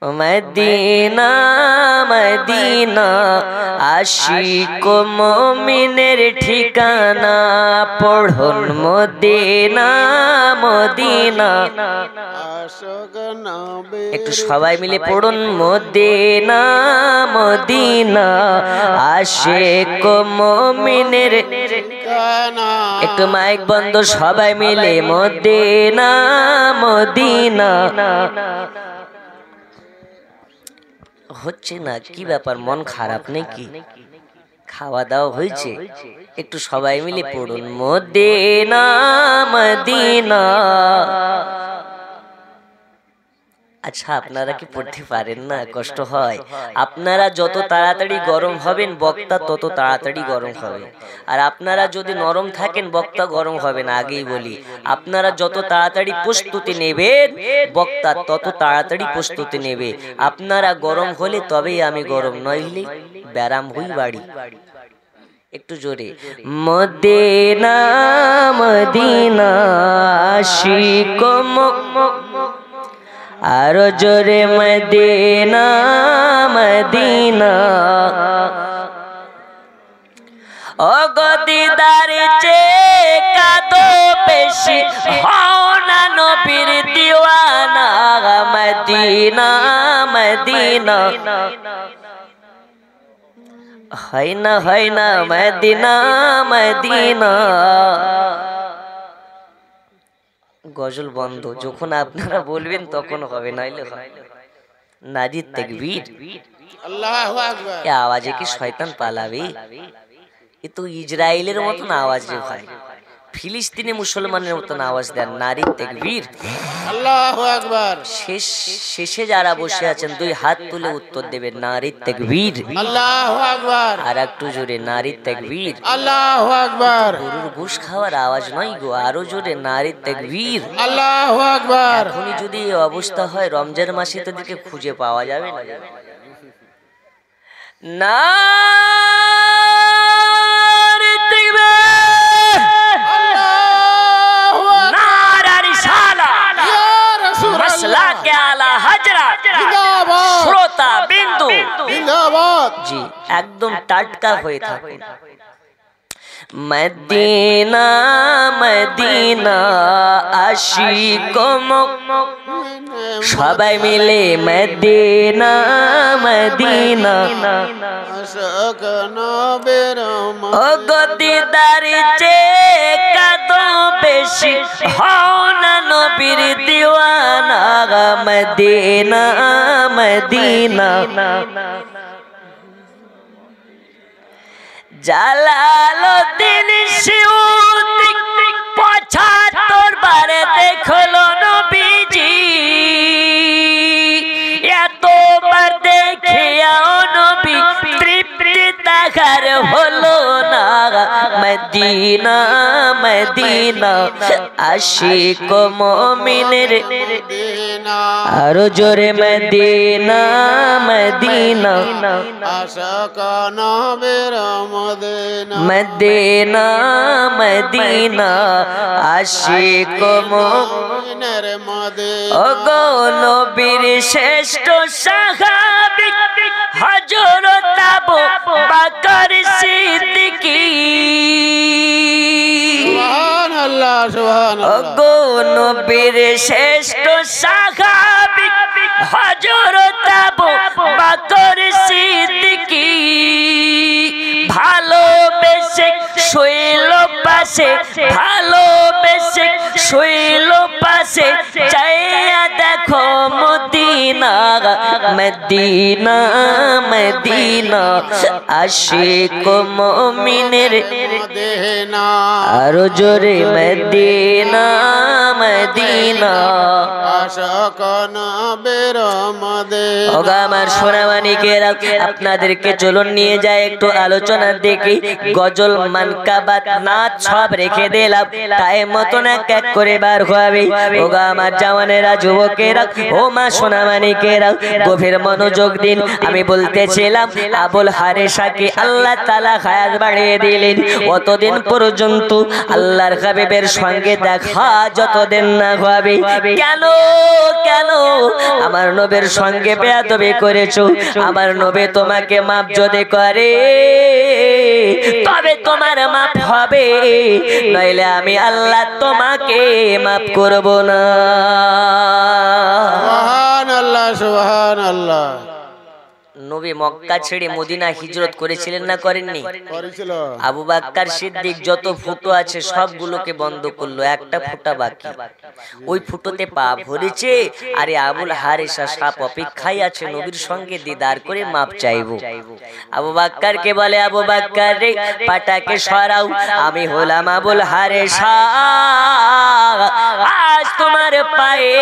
Medina Medina Ashiq মুমিনের ঠিকানা পড়ুন মদিনা মদিনা একটু সবাই মিলে পড়ুন মদিনা মদিনা আশিক মুমিনের ঠিকানা একটু মাইক বন্ধ সবাই মিলে মদিনা মদিনা হচ্ছে না কি ব্যাপার মন খারাপ নাকি খাওয়া দাওয়া হয়েছে একটু সবাই মিলে পড়ুন মদিনা মদিনা আচ্ছা আপনারা কি পড়তে পারেন না কষ্ট হয় আপনারা যত তাড়াতাড়ি গরম হবেন বক্তা তত তাড়াতাড়ি গরম হবে আর আপনারা যদি নরম থাকেন বক্তা গরম হবে না আগেই বলি আপনারা যত তাড়াতাড়ি প্রস্তুতি নেবেন বক্তা তত তাড়াতাড়ি প্রস্তুতি নেবে আপনারা গরম হলে তবেই আমি গরম নইলে ব্যারাম হই বাড়ি একটু জোরে মদিনা মদিনা আশিক আরো জোরে মদিনা মদিনা ও গো দিদার চেয়ে কাঁদো বেশি হও না নবীর দিওয়ানা মদিনা মদিনা হয় না মদিনা মদিনা গজল বন্ধ যখন আপনারা বলবেন তখন হবে নাইলে নারী তাকবীর আল্লাহু আকবার এই আওয়াজে কি শয়তান পালাবে এ তো ইসরায়েলের মতন আওয়াজ রে ভাই ফিলিস্তিনি মুসলমানের মতন আওয়াজ দেন নারী তাকবীর আল্লাহু আকবার শেষে যারা বসে আছেন দুই হাত তুলে উত্তর দেবেন নারী তাকবীর আল্লাহু আকবার আর একটু জোরে নারী তাকবীর আল্লাহু আকবার গরুর গোশ খাওয়ার আওয়াজ নয় গো আরো জোরে নারী তাকবীর আল্লাহু আকবার এখনই যদি এই অবস্থা হয় রমজান মাসে তো দিকে খুঁজে পাওয়া যাবে না নারী তাকবীর শ্রোতা বিন্দু জি একদম টাটকা হয়ে থাকুন মদিনা মদিনা আশিক সবাই মিলে মদিনা মদিনা ও গো দিদার চেয়ে কাঁদো বেশি হও না নবীর দিওয়ানা মদিনা মদিনা জালালউদ্দিন সিউতি ৭৫ বারে দেখলো নবীজি এতবার দেখিয়াও নবী তৃপ্তি তাহার হলো না মদিনা মদিনা আশিক মুমিনের আরো জোরে মদিনা মদিনা আশিক নবীর মদিনা মদিনা মদিনা আশিক মুমিনের মদিনা ও গো নবীর শ্রেষ্ঠ সাহাবী হযরত আবু বকর সিদ্দিকী সুবহানাল্লাহ সুবহানাল্লাহ ও গো নবীর শ্রেষ্ঠ সাহাবী হযরত আবু বকর সিদ্দিকী ভালোবেসে শৈল পাশে ভালোবেসে শৈল পাশে চাইয়া দেখো মদিনা মদিনা মদিনা আশিক মুমিনের মদিনা আরো জোরে মদিনা মদিনা আশিক নবীর মদিনা ওগো আমার সোনামানিকেরা আপনাদেরকে চলুন নিয়ে যায় একটু আলোচনা দেখি গজল মানকাবাত নাচ সব রেখে দিলাম টাইম মতন এক এক করে বার হবে ওগো আমার জওয়ানেরা যুবকেরা ও মা সোনামানিকেরা গভীর মনোযোগ দিন আমি বলতেছিলাম আবুল হারেসাকে আল্লাহ তাআলা হায়াত বাড়িয়ে দিলেন অতদিন পর্যন্ত আল্লাহর হাবিবের সঙ্গে দেখা যত তোমাদের না হবে। কেন কেন আমার নবীর সঙ্গে বেয়াদবি করেছো? আমার নবী তোমাকে মাফ যদি করে তবে তোমার মাফ হবে, নইলে আমি আল্লাহ তোমাকে মাফ করব না। সুবহানাল্লাহ সুবহানাল্লাহ। নবী মক্কা ছেড়ে মদিনা হিজরত করেছিলেন না করেননি? করেছিল। আবু বকর সিদ্দিক যত ফুটো আছে সবগুলোকে বন্ধ করলো, একটা ফুটা বাকি। ওই ফুটোতে পা ভরেছে। আরে আবুল হারিসা সাপ অপেক্ষায় আছে নবীর সঙ্গে দিদার করে মাপ চাইবো। আবু বকরকে বলে, আবু বকর রে পাটাকে সরাও, আমি হলাম আবুল হারিসা, আজ তোমার পায়ে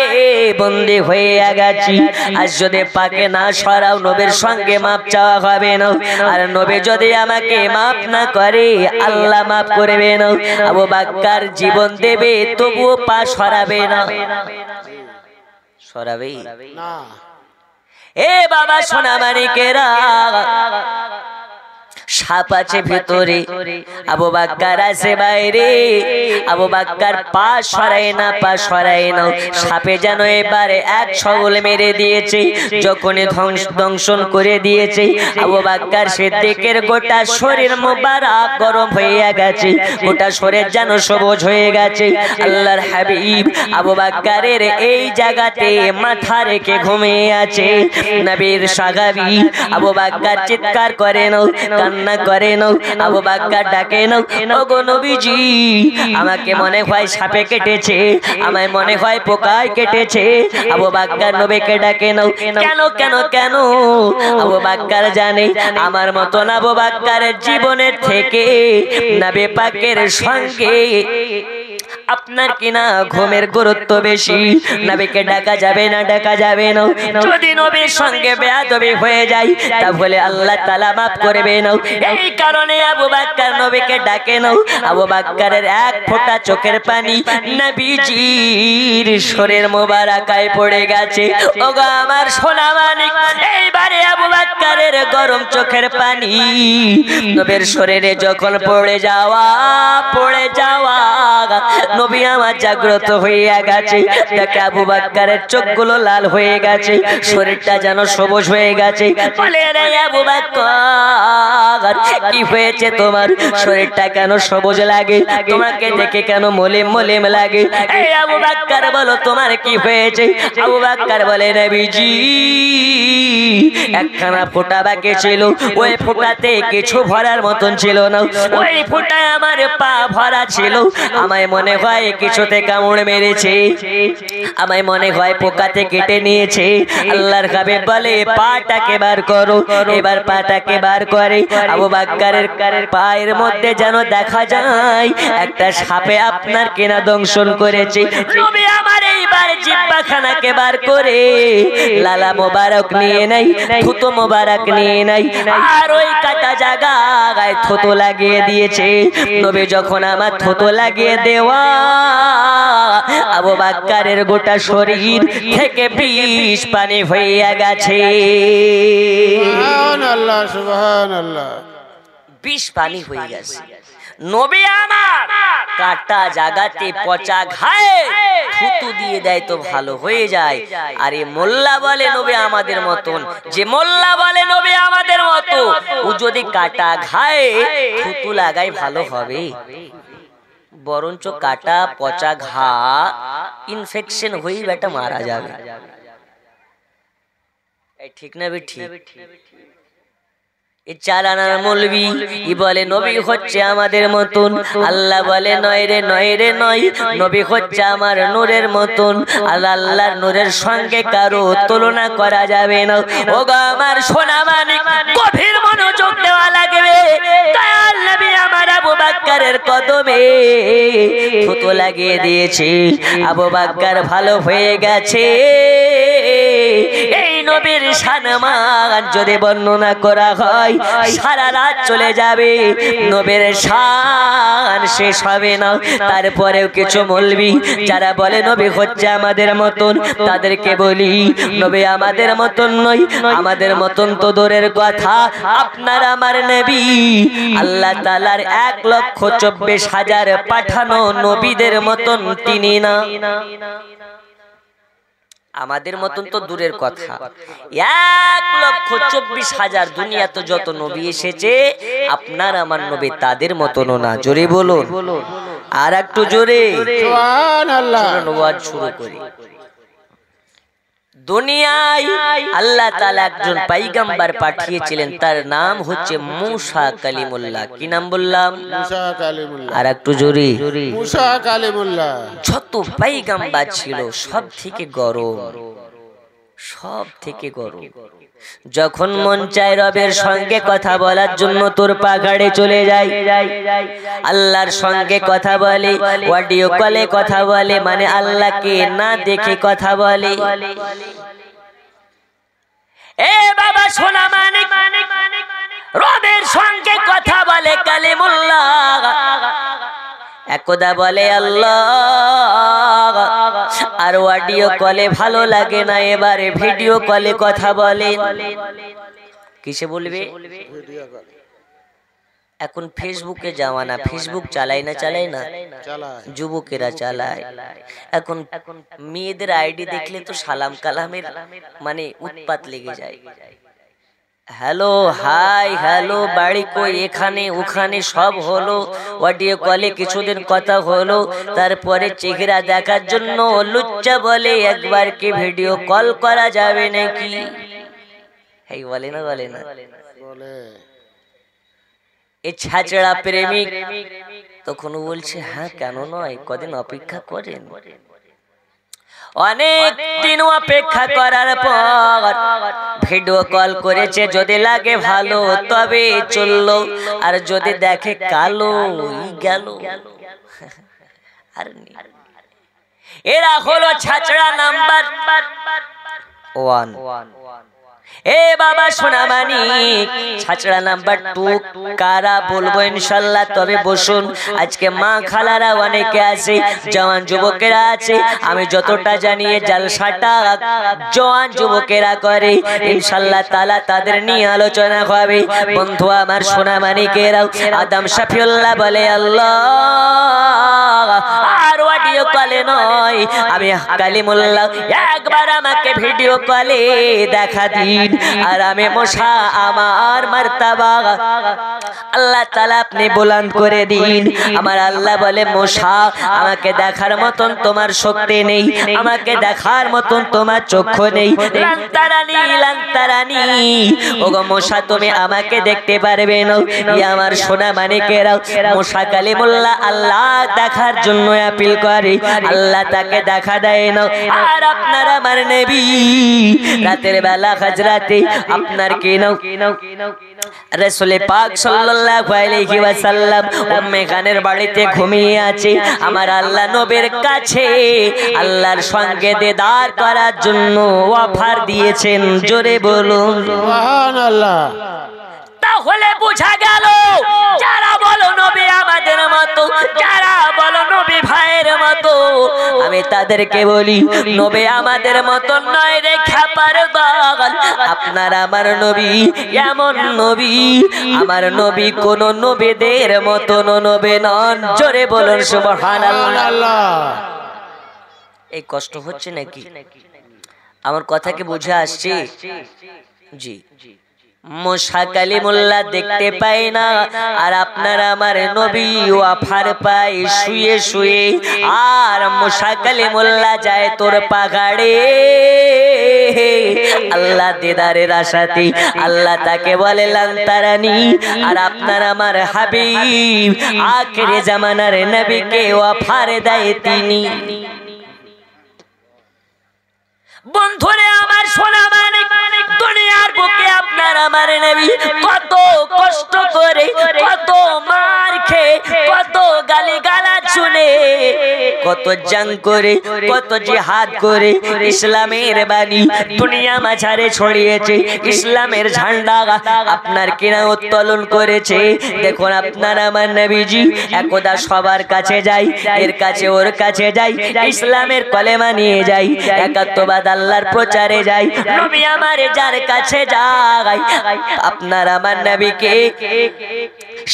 বন্দী হয়ে গেছি। আজ যদি পাকে না সরাও নবীর সঙ্গে মাপ চাওয়া হবে না, আর নবী যদি আমাকে মাপ না করে আল্লাহ মাপ করবে না। আবু বকর জীবন দেবে তবুও পা সরাবে না। সরাবে না। এ বাবা সোনা মানিকেরা, সাপ আছে ভিতরে, আবু বকর আছে বাইরে। আবু বকর পা সরায় না, পা সরায় না। সাপে যেন এবারে এক ছবল মেরে দিয়েছে, যখনই দংশন করে দিয়েছে। আবু বকর সিদ্দিকের গোটা শরীর মোবারক গরম হয়ে গেছে, গোটা শরীর যেন সবুজ হয়ে গেছে। আল্লাহর হাবিব আবু বকরের এই জায়গাতে মাথা রেখে ঘুমিয়ে আছে। নবীর সাহাবী আবু বকর চিৎকার করে না, কান্না করে না। আবু বকর ডাকে না, ওগো নবীজি আমাকে মনে হয় সাপে কেটেছে, আমায় মনে হয় পোকায় কেটেছে। আবু বকর নবীকে ডাকে না, কেন কেন কেন? আবু বকর জানে আমার মতন আবু বকরের জীবনের থেকে নবী পাকের সঙ্গে আপনার কিনা ঘুমের গুরুত্ব বেশি। নবীকে ডাকা যাবে না, ডাকা যাবে না। যদি নবীর সঙ্গে বেয়াদবি হয়ে যায় তাহলে আল্লাহ তাআলা মাফ করবে না। এই কারণে আবু বকর নবীকে ডাকে না। আবু বকরের এক ফোঁটা চোখের পানি নবীজির শরীর মোবারকায় পড়ে গেছে। ওগো আমার সোনা মানিক, এইবারে আবু বকরের গরম চোখের পানি নবীর শরীরে যখন পড়ে যাওয়া নবী আমার জাগ্রত হয়ে গেছে। দেখে আবু বকরের চোখগুলো লাল হয়ে গেছে, শরীরটা যেন সবুজ হয়ে গেছে। বলে, রে আবু বকর কি হয়েছে তোমার? শরীরটা কেন সবুজ লাগে? তোমাকে দেখে কেন মলিম মলিম লাগে? এই আবু বকর বলো তোমার কি হয়েছে? আবু বকর বলে, নবীজি একখানা ফোঁটা বাকি ছিল, ওই ফোঁটাতে কিছু ভরার মতন ছিল না, ওই ফোঁটায় আমার পা ভরা ছিল। আমায় মনে হয় কিছুতে কামড় মেরেছে, আমায় মনে হয় পোকাতে কেটে নিয়েছে। আল্লাহর হাবিব বলে, পাটাকে বার করো। এবার পাটাকে বার করে আবু বকরের পায়ের মধ্যে যেন দেখা যায় একটা সাপে আপনার কেনা দংশন করেছে। নবী আমার এইবার জিহ্বাখানাকে বার করে লালা মোবারক নিয়ে নাই, থুতু মোবারক নিয়ে নাই, আর ওই কাটা জায়গায় থুতু লাগিয়ে দিয়েছে। নবী যখন আমার থুতু লাগিয়ে দেওয়া আবু বকরের গোটা শরীর থেকে বিষ পানি হয়ে গেছে। সুবহানাল্লাহ সুবহানাল্লাহ। বিষ পানি হয়ে গেছে। নবী আমার কাটা জায়গাতে পচা ঘায়ে থুতু দিয়ে দেয় তো ভালো হয়ে যায়। আরে মোল্লা বলে নবী আমাদের মতন, যে মোল্লা বলে নবী আমাদের মতো, ও যদি কাটা ঘায়ে থুতু লাগায় ভালো হবে? বরঞ্চ কাটা পচা ঘা ইনফেকশন হয়ে বেটা মারা যাবে। ঠিক না বে? ঠিক। চালানার মৌলবি বলে নবী হচ্ছে আমাদের মতন। আল্লাহ বলে নয় রে, নয় রে, নয়। নবী হচ্ছে আমার নূরের মতন। আল্লাহর নূরের সঙ্গে কারো তুলনা করা যাবে না। ওগো আমার সোনা মানিক, গভীর মনোযোগ দেওয়া লাগবে। দয়াল নবী আমার আবু বকরের কদমে থুতু লাগিয়ে দিয়েছে। আবু বকর ভালো হয়ে গেছে। এই নবীর শানমান যদি বর্ণনা করা হয় সারা রাত চলে যাবে, নবীর শান শেষ হবে না। তারপরেও কিছু মৌলবি যারা বলে নবী হচ্ছে আমাদের মতন, তাদেরকে বলি নবী আমাদের মতন নয়, আমাদের মতন তো দূরের কথা, আপনার আমার নবী আল্লাহ তাআলার 1,24,000 পাঠানো নবীদের মতন তিনি না। আমাদের মতন তো দূরের কথা, 1,24,000 দুনিয়াতে যত নবী এসেছে আপনার আমার নবী তাদের মতনও না। জোরে বলুন, আর একটু জোরে সুবহানাল্লাহ। শুরু করি। দুনিয়ায় আল্লাহ তাআলা একজন পয়গম্বর পাঠিয়েছিলেন, তার নাম হচ্ছে মুসা কালিমুল্লাহ। কি নাম বললাম? মুসা কালিমুল্লাহ। আর একটু জোরে। মুসা কালিমুল্লাহ। যত পয়গম্বর ছিল সব থেকে গরম, সব থেকে গরম। যখন মন চায় রবের সঙ্গে কথা বলার জন্য তোর পাহাড়ে চলে যায়, আল্লাহর সঙ্গে কথা বলে, অডিও কলে কথা বলে, মানে আল্লাহকে না দেখে কথা বলে। এ বাবা সোনা মানিক, রবের সঙ্গে কথা বলে কালিমুল্লাহ, একদা বলে আল্লাহ, আর অডিও কলে ভালো লাগে না, এবারে ভিডিও কলে কথা বলে। কিসে বলবে? এখন ফেসবুকে জামানা, ফেসবুক চালায় না, চালায় না, যুবকেরা চালায়। এখন মেয়েদের আইডি দেখলে তো সালাম কালামের মানে উৎপাত লেগে যায়। হ্যালো, হাই, হ্যালো, বাড়ি কই, এখানে ওখানে সব হলো। অডিও কলে কিছুদিন কথা হলো, তারপরে চেহারা দেখার জন্য লুচ্চা বলে একবার কি ভিডিও কল করা যাবে নাকি? এই বলে না, বলে না, বলে। এই ছাচড়া প্রেমিক তখন বলছে হ্যাঁ কেন নয়, কদিন অপেক্ষা করেন। অনেক দিন অপেক্ষা করার পর ভিডিও কল করেছে, যদি লাগে ভালো তবে চললো, আর যদি দেখে কালো গেল। আর এরা হলো ছাচড়া নাম্বার 1। এ বাবা সোনা মানিক, ছাচড়া নাম্বার 2 কারা বলবো ইনশাআল্লাহ, তবে বসুন। আজকে মা খালারা অনেকে আছে, জওয়ান যুবকেরা আছে, আমি যতটা জানি জালসাটা জওয়ান যুবকেরা করে, ইনশাআল্লাহ তাআলা তাদের নিয়ে আলোচনা হবে। বন্ধু আমার সোনা মানিকেরাও, আদম শফিউল্লাহ বলে আল্লাহ, আর অডিও কলে নয়, আমি কালিমুল্লাহ, একবার আমাকে ভিডিও কলে দেখা দিন, আর আমি মুসা আমার মারতাবা আল্লাহ তাআলা আপনি বুলন্দ করে দিন। আমার আল্লাহ বলে মুসা, আমাকে দেখার মতন তোমার শক্তি নেই, আমাকে দেখার মতন তোমার চক্ষু নেই, লান্তারানি লান্তারানি। ওগো মুসা, তুমি আমাকে দেখতে পারবে না। আমার সোনা মানিকেরাও, মুসা কালিমুল্লাহ আল্লাহ দেখার জন্য আপিল করে, আল্লাহ তাকে দেখা দেয় না। আর আপনার আমার নবী রাতের বেলা হাজরাতে আপনার কি নাও রাসূল পাক সাল্লাল্লাহু আলাইহি ওয়াসাল্লাম উম্মে খানের বাড়িতে ঘুমিয়ে আছে। আমার আল্লাহ নবীর কাছে আল্লাহর সঙ্গে দিদার করার জন্য অফার দিয়েছেন। জোরে বলুন সুবহানাল্লাহ। তাহলে বোঝা গেল, যারা বলো নবী আমাদের মতো, যারা বলো নবী ভাইয়ের মতো, আমি তাদেরকে বলি নবী আমাদের মতো নয় রে খাপার দল। আপনার আমার নবী এমন নবী, আমার নবী কোন নবীদের মতন নবী নন। জোরে বলুন সুবহানাল্লাহ। এই কষ্ট হচ্ছে নাকি? আমার কথা কি বুঝে আসছে? জি। মুসা কালিমুল্লাহ দেখতে পাই না, আর আপনার আমার নবী ওয়াফার পাই শুয়ে শুয়ে, আর মুসা কালিমুল্লাহ যায় তোর পাহাড়ে আল্লাহ দিদারের আশাতে। আল্লাহ তাকে বলে লান্তারানি, আর আপনার আমার হাবিব আখিরে জামানার নবীকে ওয়াফার দেয় তিনি। বন্ধুরে আমার সোনা মানিক, দুনিয়ার বুকে আপনার আমার নবী কত কষ্ট করে, কত মার খেয়ে, কত গালি গালাজ শুনে কত জাং করে, কত জিহাদ করে ইসলামের বাণী দুনিয়া মাঝারে ছড়িয়েছে, ইসলামের ঝান্ডা আপনার কিনা উত্তোলন করেছে। দেখুন আপনার আমার নবীজি একদা সবার কাছে যাই, এর কাছে ওর কাছে যাই, ইসলামের কলেমা নিয়ে যাই, একাত্মবাদ আল্লাহর প্রচারে যাই। নবী আমার যার কাছে যাই, আপনার আমার নবীকে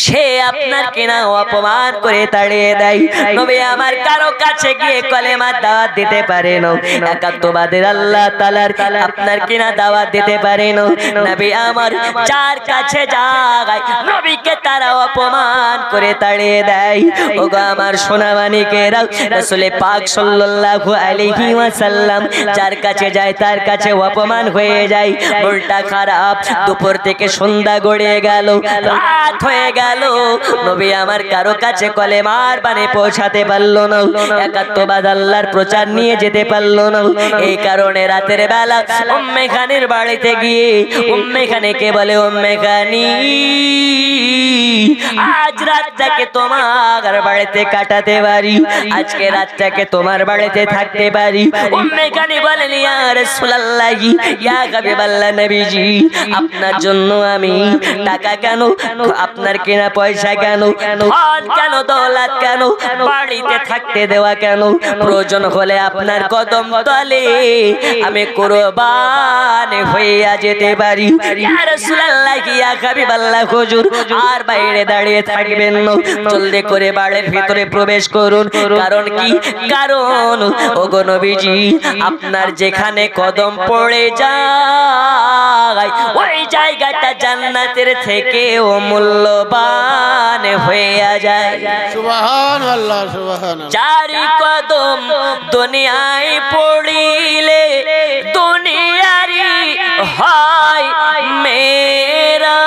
সে আপনার কিনা অপমান করে তাড়িয়ে দেয়। নবী আমার কারো কাছে গিয়ে কলেমা দাওয়াত দিতে পারে না, একাত্মবাদের আল্লাহ তাআলার আপনার কিনা দাওয়াত দিতে পারে না। নবী আমার যার কাছে যায় নবীকে তারা অপমান করে তাড়িয়ে দেয়। ওগো আমার সোনা মানিকেরা, রাসূল পাক সাল্লাল্লাহু আলাইহি ওয়াসাল্লাম যার কাছে যায় তার কাছে অপমান হয়ে যায়। উল্টা খারাপ, দুপুর থেকে সন্ধ্যা গড়িয়ে গেল, রাত হয়ে গেল, নবী আমার কারো কাছে কলেমার বাণী পৌঁছাতে পারলো না, একাত্মবাদ আল্লাহর প্রচার নিয়ে যেতে পারলো না। এই কারণে রাতের বেলা উম্মে খানির বাড়িতে গিয়ে উম্মে খানিকে বলে, উম্মে খানি আজ রাতটাকে তোমার বাড়িতে কাটাতে পারি, আজকে রাতটাকে তোমার বাড়িতে থাকতে পারি। উম্মে খানি বলেন, ইয়া রাসূলুল্লাহ, ইয়া হাবিবাল্লাহ নবীজি, আপনার জন্য আমি টাকা কেন, আপনার কেনা পয়সা কেন, ধন কেন, দৌলত কেন, বাড়িতে থাকতে দেওয়া কেন, প্রয়োজন হলে আপনার কদম তলে আমি কুরবান হইয়া যেতে পারি। ইয়া রাসূলুল্লাহ, ইয়া হাবিবাল্লাহ হুজুর, আর বাইরে দাঁড়িয়ে থাকবেন না, জলদি করে বাড়ির ভিতরে প্রবেশ করুন। কারণ কি? কারণ ওগো নবীজি, আপনার যেখানে কদম পড়ে যায় ওই জায়গাটা জান্নাতের থেকেও মূল্যবান হয়ে যায়। সুবহানাল্লাহ, সুবহানাল্লাহ। যার কদম দুনিয়ায় পড়িলে দুনিয়ারি হয় মেরা,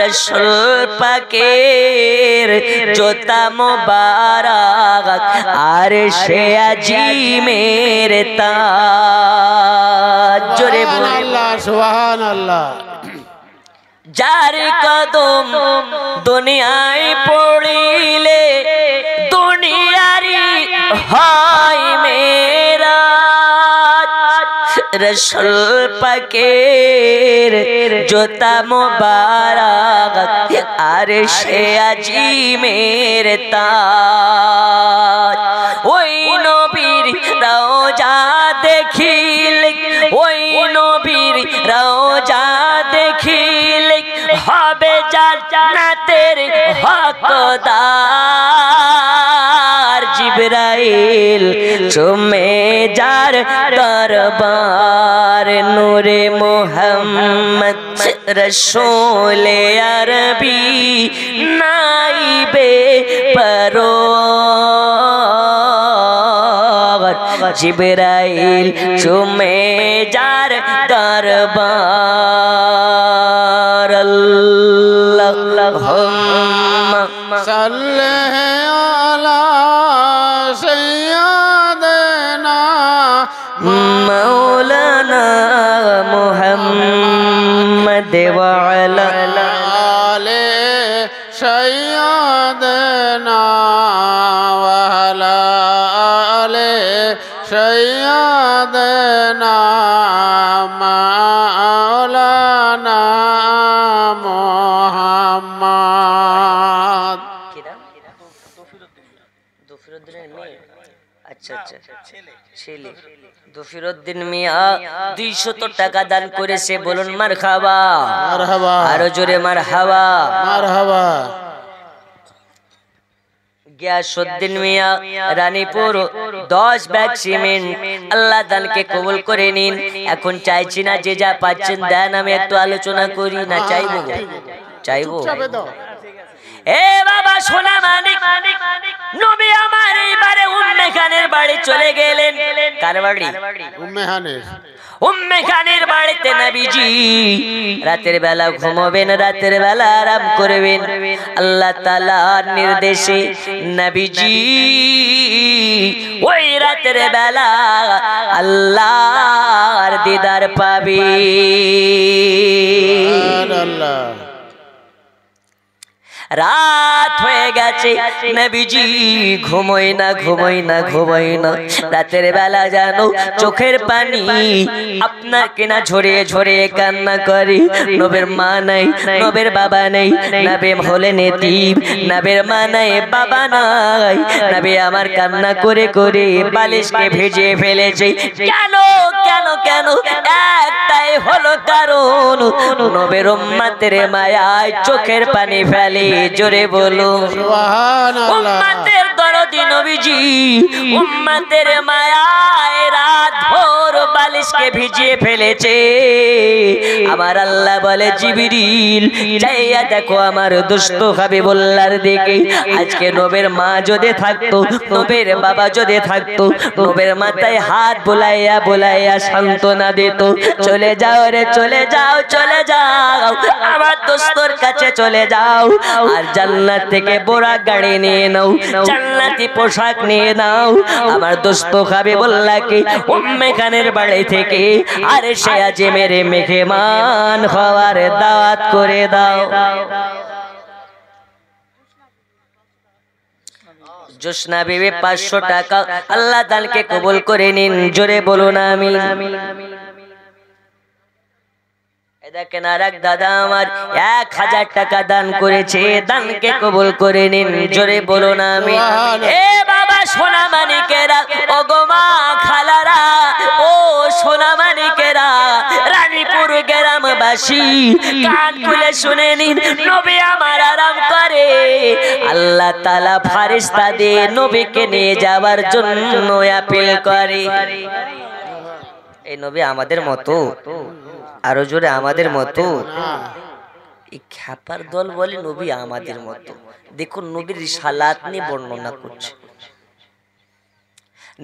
রাসূল পাকের জোতা মোবারক আর সে আজিমের তাজ। জোরে সুবহানাল্লাহ, সুবহানাল্লাহ। যার কদম দুনিয়ায় পড়িলে দুনিয়ারি হয় মেরা, রাসূল পাকের জোতা মোবারক আর সে আজিমের তাজ। ওই নবীর রওজা দেখিলে, ওই নবীর রওজা দেখিলে হবে জান্নাতের হকদার। জিবরাইল চুমে যার দরবার, নূরে মুহাম্মদ রাসূল আরবি নাইবে পরওয়ার। জিবরাইল চুমে যার দরবার। আল্লাহুম্মা সাল্লি আলা সাইয়্যিদিনা মাওলানা মুহাম্মদ ওয়া আলা আলি সাইয়্যিদিনা ওয়া আলা আলি সাইয়্যিদিনা মাওলানা মুহাম্মদ। দফিরউদ্দিনের মেয়ে, আচ্ছা আচ্ছা, ছেলে দফিরউদ্দিন মিয়া 200 টাকা দান করেছে, বলুন মারহাবা। মারহাবা, আরো জোরে মারহাবা, মারহাবা। গিয়াসউদ্দিন মিয়া রানীপুর 10 ব্যাগ সিমেন্ট, আল্লাহ দানকে কবুল করে নিন। এখন চাইছি না যে যা পাচ্ছেন দেন, আমি একটু আলোচনা করি না, চাইবো চাইবো। এ বাবা সোনা মানিক, নবী আমার এইবারে উম্মে খানের বাড়ি চলে গেলেন। কার বাড়ি? উম্মে হানির। উম্মে খানের বাড়িতে নবীজি রাতের বেলা ঘুমাবেন, রাতের বেলা আরাম করবেন। আল্লাহ তাআলার নির্দেশে নবীজি ওই রাতের বেলা আল্লাহর দিদার পাবে। আল্লাহ। রাত হয়ে গেছে, নবীজি ঘুমোই না ঘুমোই না ঘুমোই না। রাতের বেলা জানো চোখের পানি আপনার কেনা ঝরিয়ে ঝরিয়ে কান্না করে। নবীর মা নাই, নবীর বাবা নেই, নবী হলেন এতিম, নবীর মা নাই, বাবা নাই। নবী আমার কান্না করে করে বালিশকে ভিজিয়ে ফেলেছে। কেন কেন কেন? একটাই হলো কারণ, নবীর উম্মতের মায়ায় চোখের পানি ফেলে। জোরে বলো সুবহানাল্লাহ। উম্মতের দরদি নবীজি উম্মতের মায়ায় রাত ভোর বালিশকে ভিজিয়ে ফেলেছে। আমার আল্লাহ বলে জিবরিল যাইয়া দেখো আমার দুষ্ট হাবিবুল্লাহর দিকে। আজকে নবীর মা যদি থাকতো, নবীর বাবা যদি থাকতো, নবীর মাথায় হাত বুলাইয়া বুলাইয়া সান্ত্বনা দিত। চলে যাও রে চলে যাও, চলে যাও আমার দোস্তর কাছে চলে যাও, আর জান্নাত থেকে বোরা গাড়ি নিয়ে নাও, জান্নাতি পোশাক নিয়ে নাও। আমার দোস্ত হাবিবুল্লাহকে উম্মে খানের বাড়ি থেকে আর সে আজে মেরে মেহমান হওয়ার দাওয়াত করে দাও। জোসনা বিবি 500 টাকা আল্লাহ দানকে কবুল করে নিন। জোরে বলুন আমিন। দেখেন আর এক দাদা আমার 1000 টাকা দান করেছে, দানকে কবুল করে নিন। জোরে বলুন আমিন। এ বাবা সোনা মানিকেরা, ও গো মা খালারা, ও সোনা মানিকেরা, রানীপুর গ্রামবাসী কান খুলে শুনে নিন। নবী আমার আরাম করে, আল্লাহ তাআলা ফেরেশতা দিয়ে নবীকে নিয়ে যাওয়ার জন্য আপিল করে। এই নবী আমাদের মতো, আরো জোরে আমাদের মতো। এই খ্যাপার দল বলে নবী আমাদের মতো। দেখুন নবীর রিসালাত নিয়ে বর্ণনা করছে।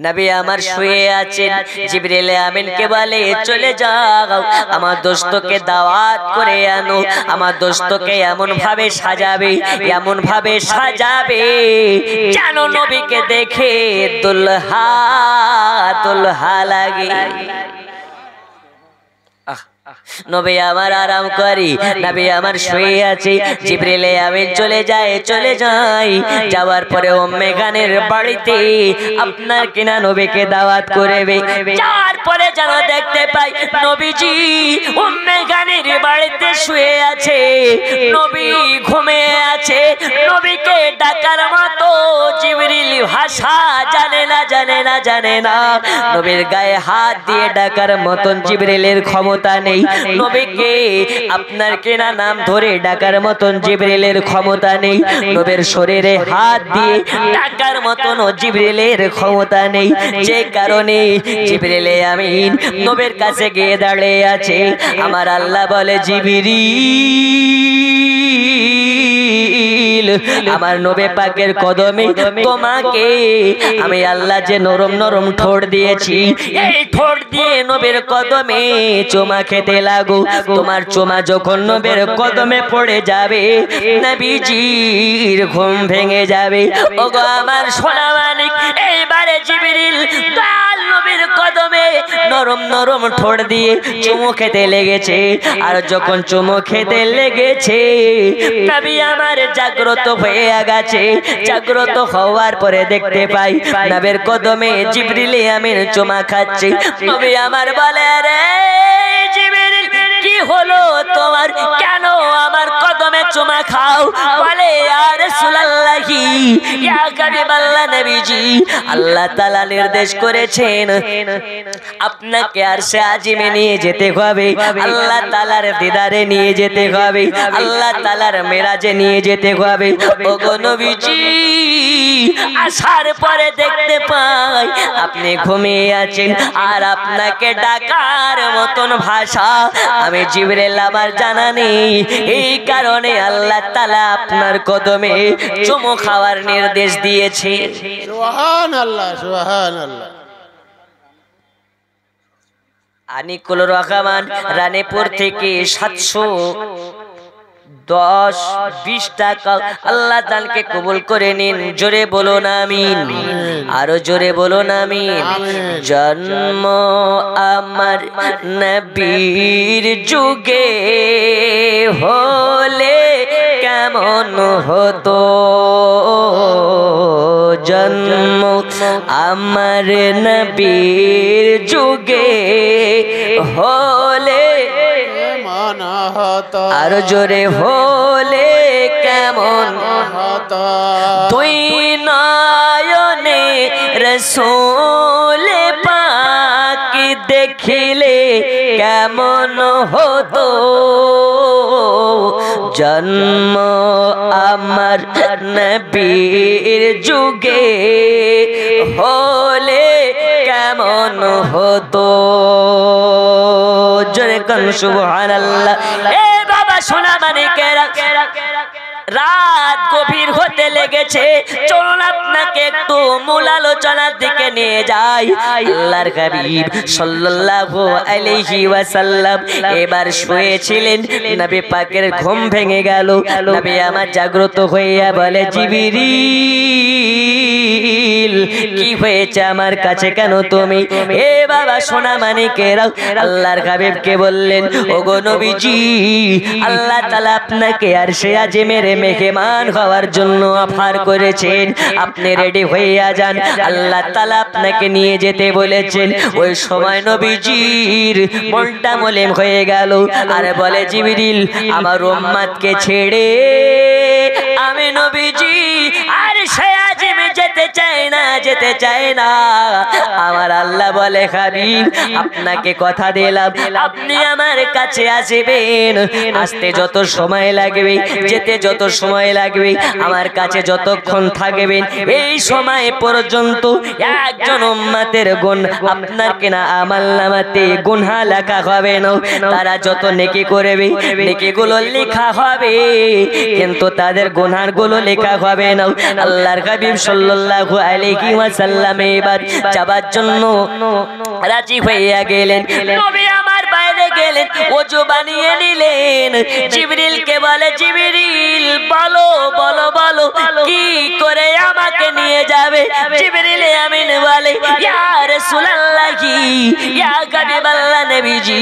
নবী আমার শুয়ে আছেন, জিবরিল আমিনকে বলে চলে যাও আমার দোস্তকে দাওয়াত করে আনো, আমার দোস্তকে এমন ভাবে সাজাবে, এমন ভাবে সাজাবে যেন নবীকে দেখে দুলহা দুলহা লাগে। নবী আমার আরাম করি, নবী আমার শুয়ে আছে, জিবরিল আমিন চলে যায়, চলে যায়। যাওয়ার পরে উম্মে খানের বাড়িতে আপনার কিনা নবীকে দাওয়াত করবে। যাওয়ার পরে যেন দেখতে পাই নবীজি উম্মে খানের বাড়িতে শুয়ে আছে, নবী ঘুমিয়ে আছে। নবীকে ডাকার মতো জিবরিল ভাষা জানে না, জানে না, জানে না। নবীর গায়ে হাত দিয়ে ডাকার মতন জিবরিলের ক্ষমতা নেই। নবীকে আপনার কেনা নাম ধরে ডাকার মতন জিবরিলের ক্ষমতা নেই। নবীর শরীরে হাত দিয়ে ডাকার মতন জিবরিলের ক্ষমতা নেই। যে কারণে জিবরিল আমিন নবীর কাছে গিয়ে দাঁড়িয়ে আছে। আমার আল্লাহ বলে জিবরিল, আমার নবী পাকের কদমে তোমাকে আমি আল্লাহ যে নরম নরম ঠোঁট দিয়েছি, এই ঠোঁট দিয়ে নবীর কদমে চুমা খেতে লাগো। তোমার চুমা যখন নবীর কদমে পড়ে যাবে, নবীজির ঘুম ভেঙে যাবে। ওগো আমার সোনা মানিক, এইবারে জিবরিল দয়াল নবীর কদমে নরম নরম ঠোঁট দিয়ে চুমু খেতে লেগেছে। আর যখন চুমু খেতে লেগেছে, নবী আমার জাগ্রত হয়ে গেছে। জাগ্রত হওয়ার পরে দেখতে পাই নবীর কদমে জিবরিল আমিন চুমা খাচ্ছে। নবী আমার বলে রে জিবরিল কি হলো তোমার, কেন আমার কদমে চুমা খাও? বলে ইয়া রাসূলুল্লাহি, ইয়া হাবিবাল্লাহ নবীজি, আল্লাহ তাআলা নির্দেশ করেছেন আপনাকে আরশে আজিমে নিয়ে যেতে হবে, আল্লাহ তাআলার দিদারে নিয়ে যেতে হবে, আল্লাহ তাআলার মেরাজে নিয়ে যেতে হবে। ওগো নবীজি, আসার পরে দেখতে পাই আপনি ঘুমিয়ে আছেন, আর আপনাকে ডাকার মতন ভাষা আমি জিবরিল আমার জানা নেই। এই কারণে আল্লাহ তাআলা আপনার কদমে চুমু খাওয়ার নির্দেশ দিয়েছে। সুবহানাল্লাহ, সুবহানাল্লাহ। আনিকুল রহমান রানীপুর থেকে 710-20 টাকা আল্লাহ দানকে কবুল করে নিন। জোরে বলুন আমিন, আরো জোরে বলুন আমিন। জন্ম আমার নবীর যুগে হলে কেমন হতো জন্ম আমার নবীর যুগে হলে কেমন হতো আর জোরে হলে কেমন হতো তুই নয়নে রসূল পাক দেখিলে কেমন হতো জন্ম আমার নবীর যুগে হলে কেমন হতো জোরে কোন সুবহানাল্লাহ। এ বাবা সোনা মানিকেরা রাত গভীর হতে লেগেছে, চলুন আপনাকে একটু মূল আলোচনার দিকে নিয়ে যাই। আল্লাহর হাবিব সাল্লাল্লাহু আলাইহি ওয়াসাল্লাম এবার শুয়েছিলেন, নবী পাকের ঘুম ভেঙে গেল। নবী আমার জাগ্রত হইয়া বলে, জিবরিল কি হয়েছে, আমার কাছে কেন তুমি? এ বাবা সোনা মানিকেরা আল্লাহর হাবিবকে বললেন, ওগো নবীজি, আল্লাহ তাআলা আপনাকে আরশে আজিমের মেহমান হওয়ার জন্য অফার করেছেন, আপনি রেডি হইয়া যান, আল্লাহ তাআলা আপনাকে নিয়ে যেতে বলেছেন। ওই সময় নবীজির মনটা মলিন হয়ে গেল, আর বলে, জিবরিল আমার উম্মতকে ছেড়ে আমি নবীজি আরশে আজিমে যেতে চাই না, যেতে চাই না। আমার আল্লাহ বলে, হাবিব আপনাকে কথা দিলাম, আপনি আমার কাছে আসবেন, আসতে যত সময় লাগবে, যেতে যত সময় লাগবে, আমার কাছে যতক্ষণ থাকবেন, এই সময় পর্যন্ত একজন উম্মতের গুণ আপনার কিনা আমলনামাতে গুনাহ লেখা হবে না। তারা যত নেকি করবে নেকিগুলো লেখা হবে, কিন্তু তাদের গুনাহগুলো লেখা হবে না। আল্লাহর হাবিব সাল্লাল্লাহু আলাইহি ওয়াসাল্লাম এবার যাবার জন্য রাজি হইয়া গেলেন। নবী আমার বাইরে গেলেন, ওযু বানিয়ে নিলেন। জিবরিলকে বলে, জিবরিল বলো বলো বলো কি করে আমাকে নিয়ে যাবে? জিবরিল আমিন বলে, ইয়া রাসূলুল্লাহি ইয়া হাবিবাল্লাহ নবীজি,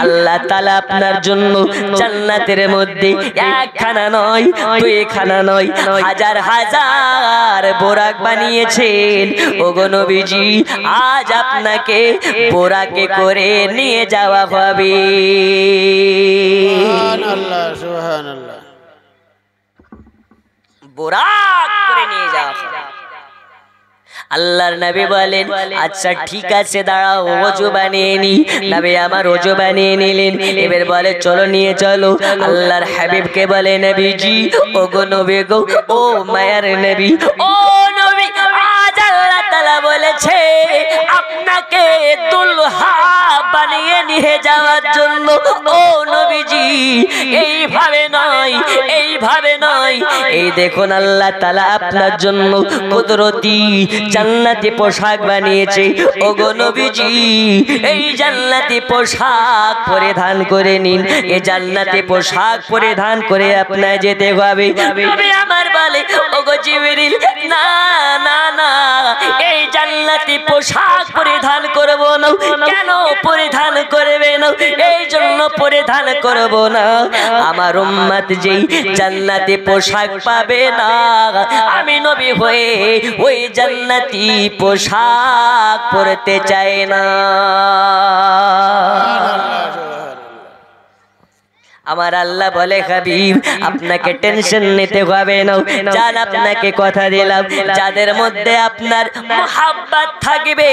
আল্লাহ তাআলা আপনার জন্য জান্নাতের মধ্যে একখানা নয়, দুইখানা নয়, হাজার হাজার বোরাক বানিয়েছেন। ওগো নবীজি, আজ আপনাকে বোরাকে করে নিয়ে যাওয়া হবে। সুবহানাল্লাহ সুবহানাল্লাহ। বোরাক করে নিয়ে যাওয়া হবে। আল্লাহর নবী বলেন, আচ্ছা ঠিক আছে দাঁড়াও, ওযু বানিয়ে নি। নবী আমার ওযু বানিয়ে নিলেন, এবার বলে, চলো নিয়ে চলো। আল্লাহর হাবিবকে বলে, নবীজি, ওগো নবী গো, ও মায়ার নবী, ও নবী, আজ আল্লাহ তাআলা বলেছে আপনাকে দুলহা বানিয়ে নিয়ে যাওয়ার জন্য। ও নবীজি, এইভাবে নয়, এইভাবে নয়, এই দেখুন আল্লাহ তাআলা আপনার জন্য কুদরতি জান্নাতি পোশাক বানিয়েছে। ওগো নবীজি, এই জান্নাতি পোশাক পরিধান করে নিন, এই জান্নাতি পোশাক পরিধান করে আপনার যেতে হবে। নবী আমার বলে, ওগো জিবরিল, না না না, এই জান্নাতি পোশাক পরিধান করব না। কেন পরিধান করবে না? এই জন্য পরিধান করব না, আমার উম্মত যেই জান্নাতি পোশাক পাবে না, আমি নবী হয়ে ওই জান্নাতি পোশাক পরতে চাই না। আমার আল্লাহ বলে, হাবিব আপনাকে টেনশন নিতে হবে না, জান আপনাকে কথা দিলাম, যাদের মধ্যে আপনার মুহাব্বত থাকবে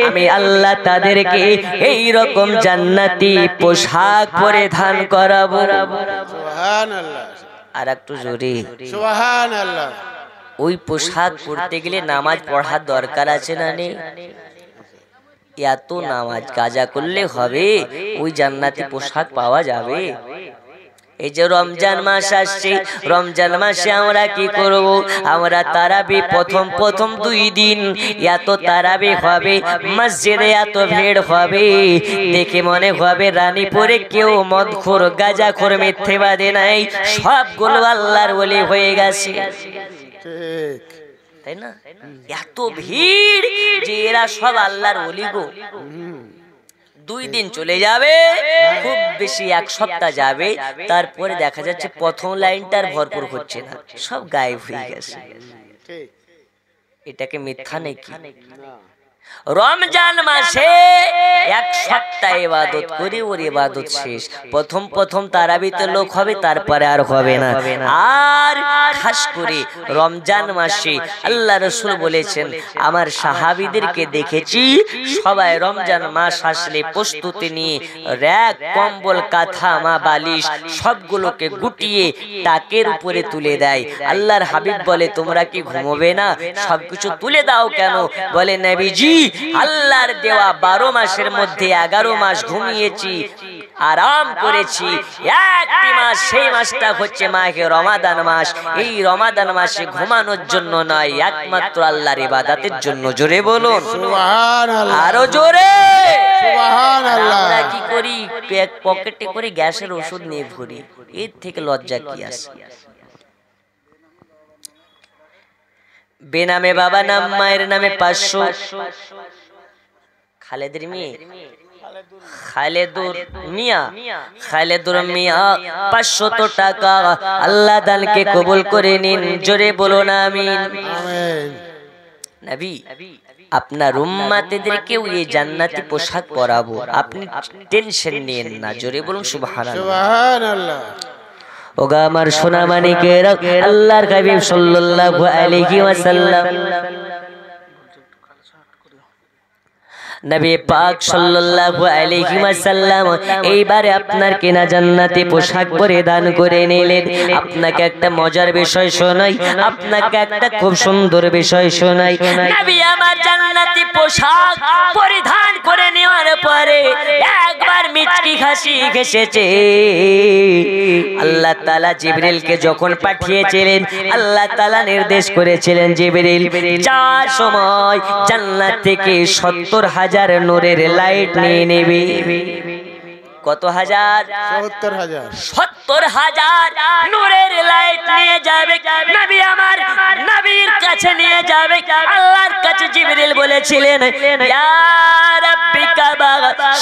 আমি আল্লাহ তাদেরকে এই রকম জান্নাতি পোশাক পরিধান করাবো। সুবহানাল্লাহ। আর একটু জোরে সুবহানাল্লাহ। ওই পোশাক পরতে গেলে নামাজ পড়ার দরকার আছে না নেই? এত নামাজ কাজা করলে হবে? ওই জান্নাতি পোশাক পাওয়া যাবে? এই যে রমজান মাস আসছে, রমজান মাসে আমরা কি করব? আমরা তারাবি প্রথম 2 দিন এত তারাবি হবে, মসজিদে এত ভিড় হবে, দেখে মনে হবে রানীপুরে কেউ মদখোর গাঁজাখোর মিথ্যেবাদী নাই, সবগুলো আল্লাহর ওলি হয়ে গেছে, ঠিক তাই না? এত ভিড় যে এরা সব আল্লাহর ওলি গো। 2 দিন চলে যাবে, খুব বেশি 1 সপ্তাহ যাবে, তারপরে দেখা যাচ্ছে প্রথম লাইনটার ভরপুর হচ্ছে না, সব গায়েব হয়ে গেছে। ঠিক। এটাকে মিথ্যা নাকি? না। রমজান মাসে 1 সপ্তাহ ইবাদত করে ওর ইবাদত শেষ। প্রথম তারাবিতে লোক হবে, তারপরে আর হবে না। আর খাস করে রমজান মাসে আল্লাহ রাসূল বলেছেন, আমার সাহাবীদেরকে দেখেছি সবাই রমজান মাস আসলে প্রস্তুতি নিয়ে র‍্যাক, কম্বল, কাঁথা, মা বালিশ সবগুলোকে গুটিয়ে টাকের উপরে তুলে দেয়। আল্লাহর হাবিব বলে, তোমরা কি ঘুমোবে না? সবকিছু তুলে দাও কেন? বলে, নবীজি আল্লাহর দেওয়া 12 মাসের মধ্যে 11 মাস ঘুমিয়েছি, আরাম করেছি। একটি মাস, সেই মাসটা হচ্ছে মাহে রমাদান মাস। এই রমাদান মাসে ঘুমানোর জন্য নয়, একমাত্র আল্লাহর ইবাদতের জন্য। জোরে বলুন সুবহানাল্লাহ। আরো জোরে। সুবহানাল্লাহ। আমরা কি করি? পকেটে করে গ্যাসের ওষুধ নিয়ে ঘুরি। এর থেকে লজ্জা কি আছে? বেনামে বাবা নাম, মায়ের নামে 500। খালেদের মেয়ে, খালেদুর মিয়া, খালেদুর মিয়া 500 টাকা আল্লাহ দানকে কবুল করে নিন। জোরে বলুন আমিন। আমিন। নবী, আপনার উম্মতদেরকেও এই জান্নাতি পোশাক পরাবো, আপনি টেনশন নিয়েন না। জোরে বলুন সুবহানাল্লাহ। সুবহানাল্লাহ। ওগা আমার সোনা মানিকেরা, আল্লাহর হাবিব সাল্লাল্লাহু আলাইহি ওয়াসাল্লাম, নবী পাক সাল্লাল্লাহু আলাইহি ওয়াসাল্লাম এইবারে আপনার কেনা জান্নাতি পোশাক পরিধান করে নিলেন। আপনাকে একটা মজার বিষয় শোনাই, আপনাকে একটা খুব সুন্দর বিষয় শোনাই। নবী আমার জান্নাতি পোশাক পরিধান করে নেওয়ার পরে একবার মিচকি হাসি হেসেছে। আল্লাহ তাআলা জিবরিলকে যখন পাঠিয়েছিলেন, আল্লাহ তাআলা নির্দেশ করেছিলেন, জিবরিল যার সময় জান্নাত থেকে 70,000 নূরের লাইট নিয়ে নেবে। কত হাজার? 70,000। 70,000 নূরের লাইট নিয়ে যাবে। নবী আমার নবীর কাছে নিয়ে যাবে। আল্লাহর কাছে জিবরিল বলেছিলেন, ইয়া রাব্বি কাবা,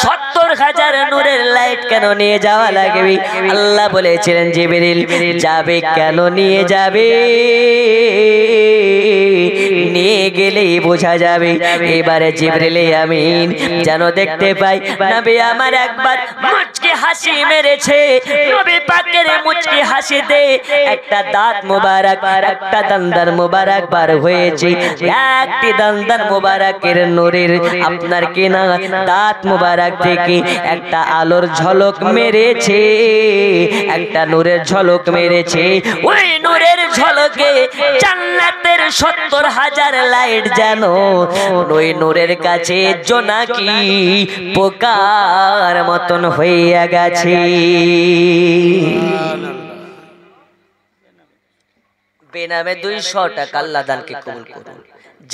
70,000 নূরের লাইট কেন নিয়ে যাওয়া লাগবে? আল্লাহ বলেছিলেন, জিবরিল যাবে কেন নিয়ে যাবে, নিয়ে গেলেই বোঝা যাবে। এবারে জিবরিল আমিন যেন দেখতে পাই নবী আমার একবার মুচকি হাসি মেরেছে। নবী পাকের মুচকি হাসিতে একটা দাঁত মোবারক, একটা দান্দার মোবারক বার হয়েছে। একটি দান্দার মোবারকের নূরের আপনার কেনা দাঁত মোবারক থেকে একটা আলোর ঝলক মেরেছে, একটা নূরের ঝলক মেরেছে। ওই নূরের ঝলকে জান্নাতের 70,000 লাইট যেন ওই নূরের কাছে জোনাকি পোকার মতন হইয়া গেছে। বেনামে 200 টাকা আল্লাহ দানকে কবুল করুন।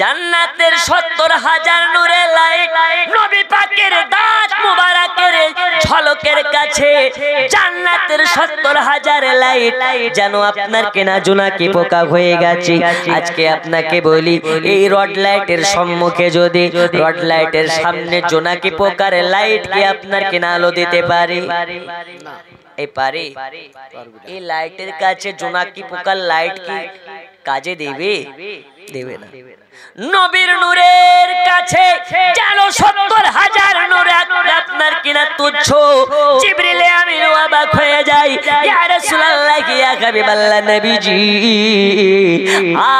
জান্নাতের 70,000 নূরের লাইট নবী পাকের দাঁত মুবারকের ঝলকের কাছে জান্নাতের 70,000 লাইট যেন আপনার কেনা জোনাকি পোকা হয়ে গেছে। আজকে আপনাকে বলি, এই রড লাইটের সম্মুখে যদি রড লাইটের সামনে জোনাকি পোকার লাইট কি আপনার কেনা আলো দিতে পারে? এই পারে? এই লাইটের কাছে জোনাকি পোকার লাইট কি কাজে দেবে? দেবে না। নবীর নূরের কাছে যেন 70,000 নূর আপনার কিনা তুচ্ছ। জিবরিল আমিন অবাক হয়ে যায়, ইয়া রাসূলুল্লাহ, ইয়া হাবিবাল্লাহ, নবীজি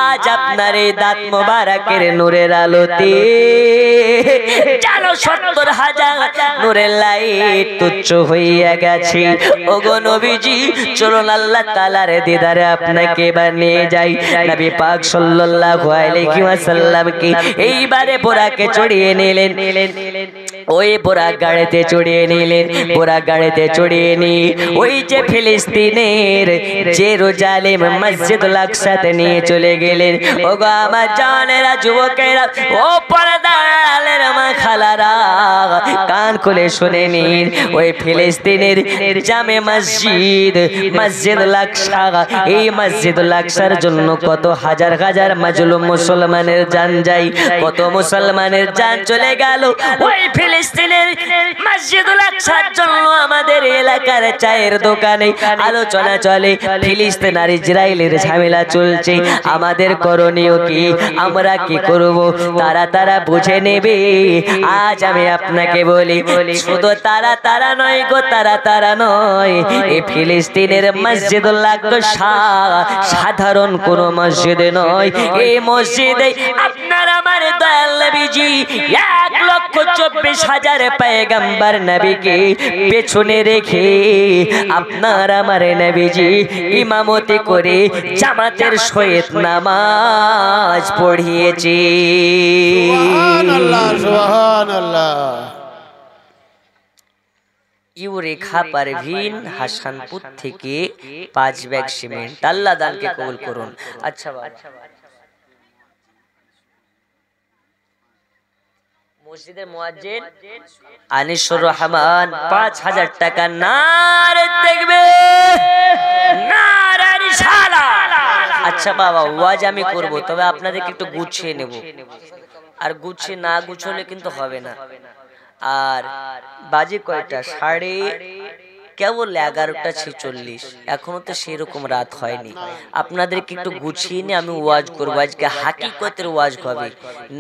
আজ আপনার এই দাঁত মোবারকের নূরের আলোতে যেন 70,000 নূরের লাইট তুচ্ছ হইয়া গেছে। ওগো নবীজি, চলুন আল্লাহ তাআলার দিদারে আপনাকে বানিয়ে যাই। নবী পাক সাল্লাল্লাহু আলাইহি ওয়াসাল্লাম কি এইবারে বোরাকে চড়িয়ে নিলেন। ওই বোরা গাড়িতে চড়িয়ে নিলেন। বোরা গাড়িতে চড়িয়ে নিয়ে ওই যে ফিলিস্তিনের জেরুজালেম মসজিদুল আকসাতে নিয়ে চলে গেলেন। ওগো আমার জানেরা, যুবকেরা, ও পর্দার মা খালারা, কান খুলে শুনে নিন। ওই ফিলিস্তিনের জামে মসজিদ, মসজিদুল আকসা, এই মসজিদুল আকসার জন্য কত হাজার হাজার মাজলুম মুসলমানের জান যায়, কত মুসলমানের জান চলে গেল। ওই ফিলিস্তিনের মসজিদুল আকসার জন্য আমাদের এলাকার চায়ের দোকানে আলোচনা চলে। ফিলিস্তিন আর ইসরায়েলের ঝামেলা চলছে, আমাদের করণীয় কি, আমরা কি করব, তারা বুঝে নেবে। আজ আমি আপনাকে বলি, শুধু তারা নয় গো, তারা নয়, এই ফিলিস্তিনের মসজিদুল আকসা সাধারণ কোন মসজিদে নয়। এই মসজিদে আপনার আমার দয়াল নবীজি 1,24,000 পয়গম্বর নবীকে পেছনে রেখে আপনার আমার নবীজি ইমামতি করে জামাতের সহিত নামাজ পড়িয়েছে। সুবহানাল্লাহ, সুবহানাল্লাহ। ইউরেখা পারভিন হাসানপুর থেকে 5 ব্যাগ সিমেন্ট। আল্লাহ দানকে কবুল করুন। আচ্ছা মসজিদের মুয়াজ্জিন আনিসুর রহমান 5,000 টাকা। নারে তাকবীর, নারে রিসালাত। আচ্ছা বাবা, ওয়াজ আমি করব, তবে আপনাদেরকে একটু গুছিয়ে নেব, আর গুছিয়ে না গুছলে কিন্তু হবে না। আর বাজে কয়টা? সাড়ে কেবল 11:46, এখনো তো সেরকম রাত হয়নি। আপনাদেরকে একটু গুছিয়ে নিয়ে আমি ওয়াজ করবো। আজকে হাকিকতের ওয়াজ হবে।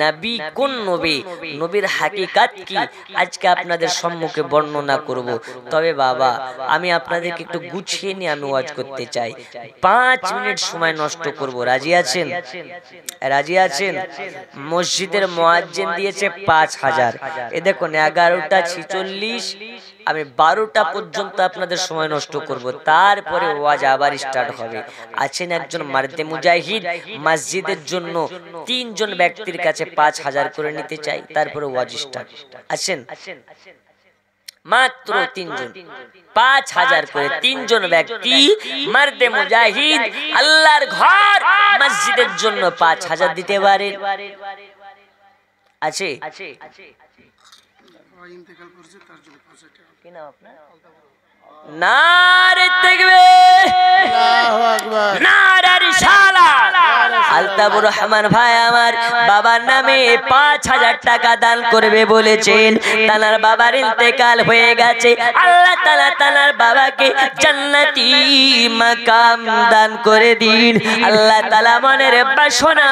নবী কোন নবী, নবীর হাকিকত কি, আজকে আপনাদের সম্মুখে বর্ণনা করব। তবে বাবা, আমি আপনাদেরকে একটু গুছিয়ে নিয়ে আমি ওয়াজ করতে চাই। 5 মিনিট সময় নষ্ট করব। রাজি আছেন? রাজি আছেন? মসজিদের মুয়াজ্জিন দিয়েছে 5,000। এ দেখুন 11:46, আমি 12টা পর্যন্ত আপনাদের সময় নষ্ট করব, তারপরে ওয়াজ আবার স্টার্ট হবে। আছেন একজন মার্দে মুজাহিদ, মসজিদের জন্য 3 জন ব্যক্তির কাছে 5,000 করে নিতে চাই, তারপরে ওয়াজ স্টার্ট। আছেন মাত্র 3 জন, 5,000 করে 3 জন ব্যক্তি মার্দে মুজাহিদ আল্লাহর ঘর মসজিদের জন্য 5,000 দিতে পারেন। আছে? নারে তাকবীর, আল্লাহু আকবার, নারে রিসালাত। আলতাবুর রহমান ভাই আমার বাবার নামে 5,000 টাকা দান করবে বলেছেন। তানার বাবার ইন্তেকাল হয়ে গেছে। আল্লাহ তাআলা তানার বাবাকে জান্নাতি মাকাম দান করে দিন। আল্লাহ তাআলা মনের বাসনা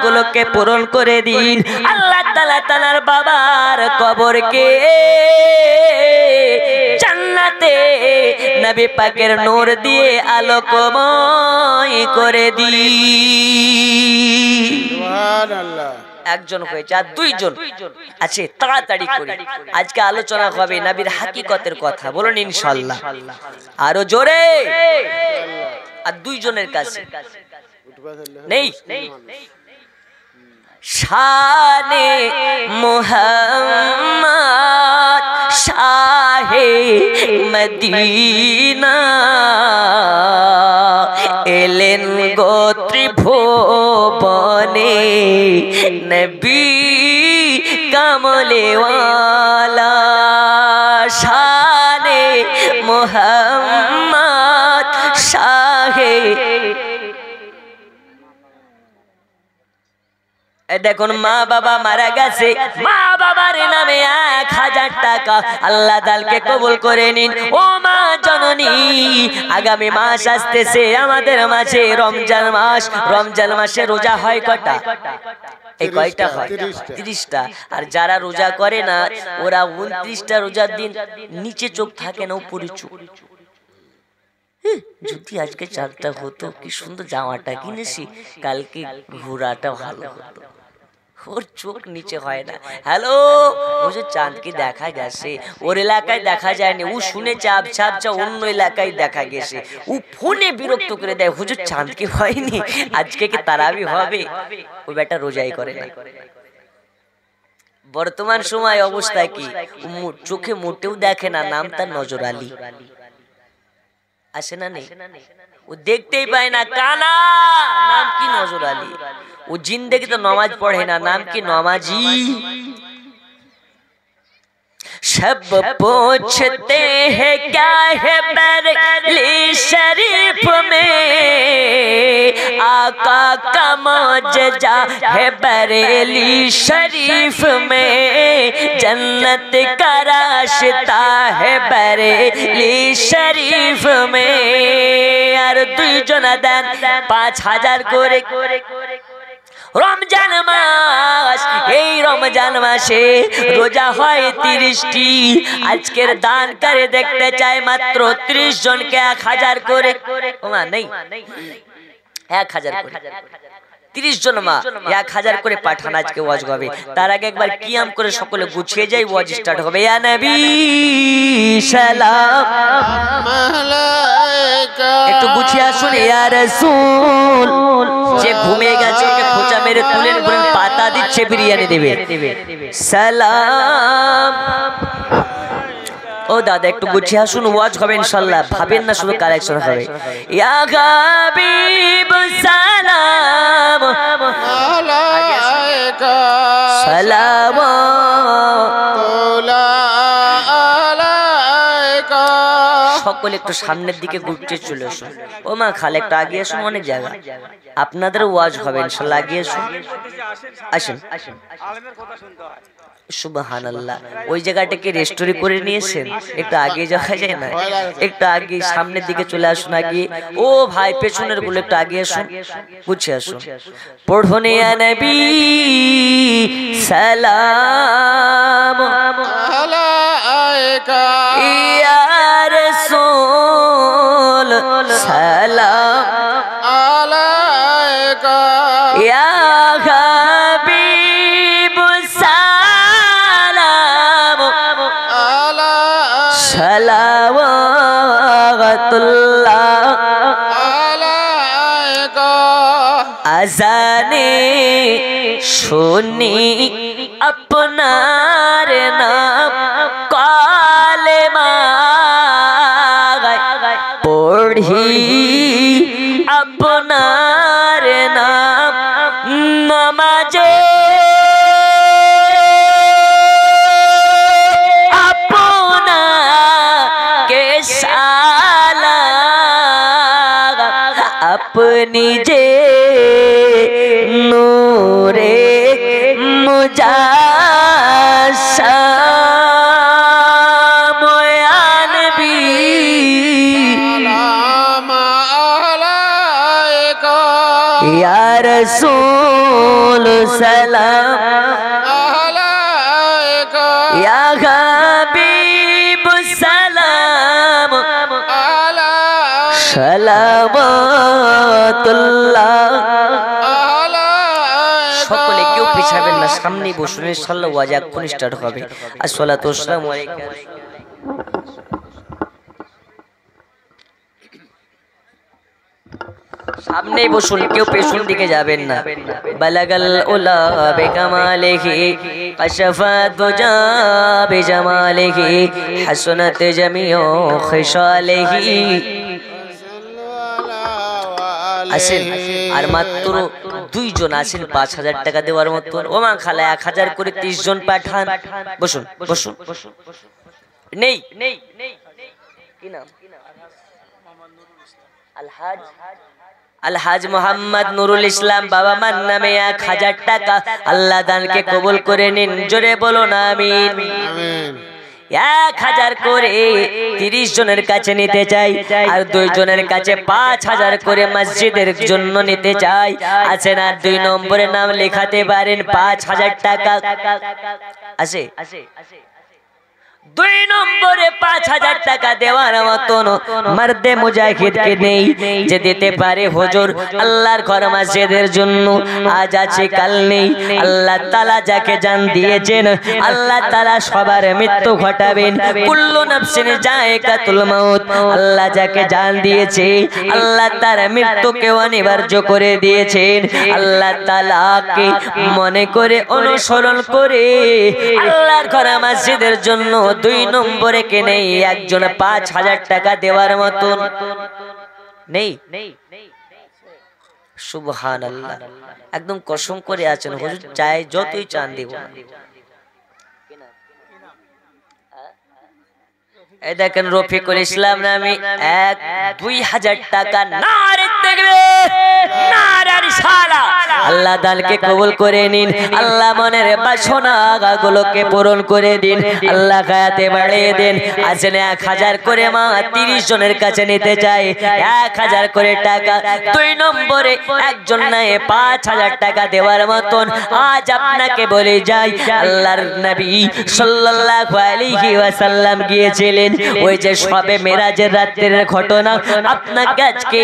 গুলোকে পূরণ করে দিন। আল্লাহ তাআলা তানার বাবার কবরকে জান্নাতে নবী পাকের নূর দিয়ে আলোকময় করে দিন। সুবহানাল্লাহ। একজন হয়েছে, আর 2 জন আছে। তাড়াতাড়ি করে আজকে আলোচনা হবে নবীর হাকিকতের কথা। বলুন ইনশাআল্লাহ, আরো জোরে। আর 2 জনের কাছে নেই। শানে মুহাম্মদ শাহে মদিনা এলেন গোত্রী ভুবনে নবী কামলেওয়ালা। শানে মুহাম্মদ শাহে। দেখুন মা বাবা মারা গেছে, মা বাবার নামে 1,000 টাকা আল্লাহ তাআলাকে কবুল করে নিন। ও মা জননী, আগামী মাস আসতেছে আমাদের মাঝে রমজান মাস। রমজান মাসে রোজা হয় কটা? এই কয়টা হয়? 30টা। আর যারা রোজা করে না ওরা 29টা রোজার দিন নিচে চোখ থাকে না, উপরে চোখ। যদি আজকে চাঁদটা হতো, কি সুন্দর জামাটা কিনেছি, কালকে ঘোরাটা ভালো হতো। ওর চোখ নিচে হয় না। হ্যালো, হুজুর চাঁদ কি দেখা গেছে? ওর এলাকায় দেখা যায়নি, ও শুনেছে আবছা অন্য এলাকায় দেখা গেছে। ও ফোনে বিরক্ত করে দেয়, হুজুর চাঁদ কি হয়নি, আজকে কি তারাবি হবে? ও বেটা রোজাই করে না। বর্তমান সময় অবস্থা কি, চোখে মোটেও দেখে না, নাম তার নজর আলী। আসে না নেই? ও দেখতেই পায় না, কানা, নাম কি নজর আলী। ও জিন্দেগি তো নামাজ পড়ে না, নাম কি নমাজি। सब पूछते हैं क्या है बरेली शरीफ में, आका का मौजज़ा है बरेली शरीफ में, जन्नत का रास्ता है बरेली शरीफ में। আর দুইজনা দেন 5000 করে। রমজান মাস, এই রমজান মাসে রোজা হয় 30টি। আজকের দান করে দেখতে চাই মাত্র 30 জনকে 1000 করে। ওমা নেই 1000 করে 30 জন মা 1000 করে পাঠান আজকে ওয়াজ হবে। তার আগে একবার কিয়াম করে সকলে গুছিয়ে যাই, ওয়াজ স্টার্ট হবে। ইয়া নবী সালাম মালাইকা একটু গুছিয়ে আসুন। ইয়া রাসূল, যে ঘুমিয়ে গেছে ওকে খোঁচা মেরে তুলেন, বলেন পাতা দিচ্ছে বিরিয়ানি দেবে। সালাম। ও দাদা একটু গুছিয়ে আসুন, ওয়াজ হবে ইনশাআল্লাহ, ভাবেন না শুধু কালেকশন হবে। ইয়া হাবিব সালাম মালাইকা সালাম তোলা আলাইকা। সকলে একটু সামনের দিকে ঘুরতে চলে আসুন। ও মা খালে একটু আগে আসুন, অনেক জায়গা আপনাদের ওয়াজ হবে ইনশাআল্লাহ, আগে আসুন। আসুন সুবহানাল্লাহ। ওই জায়গাটাকে রেস্টোরি করে নিয়েছেন, একটু আগে যাওয়া যায় না? একটু আগে সামনের দিকে চলে আসুন আগে। ও ভাই পেছনের গুলো একটু আগে আসুন, গুছিয়ে আসুন। পড়ুন ইয়া নবী সালাম মালাইকা ইয়া রাসূল সালাম আলাইকা ইয়া হাবিব সালাম সালাওয়াতুল্লাহ আলাইকা। আজানে শুনি আপনার নাম, কালেমা পড়ি আপনার নাম, নামাজে আপনাকে সালাম, আপনি যে নূরে মুজাসসাম ইয়া নবী সালাম আলাইকা ইয়া রাসূল সালাম আলাইকা ইয়া হাবিব সালাম আলাইকা সালাওয়াতুল্লাহ। আলাইকা। সকলে কেউ পিছাবেন না, সামনেই বসুন ইনশাআল্লাহ, ওয়াজ এখন স্টার্ট হবে। আসসালাতু ওয়াসসালামু আলাইকা। সামনেই বসুন, কেউ পেছন দিকে যাবেন না। বালাগাল উলা বিকামালিহি কাশাফা দুজা বিজামালিহি হাসনাত জামিউ খিসালিহি। আসেন, আর মাত্র 2 জন আছেন 5000 টাকা দেওয়ার মতো। ও মা খালা 1000 করে 30 জন পাঠান। বসুন বসুন। নেই কি নাম? আলহাজ আলহাজ মোহাম্মদ নুরুল ইসলাম বাবা মার নামে 1000 টাকা আল্লাহ দানকে কবুল করে নিন। জোরে বলুন আমিন। আমিন। 1000 করে 30 জনের কাছে নিতে চাই, আর 2 জনের কাছে 5000 করে মসজিদের জন্য নিতে চাই। আছেন আর 2 নম্বরে নাম লেখাতে পারেন 5000 টাকা আছে। 2 নম্বরে 5000 টাকা দেওয়ার মতন মারদে মুজাহিদকে নেই যে দিতে পারে হুজুর আল্লাহর ঘর মসজিদের জন্য। আজ আছে কাল নেই। আল্লাহ তাআলা যাকে জান দিয়েছেন, আল্লাহ তাআলা সবার মৃত্যু ঘটাবেন। কুল্লু নাফসিন যায়কাতুল মাউত। আল্লাহ যাকে জান দিয়েছে, আল্লাহ তার মৃত্যুকে অনিবার্য করে দিয়েছেন। আল্লাহ তাআলাকে মনে করে অনুসরণ করে আল্লাহর ঘর মসজিদের জন্য 2 নম্বরে কে নেই একজন 5000 টাকা দেওয়ার মতন নেই? সুবহানাল্লাহ। একদম কসম করে আছেন হুজুর চাই যতই চান দেব। এই দেখেন রফিকুল ইসলাম নামে 2000 টাকা। নারে তাকবীর প্যারা রিসালা আল্লাহ দানকে কবুল করে নিন আল্লাহ মনের বাসনা গুলোকে পূরণ করে দিন আল্লাহ হায়াতে বাড়িয়ে দেন আছেন 1000 করে মা 30 জনের কাছে নিতে চাই 1000 করে টাকা 2 নম্বরে একজন নাই 5000 টাকা দেওয়ার মতন আজ আপনাকে বলে যাই আল্লাহর নবী সাল্লাল্লাহু আলাইহি ওয়াসাল্লাম গিয়েছিলেন ওই যে সবে মেরাজের রাতের ঘটনা আপনাকে আজকে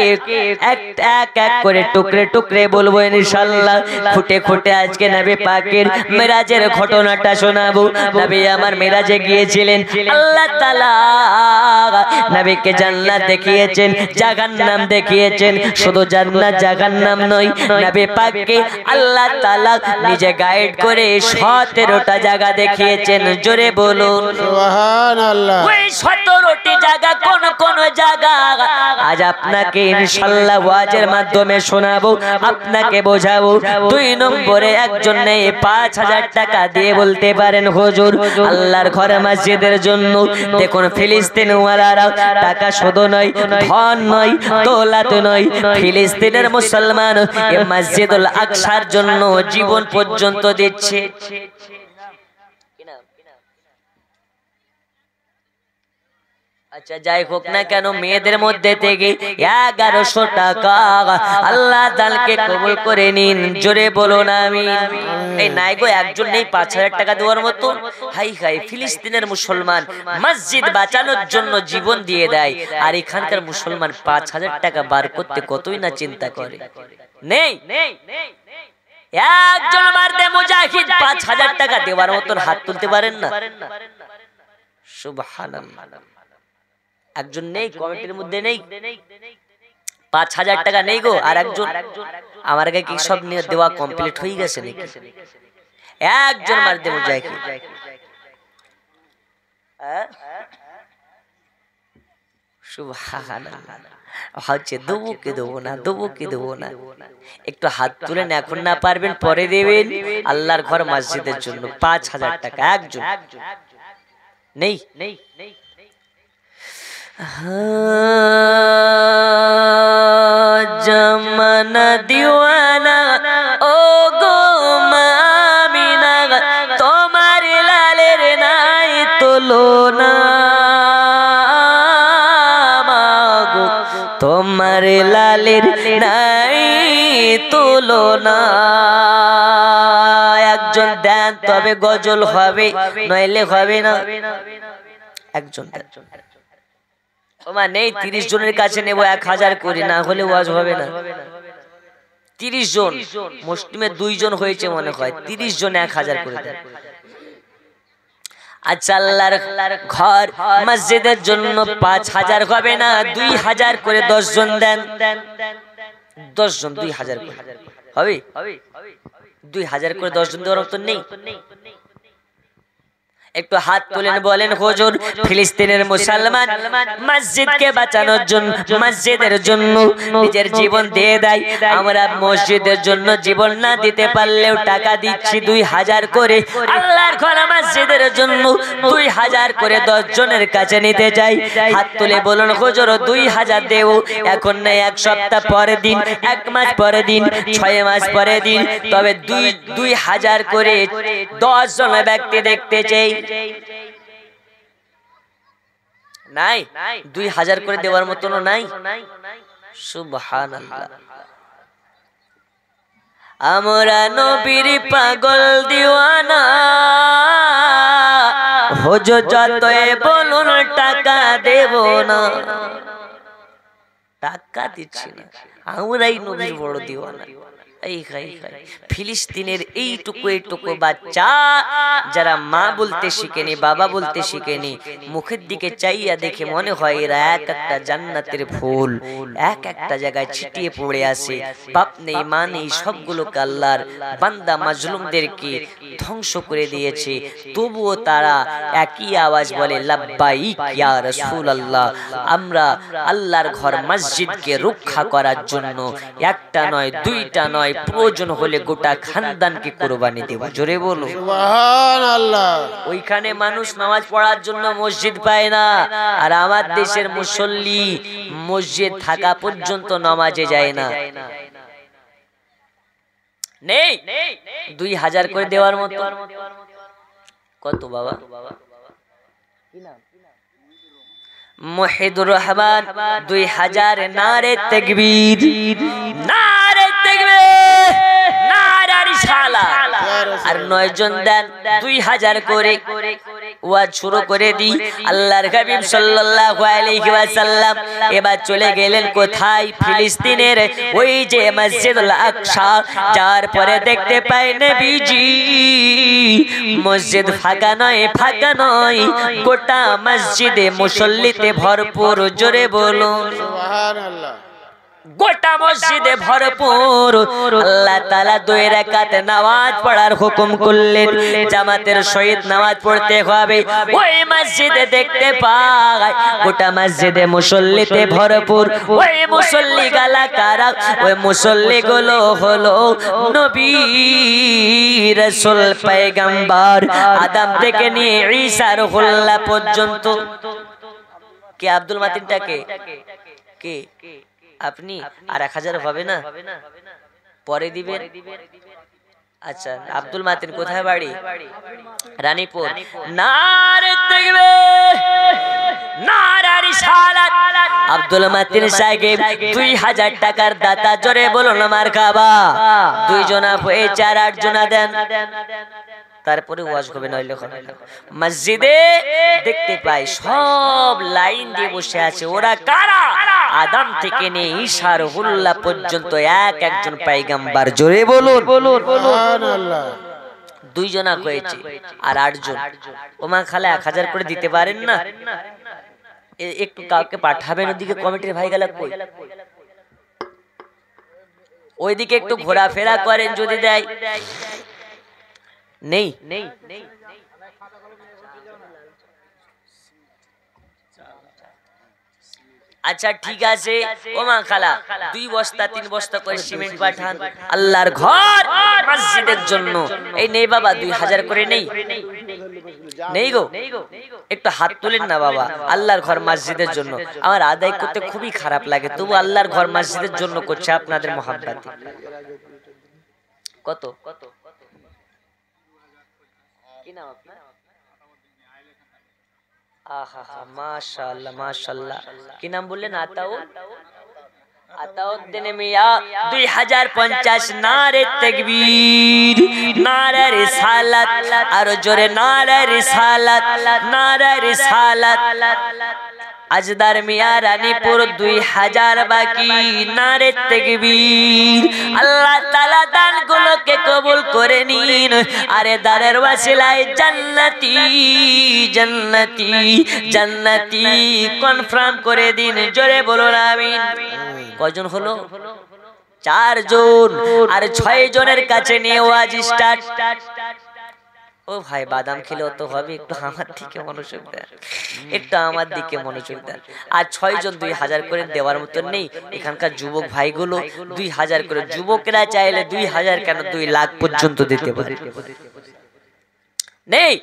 এক এক করে টুকরে টুকরে বলবো ইনশাআল্লাহ খুঁটে খুঁটে আজকে নবী পাকের মেরাজের ঘটনাটা শোনাবো নবী আমার মেরাজে গিয়েছিলেন আল্লাহ তাআলা নবীকে জান্নাত দেখিয়েছেন জাহান্নাম দেখিয়েছেন শুধু জান্নাত জাহান্নাম নয় নবী পাককে আল্লাহ তাআলা নিজে গাইড করে 17টা জায়গা দেখিয়েছেন জোরে বলুন সুবহানাল্লাহ ওই 17টি জায়গা কোন কোন জায়গা আজ আপনাকে ইনশাআল্লাহ ওয়াজের মাধ্যমে শোনাবো আপনাকে বোঝাবো 2 নম্বরে একজন নেই 5000 টাকা দিয়ে বলতে পারেন হুজুর আল্লাহর ঘর মসজিদের জন্য দেখুন ফিলিস্তিন ওয়ালারা টাকা শুধু নয় ধন নয় দৌলত নয় ফিলিস্তিনের মুসলমান এই মসজিদুল আকসার জন্য জীবন পর্যন্ত দিচ্ছে আচ্ছা যাই হোক না কেন মেয়েদের মধ্যে থেকে 1100 টাকা আল্লাহ তাআলাকে কবুল করে নিন জোরে বলুন আমিন এই নাই গো একজন নেই 5000 টাকা দেওয়ার মতো হাই হাই ফিলিস্তিনের মুসলমান মসজিদ বাঁচানোর জন্য জীবন দিয়ে দেয় আর এখানকার মুসলমান 5000 টাকা বার করতে কতই না চিন্তা করে নেই একজন মারদে মুজাহিদ 5000 টাকা দেওয়ার মতো হাত তুলতে পারেন না সুবহানাল্লাহ একজন নেই কমিটির মধ্যে নেই 5000 টাকা নেই গো আর একজন আমার আগে কি সব নিয়ে দেওয়া কমপ্লিট হয়ে গেছে নাকি একজন মারদে মুজাহিদ সুবহানাল্লাহ হচ্ছে দেবো কি দেবো না একটু হাত তুলেন এখন না পারবেন পরে দেবেন আল্লাহর ঘর মসজিদের জন্য 5000 টাকা একজন নেই জামানা দিওয়ানা ও গো মামিনা তোমার লালের নাই তুলনা মাগো তোমার লালের নাই তুলনা একজন দেন তবে গজল হবে নইলে হবে না একজন ওমা নেই 30 জনের কাছে নেব 1000 করে না হলে ওয়াজ হবে না 30 জন মুসলিমে 2 জন হয়েছে মনে হয় 30 জন 1000 করে দেন আচ্ছা আল্লাহর ঘর মসজিদের জন্য 5000 হবে না 2000 করে 10 জন দেন 10 জন 2000 করে হবে 2000 করে 10 জন দেওয়ার মত নেই একটু হাত তুলেন বলেন হুজুর ফিলিস্তিনের মুসলমান মসজিদকে বাঁচানোর জন্য মসজিদের জন্য নিজের জীবন দিয়ে দেয় আমরা মসজিদের জন্য জীবন না দিতে পারলেও টাকা দিচ্ছি 2000 করে আল্লাহর ঘর মসজিদের জন্য 2000 করে 10 জনের কাছে নিতে চাই হাত তুলে বলুন হুজুর 2000 দেব এখন না এক সপ্তাহ পরে দিন 1 মাস পরে দিন 6 মাস পরে দিন তবে 2000 করে 10 জন ব্যক্তি দেখতে চাই নাই 2000 করে দেওয়ার মতন নাই সুবহানাল্লাহ আমরা নবীর পাগল দিওয়ানা হুজুর যতই বলুন টাকা দেব না টাকা দিচ্ছি না আমরাই নবীর বড় দিওয়ানা ফিলিস্তিনের এইটুকু বাচ্চা যারা মা বলতে শিখেনি বাবা বলতে শিখেনি মুখের দিকে চাইয়া দেখে মনে হয় এরা এক একটা জান্নাতের ফুল এক একটা জায়গায় ছিটিয়ে পড়ে আছে বাপ নেই মা নেই সবগুলোকে আল্লাহর বান্দা মাজলুমদেরকে ধ্বংস করে দিয়েছে তবুও তারা একই আওয়াজ বলে লাব্বাইক ইয়া রাসূলুল্লাহ আমরা আল্লাহর ঘর মসজিদকে রক্ষা করার জন্য একটা নয় দুইটা নয় প্রয়োজন হলে গোটা খানদানকে কুরবানি দেব জোরে বলো সুবহানাল্লাহ ওইখানে মানুষ নামাজ পড়ার জন্য মসজিদ পায় না আর আমার দেশের মুসল্লি মসজিদ থাকা পর্যন্ত নামাজে যায় না নেই 2000 করে দেওয়ার মতো কত বাবা মুহিদুর রহমান 2000 নারে তাকবীর নারে তাকবীর নারে রিসালাত আর 9 জন দেন 2000 করে ওয়াজ শুরু করে দি আল্লাহর হাবিব সাল্লাল্লাহু আলাইহি ওয়াসাল্লাম এবার চলে গেলেন কোথায় ফিলিস্তিনের ওই যে মসজিদুল আকসা যার পরে দেখতে পাই নবীজি মসজিদ ফাঁকা নয় গোটা মসজিদে মুসল্লিতে ভরপুর জোরে বলুন সুবহানাল্লাহ গোটা মসজিদে ভরপুর আল্লাহ তাআলা 2 রাকাত নামাজ পড়ার হুকুম করলেন জামাতের সহিত নামাজ পড়তে হবে ওই মসজিদে দেখতে পায় গোটা মসজিদে মুসল্লিতে ভরপুর ওই মুসল্লি গালা কারা ওই মুসল্লি গুলো হলো নবী রাসূল পয়গম্বর আদম থেকে নিয়ে ঈসা রুহুল্লাহ পর্যন্ত কে আব্দুল মাতিনটা কে আপনি আর 1000 হবে না পরে দিবেন আচ্ছা আব্দুল মাতিন কোথায় বাড়ি রানীপুর নারে তাকবীর নারে রিসালাত আব্দুল মাতিন সাহেব 2000 টাকার দাতা জোরে বলুন মারহাবা 2 জনা হয়ে 4-8 জনা দেন তারপরে ওয়াজ হবে নইলে হবে না মসজিদে দেখতে পাই সব লাইন দিয়ে বসে আছে ওরা কারা আদম থেকে নিয়ে ঈসা রুহুল্লাহ পর্যন্ত একজন পয়গম্বর জোরে বলুন সুবহানাল্লাহ 2 জনা হয়েছে আর 8 জন ওমা খালা 1000 করে দিতে পারেন না একটু কাউকে পাঠাবেন ওদিকে কমিটির ভাই গেলা কই ওইদিকে একটু ঘোরাফেরা করেন যদি দেয় নেই আচ্ছা ঠিক আছে ওমা খালা 2 বস্তা 3 বস্তা করে সিমেন্ট পাঠান আল্লাহর ঘর মসজিদের জন্য এই নেই বাবা 2000 করে নেই গো একটু হাত তুলেন না বাবা আল্লাহর ঘর মসজিদের জন্য আমার আদায় করতে খুবই খারাপ লাগে তবু আল্লাহর ঘর মসজিদের জন্য করছে আপনাদের মহব্বতে কত কি নাম আপনার আহা মাশাআল্লাহ মাশাআল্লাহ কি নাম বললেন আতাউদ্দিন মিয়া 2050 নারে তাকবীর নারে রিসালাত আর জোরে নারে রিসালাত আজদার মিয়া রানীপুর 2000 বাকি নারে তাকবীর আল্লাহ তাআলা দানগুলোকে কবুল করে নিন আরে দারের ওয়াসিলায় জান্নাতি কনফার্ম করে দিন জোরে বলুন আমিন কয়জন হলো 4 জন আর 6 জনের কাছে নিয়ে ওয়াজ স্টার্ট ও ভাই বাদাম খেলেও তো হবে একটু আমার দিকে মনোযোগ দেন আর 6 জন 2000 করে দেওয়ার মতো নেই এখানকার যুবক ভাইগুলো 2000 করে যুবকরা চাইলে 2000 কেন 2 লাখ পর্যন্ত দিতে পারে নেই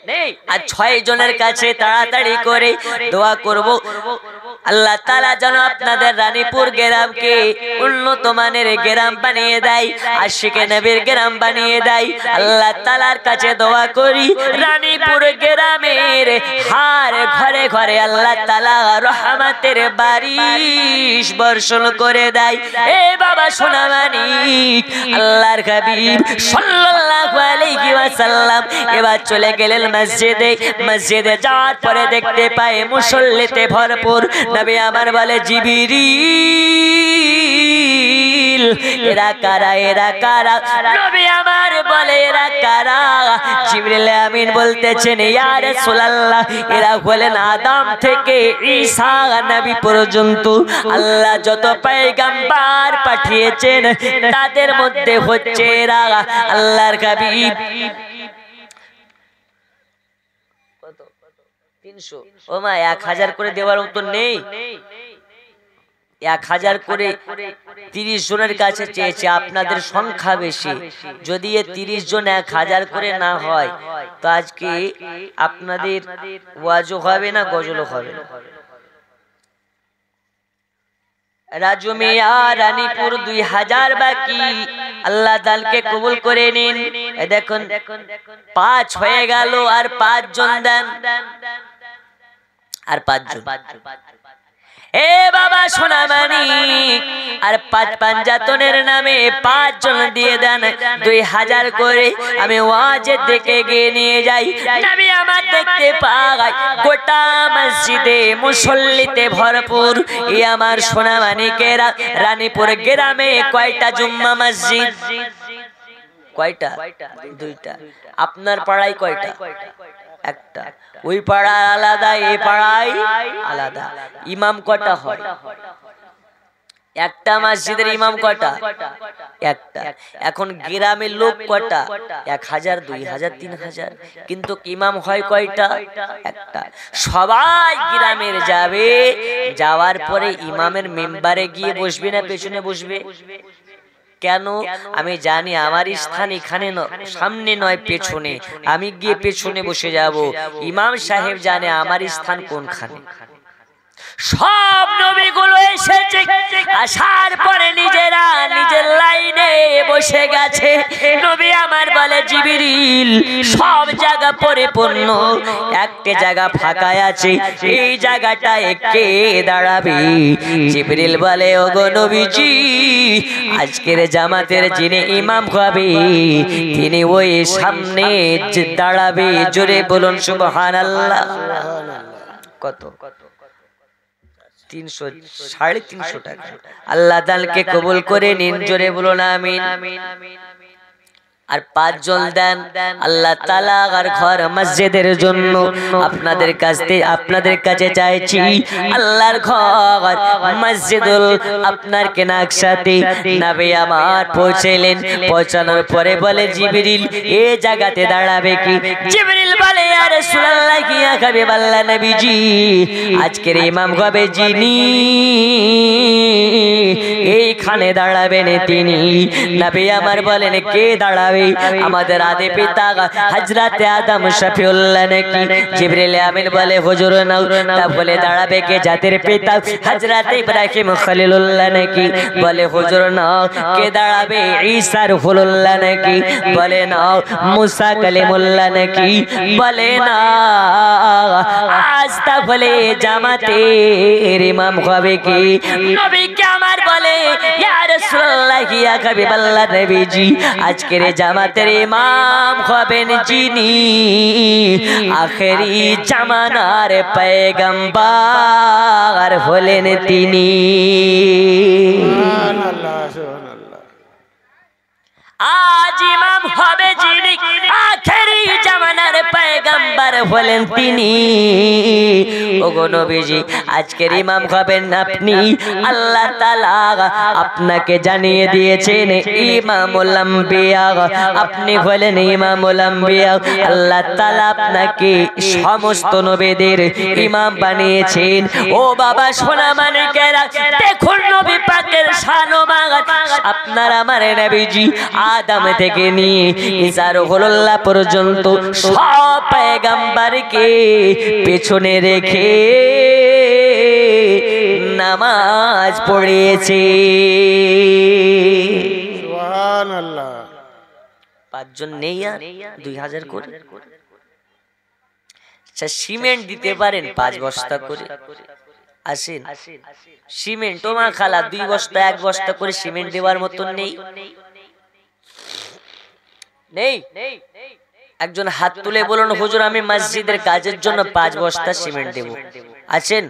আর 6 জনের কাছে তাড়াতাড়ি করে দোয়া করব আল্লাহ তাআলা যেন আপনাদের রানীপুর গ্রামকে উন্নত মানের গ্রাম বানিয়ে দেয় আশিকে নবীর গ্রাম বানিয়ে দেয় আল্লাহ তাআলার কাছে দোয়া করি রানীপুর গ্রামের হার ঘরে ঘরে আল্লাহ তাআলা রহমতের বারিশ বর্ষণ করে দেয় এ বাবা সোনা মানিক আল্লাহর হাবিব সাল্লাল্লাহু আলাইহি ওয়াসাল্লাম এবার চলে গেলেন মসজিদে যাওয়ার পরে দেখতে পায় মুসল্লিতে ভরপুর নবী আমার বলে জিবরিল এরা কারা নবী আমার বলে এরা কারা জিবরিল আমিন বলতেছেন ইয়া রাসূলুল্লাহ এরা হলেন আদম থেকে ঈসা নবী পর্যন্ত আল্লাহ যত পয়গম্বর পাঠিয়েছেন তাদের মধ্যে হচ্ছে এরা আল্লাহর হাবিব 300 ও মা 1000 করে দেওয়ার মতো নেই 1000 করে 30 জনের কাছে চেয়েছে আপনাদের সংখ্যা বেশি যদি এই 30 জন 1000 করে না হয় তো আজকে আপনাদের ওয়াজও হবে না গজলও হবে না রাজু মিয়া রানীপুর 2000 বাকি আল্লাহ দানকে কবুল করে নিন। দেখুন 5 হয়ে গেল, আর 5 জন দেন, আর 5 জন। এ বাবা সোনামানি, আর 5 পাঞ্জাতনের নামে 5 জন দিয়ে দেন 2000 করে। আমি ওয়াজের দিকে গিয়ে নিয়ে যাই, নবী আমার দেখতে পাই গোটা মসজিদে মুসল্লিতে ভরপুর। এই আমার সোনামানিকেরা, রানীপুর গ্রামে কয়টা জুম্মা মসজিদ? কয়টা? 2টা। আপনার পাড়ায় কয়টা? একটা। ওই পাড়া আলাদা, এই পাড়ায় আলাদা। ইমাম কটা হয়? একটা মসজিদের ইমাম কটা? একটা। এখন গ্রামের লোক কটা? 1000, 2000, 3000, কিন্তু ইমাম হয় কয়টা? একটা। সবাই গ্রামের যাবে, যাওয়ার পরে ইমামের মেম্বারে গিয়ে বসবে না পেছনে বসবে? কেন? আমি জানি আমার স্থান এখানে সামনে নয়, পেছনে। আমি গিয়ে পেছনে বসে যাব। ইমাম সাহেব জানে আমার স্থান কোনখানে। সব নবীগুলো এসেছে, আসার পরে নিজেরা নিজের লাইনে বসে গেছে। নবী আমার বলে, জিবরিল সব জায়গা পরিপূর্ণ, একটা জায়গা ফাঁকা আছে, এই জায়গাটায় কে দাঁড়াবে? জিবরিল বলে, ওগো নবীজি, আজকের জামাতের যিনি ইমাম হবে তিনি ওই সামনে দাঁড়াবে। জোরে বলুন সুবহানাল্লাহ। কত? 300, 350 টাকা। আল্লাহ দানকে কবুল করে নিন। জোরে বলুন আমিন। আর 5 জন দেন আল্লাহ তাআলা আর ঘর মসজিদের জন্য। আপনাদের কাছে চাইছি, আল্লাহর ঘর মসজিদুল আপনার কে নকশাতে নবী আমার পৌঁছলেন। পৌঁছানোর পরে বলে, জিবরিল এই জায়গাতে দাঁড়াবে কি? জিবরিল বলে, ইয়া রাসূলুল্লাহ, কি আকাবে আল্লাহ নবীজি, আজকের ইমাম হবে যিনি এইখানে দাঁড়াবেন তিনি। নবী আমার বলেন, কে দাঁড়াবে? আমাদের আদি পিতা হযরতে আদম শফিউল্লাহ নাকি? জিবরিল আমিন বলে, হুজুর নাও। তা বলে, দাঁড়াবে কে? জাতির পিতা হযরতে ইব্রাহিম খলিলুল্লাহ নাকি? বলে, হুজুর নাও। কে দাঁড়াবে? ঈসা রুহুল্লাহ নাকি? বলে, নাও। মুসা কালিমুল্লাহ নাকি? বলে, না। আজ তা বলে জামাতের ইমাম হবে কি? নবী কে আমার বলে, ইয়া রাসূলুল্লাহ, ইয়া হাবিবাল্লাহ নবীজি, আজকের জামাতের ইমাম হবেন যিনি আখেরি জামানার পয়গম্বর হলেন তিনি। আজ ইমাম হবে যিনি আখেরি জামানার পয়গম্বর হলেন তিনি। ওগো নবীজি, আজকের ইমাম হবেন আপনি। আল্লাহ তাআলা আপনাকে জানিয়ে দিয়েছেন ইমামুল আম্বিয়া, আপনি হলেন ইমামুল আম্বিয়া। আল্লাহ তাআলা আপনাকে সমস্ত নবীদের ইমাম বানিয়েছেন। ও বাবা সোনামানিকেরা, দেখুন নবী পাকের শান-ও-মান। আপনার আমার নবীজি আদম থেকে নিয়ে ঈসা রুহুল্লাহ পর্যন্ত সব পয়গম্বরকে পেছনে রেখে নামাজ পড়িয়েছে। সুবহানাল্লাহ। 5 জন নেই, আর 2000 করে। সিমেন্ট দিতে পারেন 5 বস্তা করে। আসেন, সিমেন্ট তোমার খালা 2 বস্তা 1 বস্তা করে সিমেন্ট দেওয়ার মতন নেই। একজন হাত তুলে বলুন, হুজুর আমি মসজিদের কাজের জন্য 5 বস্তা সিমেন্ট দেব। আছেন?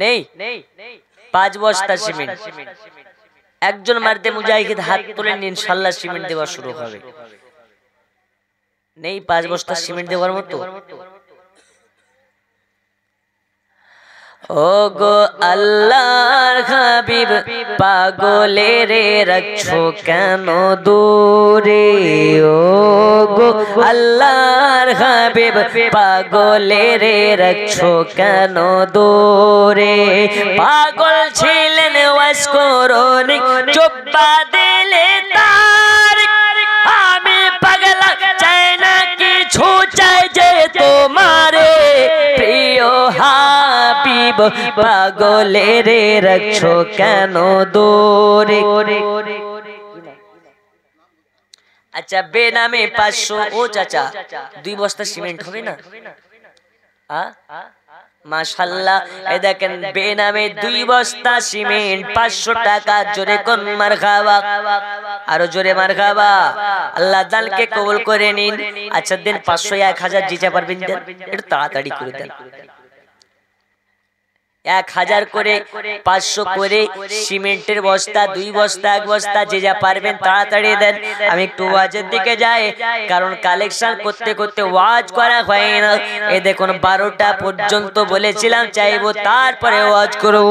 নেই? 5 বস্তা সিমেন্ট। একজন মারদে মুজাহিদ হাত তুলে নিন, ইনশাআল্লাহ সিমেন্ট দেওয়া শুরু হবে। নেই 5 বস্তা সিমেন্ট দেওয়ার মতো? ওগো আল্লাহর হাবিব, পাগলের রাখছো কেন দূরে? ওগো আল্লাহর হাবিব, পাগলের রাখছো কেন দূরে? পাগল ছিলেন ওয়াসকরণী, জুব্বা দিলে তার। আমি পাগলা চাই না কিছু, চাই যে তোমারে প্রিয় হাবিব, পাগলের রাখছো কেন দূরে? আচ্ছা বেনামে 500, ও চাচা 2 বস্তা সিমেন্ট হবে না? মাশাআল্লাহ, এই দেখেন বেনামে 2 বস্তা সিমেন্ট 500 টাকা। জোরে কোন মারহাবা, আরো জোরে মারহাবা। আল্লাহ দানকে কবুল করে নিন। আচ্ছা দেন 500 1000 জিজা পারবেন দেন, একটু তাড়াতাড়ি করে দেন। 1000 করে 500 করে সিমেন্টের বস্তা, 2 বস্তা 1 বস্তা যে যা পারবেন তাড়াতাড়ি দেন। আমি একটু ওয়াজের দিকে যাই, কারণ কালেকশন করতে করতে ওয়াজ করা হয় না। এই দেখুন 12টা পর্যন্ত বলেছিলাম চাইবো, তারপরে ওয়াজ করব।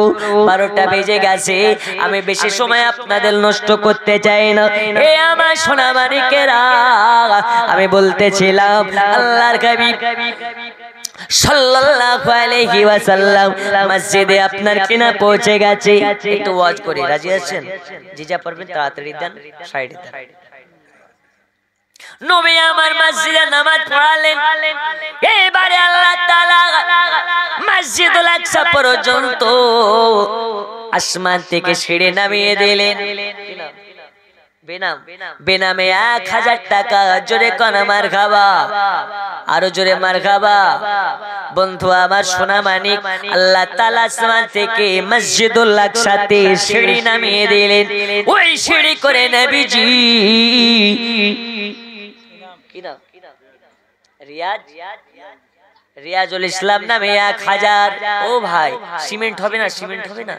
12টা বেজে গেছে, আমি বেশি সময় আপনাদের নষ্ট করতে চাই না। এ আমার সোনা মানিকেরা, আমি বলতেছিলাম আল্লাহর হাবিব সাল্লাল্লাহু আলাইহি ওয়াসাল্লাম মসজিদে আপনার কিনা পৌঁছে গেছে। একটু ওয়াজ করে রাজি আছেন? জি যা পারবেন তাড়াতাড়ি দেন, সাইডে দেন। নবী আমার মসজিদে নামাজ পড়ালেন। এবারে আল্লাহ তাআলা মসজিদুল আকসা পর্যন্ত আসমান থেকে সিঁড়ি নামিয়ে দিলেন। বেনামে 1000 টাকা। জোরে কোন মারহাবা, আরো জোরে মারহাবা। বন্ধু আমার সোনা মানিক, আল্লাহ তাআলা আসমান থেকে মসজিদুল আকসাতে সিঁড়ি নামিয়ে দিলেন। ওই সিঁড়ি করে নবীজি কি নাম? রিয়াজুল ইসলাম নামে 1000। ও ভাই সিমেন্ট হবে না? সিমেন্ট হবে না?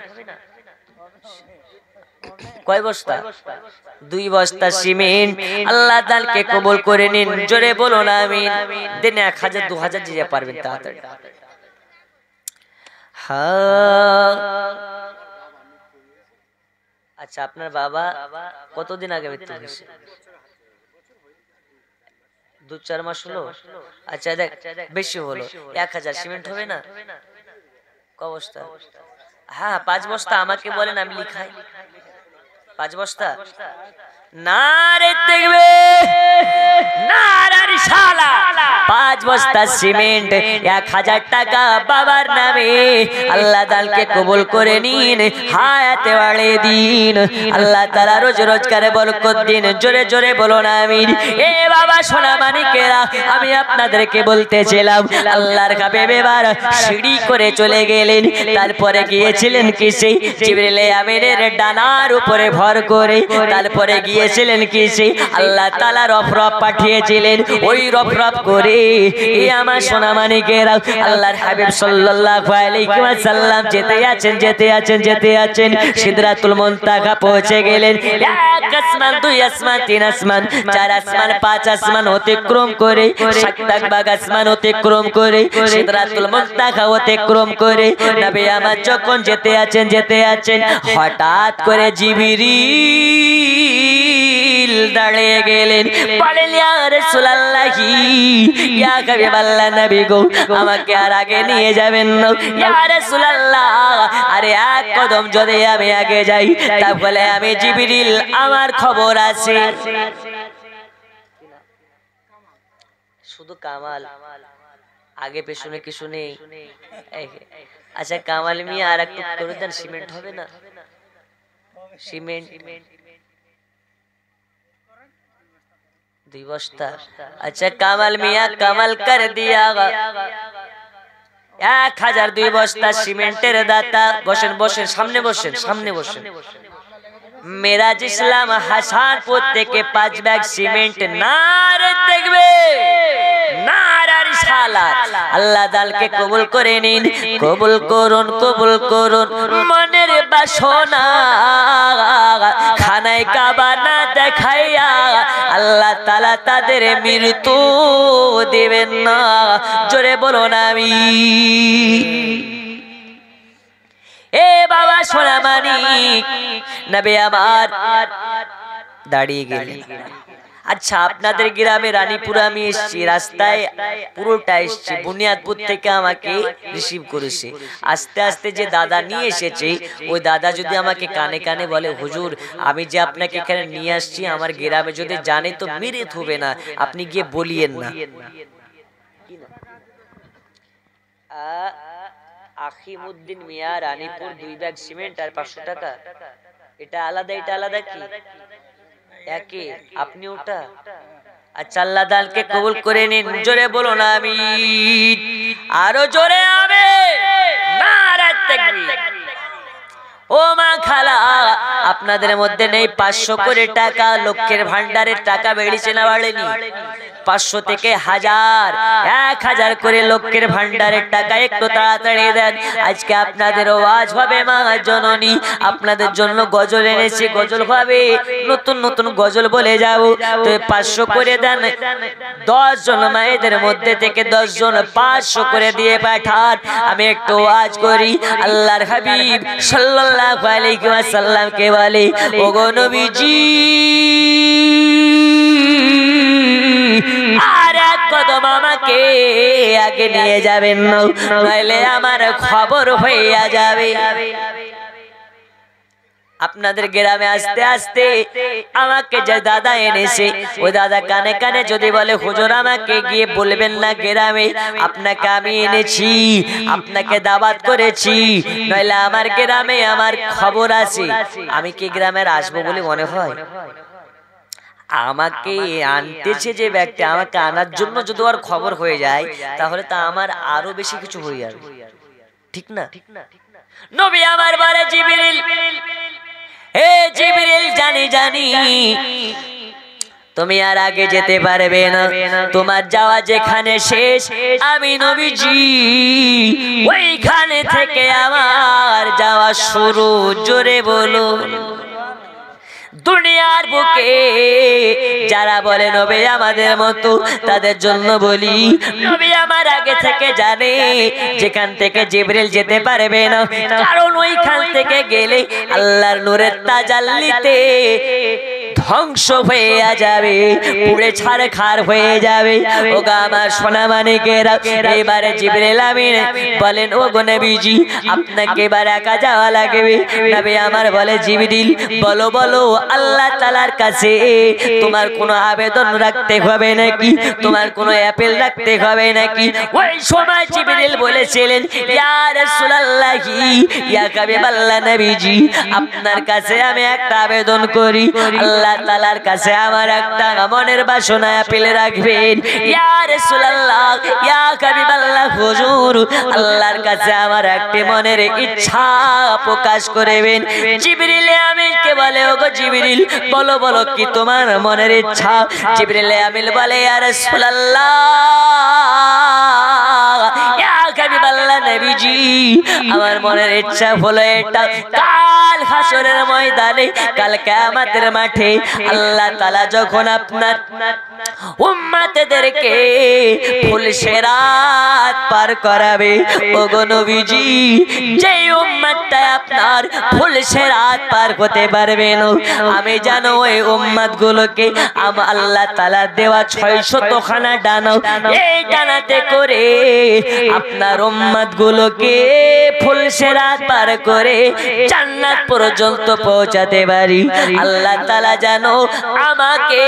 কয় বস্তা? 2 বস্তা সিমেন্ট। আল্লাহ দানকে কবুল করে নিন। জোরে বলুন আমিন। দেন 1000 2000 যে পারবেন তাড়াতাড়ি। আচ্ছা আপনার বাবা কতদিন আগে মৃত্যু হয়েছে? 2-4 মাস হলো। আচ্ছা দেখ বেশি হলো। 1000 সিমেন্ট হবে না? ক বস্তা? হ্যাঁ 5 বস্তা আমাকে বলেন, আমি লিখাই। 5 বস্তা। নারে তাকবীর, নারে রিসালাত। 5 বস্তা সিমেন্ট 1000 টাকা বাবার নামে। আল্লাহ দানকে কবুল করে নিন, হায়াতে বাড়িয়ে দিন। আল্লাহ তাআলা রোজ রোজগারে বরকত দিন। জোরে জোরে বলুন আমিন। এ বাবা সোনা মানিকেরা, আমি আপনাদেরকে বলতেছিলাম আল্লাহর হাবিব এবার সিঁড়ি করে চলে গেলেন। তারপরে গিয়েছিলেন কিসে? জিবরিল আমিনের ডানার উপরে ভর করে। তারপরে গিয়েছিলেন কিসে? আল্লাহ তাআলা রফরফ পাঠিয়েছিলেন। ওই রফরফ করে এই আমার সোনা মানিকেরা আল্লাহর হাবিব সাল্লাল্লাহু আলাইহি ওয়াসাল্লাম যেতে আছেন সিদরাতুল মুনতাহা পৌঁছে গেলেন। 1 আসমান 2 আসমান 3 আসমান 4 আসমান 5 আসমান অতিক্রম করে, 70 ভাগ আসমান অতিক্রম করে, সিদরাতুল মুনতাহা অতিক্রম করে নবী আমার যখন যেতে আছেন হঠাৎ করে জিবরিল দাঁড়িয়ে গেলেন। বলেন ইয়া রাসূলুল্লাহি, ইয়া হাবিবাল্লাহ নবী গো, আমাকে আর আগে নিয়ে যাবেন না ইয়া রাসূলুল্লাহ। আরে 1 কদম যদি আমি আগে যাই তাহলে আমি জিবরিল আমার খবর আছে। শুধু কামাল, আগে পেছনে কিছু নেই। আচ্ছা কামাল মিয়া আর একটু করে দেন, সিমেন্ট হবে না? সিমেন্ট 2 বস্তা। আচ্ছা কামাল মিয়া কামাল কর দিয়া। 1002 বস্তা সিমেন্টের দাতা। বসেন বসেন, সামনে বসেন, সামনে বসেন। মেরাজ ইসলাম হাসানপুর থেকে 5 ব্যাগ সিমেন্ট। নারে তাকবীর, নারে রিসালাত। আল্লাহ দালকে কবুল করে নিন, কবুল করুন, কবুল করুন। মনের বাসনা খানায় কাবা না দেখাইয়া আল্লাহ তাআলা তাদের মৃত্যু দিবেন না। জোরে বলুন আমিন। এ বাবা সোনা মানিক, নবী আমার দাঁড়িয়ে গেলেন। আচ্ছা আপনাদের গ্রামে রানীপুর আমি এসেছি, রাস্তায় পুরোটা এসেছি, বুনিয়াদপুর থেকে আমাকে রিসিভ করেছে। আস্তে আস্তে যে দাদা নিয়ে এসেছে, ওই দাদা যদি আমাকে কানে কানে বলে হুজুর আমি যে আপনাকে এখানে নিয়ে আসছি আমার গ্রামে যদি জানে তো মেরে থুবে না, আপনি গিয়ে বলিয়েন না। আখিমউদ্দিন মিয়া, রানীপুর, 2 ব্যাগ সিমেন্ট আর 500 টাকা। এটা আলাদা, এটা আলাদা কি? একে আপনি ওটা। আচ্ছা আল্লাহ দানকে কবুল করে নিন, জোরে বলুন আমিন, আরো জোরে আমিন, নারে তাকবীর। ও মা খালা, আপনাদের মধ্যে নেই 500 করে টাকা? লক্ষ্যের ভান্ডারের টাকা বেড়েছে না বাড়েনি? 500 থেকে 1000, 1000 করে লক্ষ্যের ভান্ডারের টাকা একটু তাড়াতাড়ি দেন। আজকে আপনাদের ওয়াজ হবে মা জননী, আপনাদের জন্য গজল এনেছি, গজল হবে, নতুন নতুন গজল বলে যাবো। তো 500 করে দেন, 10 জন মায়েদের মধ্যে থেকে 10 জন 500 করে দিয়ে পাঠান। আমি একটু ওয়াজ করি। আল্লাহর হাবিব সাল্লাল্লাহু আলাইহি ওয়াসাল্লাম কে বলে, ওগো নবীজি আর এক কদম আমাকে আগে নিয়ে যাবেন, নইলে আমার খবর হইয়া যাবে। আপনাদের গ্রামে আস্তে আস্তে আমাকে যে দাদা এনেছে, ওই দাদা কানে কানে যদি বলে হুজুর আমাকে গিয়ে বলবেন না গ্রামে আপনাকে আমি এনেছি, আপনাকে দাওয়াত করেছি, নইলে আমার গ্রামে আমার খবর আছে, আমি কি গ্রামের আসবো বলে মনে হয়? আমাকে আনতেছে যে ব্যক্তি, আমাকে আনার জন্য যদি ওর খবর হয়ে যায়, তাহলে তা আমার আরো বেশি কিছু হয়ে যাবে, ঠিক না? নবী আমার বলে, জিবরিল, হে জিবরিল, জানি জানি তুমি আর আগে যেতে পারবে না, তোমার যাওয়া যেখানে শেষ আমি নবীজি ওইখানে থেকে আমার যাওয়া শুরু। জোরে বলো। দুনিয়ার বুকে যারা বলে নবী আমাদের মতো, তাদের জন্য বলি নবী আমার আগে থেকে জানে যেখান থেকে জিবরিল যেতে পারবে না, কারণ ওইখান থেকে গেলে আল্লাহর নূরের তাজাল্লিতে ধ্বংস হয়ে যাবে, পুড়ে ছারখার হয়ে যাবে। ওগো আমার সোনা মানিকেরা, এবারে জিবরিল আমিন বলেন, ওগো নবীজি আপনাকে এবার একা যাওয়া লাগবে। নবী আমার বলে, জিবরিল বলো বলো, আল্লাহ তাআলার কাছে তোমার কোনো আবেদন রাখতে হবে নাকি, তোমার কোনো অ্যাপেল রাখতে হবে নাকি? ওই সময় জিবরিল বলেছিলেন, ইয়া রাসূলুল্লাহি, ইয়া হাবিবাল্লাহ নবীজি, আপনার কাছে আমি একটা আবেদন করি, আল্লাহ তাআলার কাছে আমার একটা মনের বাসনা অ্যাপেল রাখবেন। ইয়া রাসূলুল্লাহ, ইয়া হাবিবাল্লাহ হুজুর, আল্লাহর কাছে আমার একটা মনের ইচ্ছা প্রকাশ করবেন। জিবরিল আমিনকে বলে, ওগো জিবরিল বলো বলো কি তোমার মনের ইচ্ছা? জিবরিল আমিন বলে, ইয়া রাসূলুল্লাহ, ইয়া হাবিবাল্লাহ নবীজি, আমার মনের ইচ্ছা হলো এটা, কাল হাসরের ময়দানে, কাল কিয়ামতের মাঠে আল্লাহ তাআলা যখন আপনার উম্মতদেরকে ফুল সিরাত পার করাবে, ওগো নবীজি যে উম্মতটা আপনার ফুল সিরাত পার হতে পারবে না, আমি জানো ওই উম্মতগুলোকে আল্লাহ তাআলা দেওয়া 600 খানা ডানা, এই ডানাতে করে আপনার উম্মতগুলোকে ফুল সিরাত পার করে জান্নাত পর্যন্ত পৌঁছাতে পারি। আল্লাহ তাআলা জানো আমাকে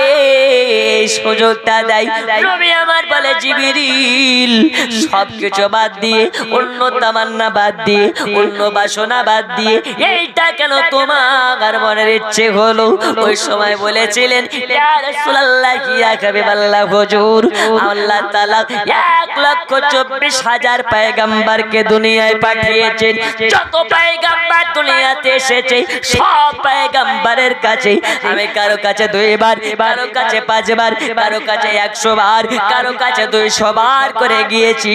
সুযোগটা দেয়। নবী আমার বলে, জিবরিল সবকিছু বাদ দিয়ে, অন্য তামান্না বাদ দিয়ে, অন্য বাসনা বাদ দিয়ে এইটা কেন তোমার মনের ইচ্ছে হলো? ওই সময় বলেছিলেন, ইয়া রাসূলুল্লাহ, ইয়া হাবিবাল্লাহ হুজুর, আল্লাহ তাআলা 1,24,000 পয়গম্বরকে দুনিয়ায় পাঠিয়েছেন। যত পয়গম্বর দুনিয়াতে এসেছে সব পয়গম্বরের কাছে আমি কারো কাছে 2 বার, কারো কাছে 5 বার, কারো কাছে 100 বার, কারো কাছে 200 বার করে গিয়েছি,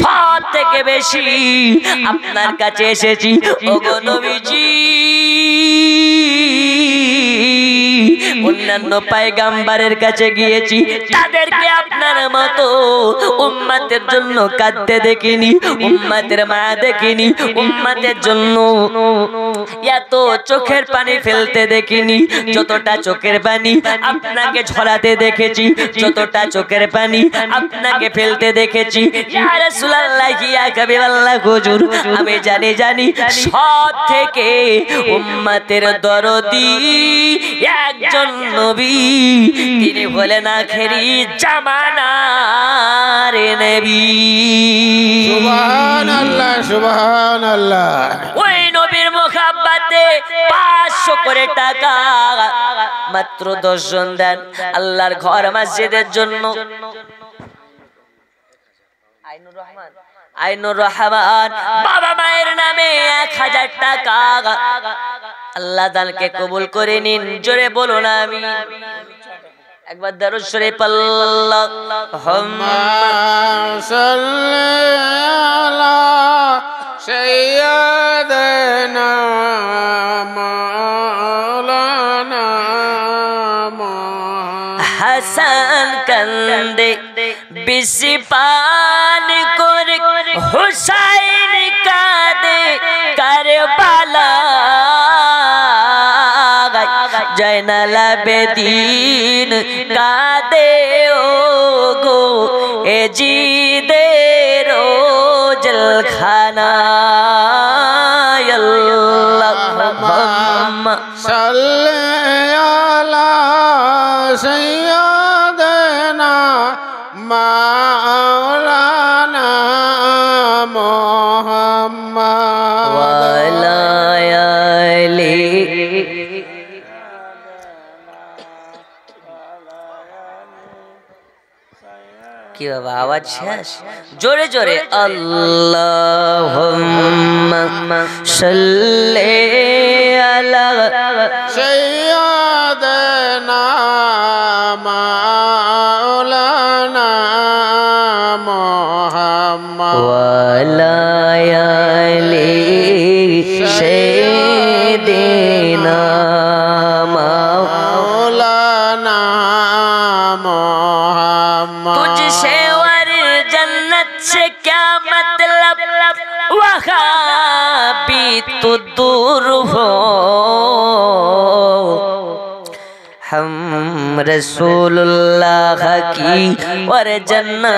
সব থেকে বেশি আপনার কাছে এসেছি। ওগো নবীজি অন্যান্য পয়গম্বরের কাছে গিয়েছি, তাদেরকে আপনার মতো উম্মতের জন্য কাঁদতে দেখিনি, উম্মতের মায়া দেখিনি, উম্মতের জন্য এত চোখের পানি ফেলতে দেখিনি। যতটা চোখের পানি আপনাকে ঝরাতে দেখেছি, যতটা চোখের পানি আপনাকে ফেলতে দেখেছি, ইয়া রাসূলুল্লাহ, ইয়া হাবিবাল্লাহ হুজুর, আমি জানি জানি সব থেকে উম্মতের দরদি একজন নবী, তিনি হলেন আখেরি জামানার নবী। সুবহানাল্লাহ, সুবহানাল্লাহ। ওই নবীর মুহাব্বতে 500 500 করে টাকা মাত্র 10 জন দেন আল্লাহর ঘর মসজিদের জন্য। আইনুর রহমান বাবা মায়ের নামে 1000 টাকা আল্লাহ দানকে কবুল করে নিন। জোরে বলুন আমিন। একবার দরুদ শরীফ আল্লাহুম্মা সাল্লি আলা সাইয়্যিদিনা মাওলানা হাসান কান্দে বেশি পান করে হুসাইন কাঁদে কারবালা জয়নাল আবেদিন কাঁদে ও গো এ জিদের জলখানা আল্লাহুম্মা সাল্লি আলা সাইয়্যিদিনা মাওলানা মুহাম্মদ ওয়ালা আলি। কি বাবা আওয়াজ শেষ? জোরে জোরে আল্লাহুম্মা সাল্লি আলা সাইয়্যিদিনা মাওলানা মুহাম্মদ ওয়ালা আলি সাইয়্যিদিনা মাওলানা মুহাম্মদ। तुझसे और जन्नत से क्या मतलब वहाँ भी तो दूर हो हम रसूलुल्लाह की और जन्नत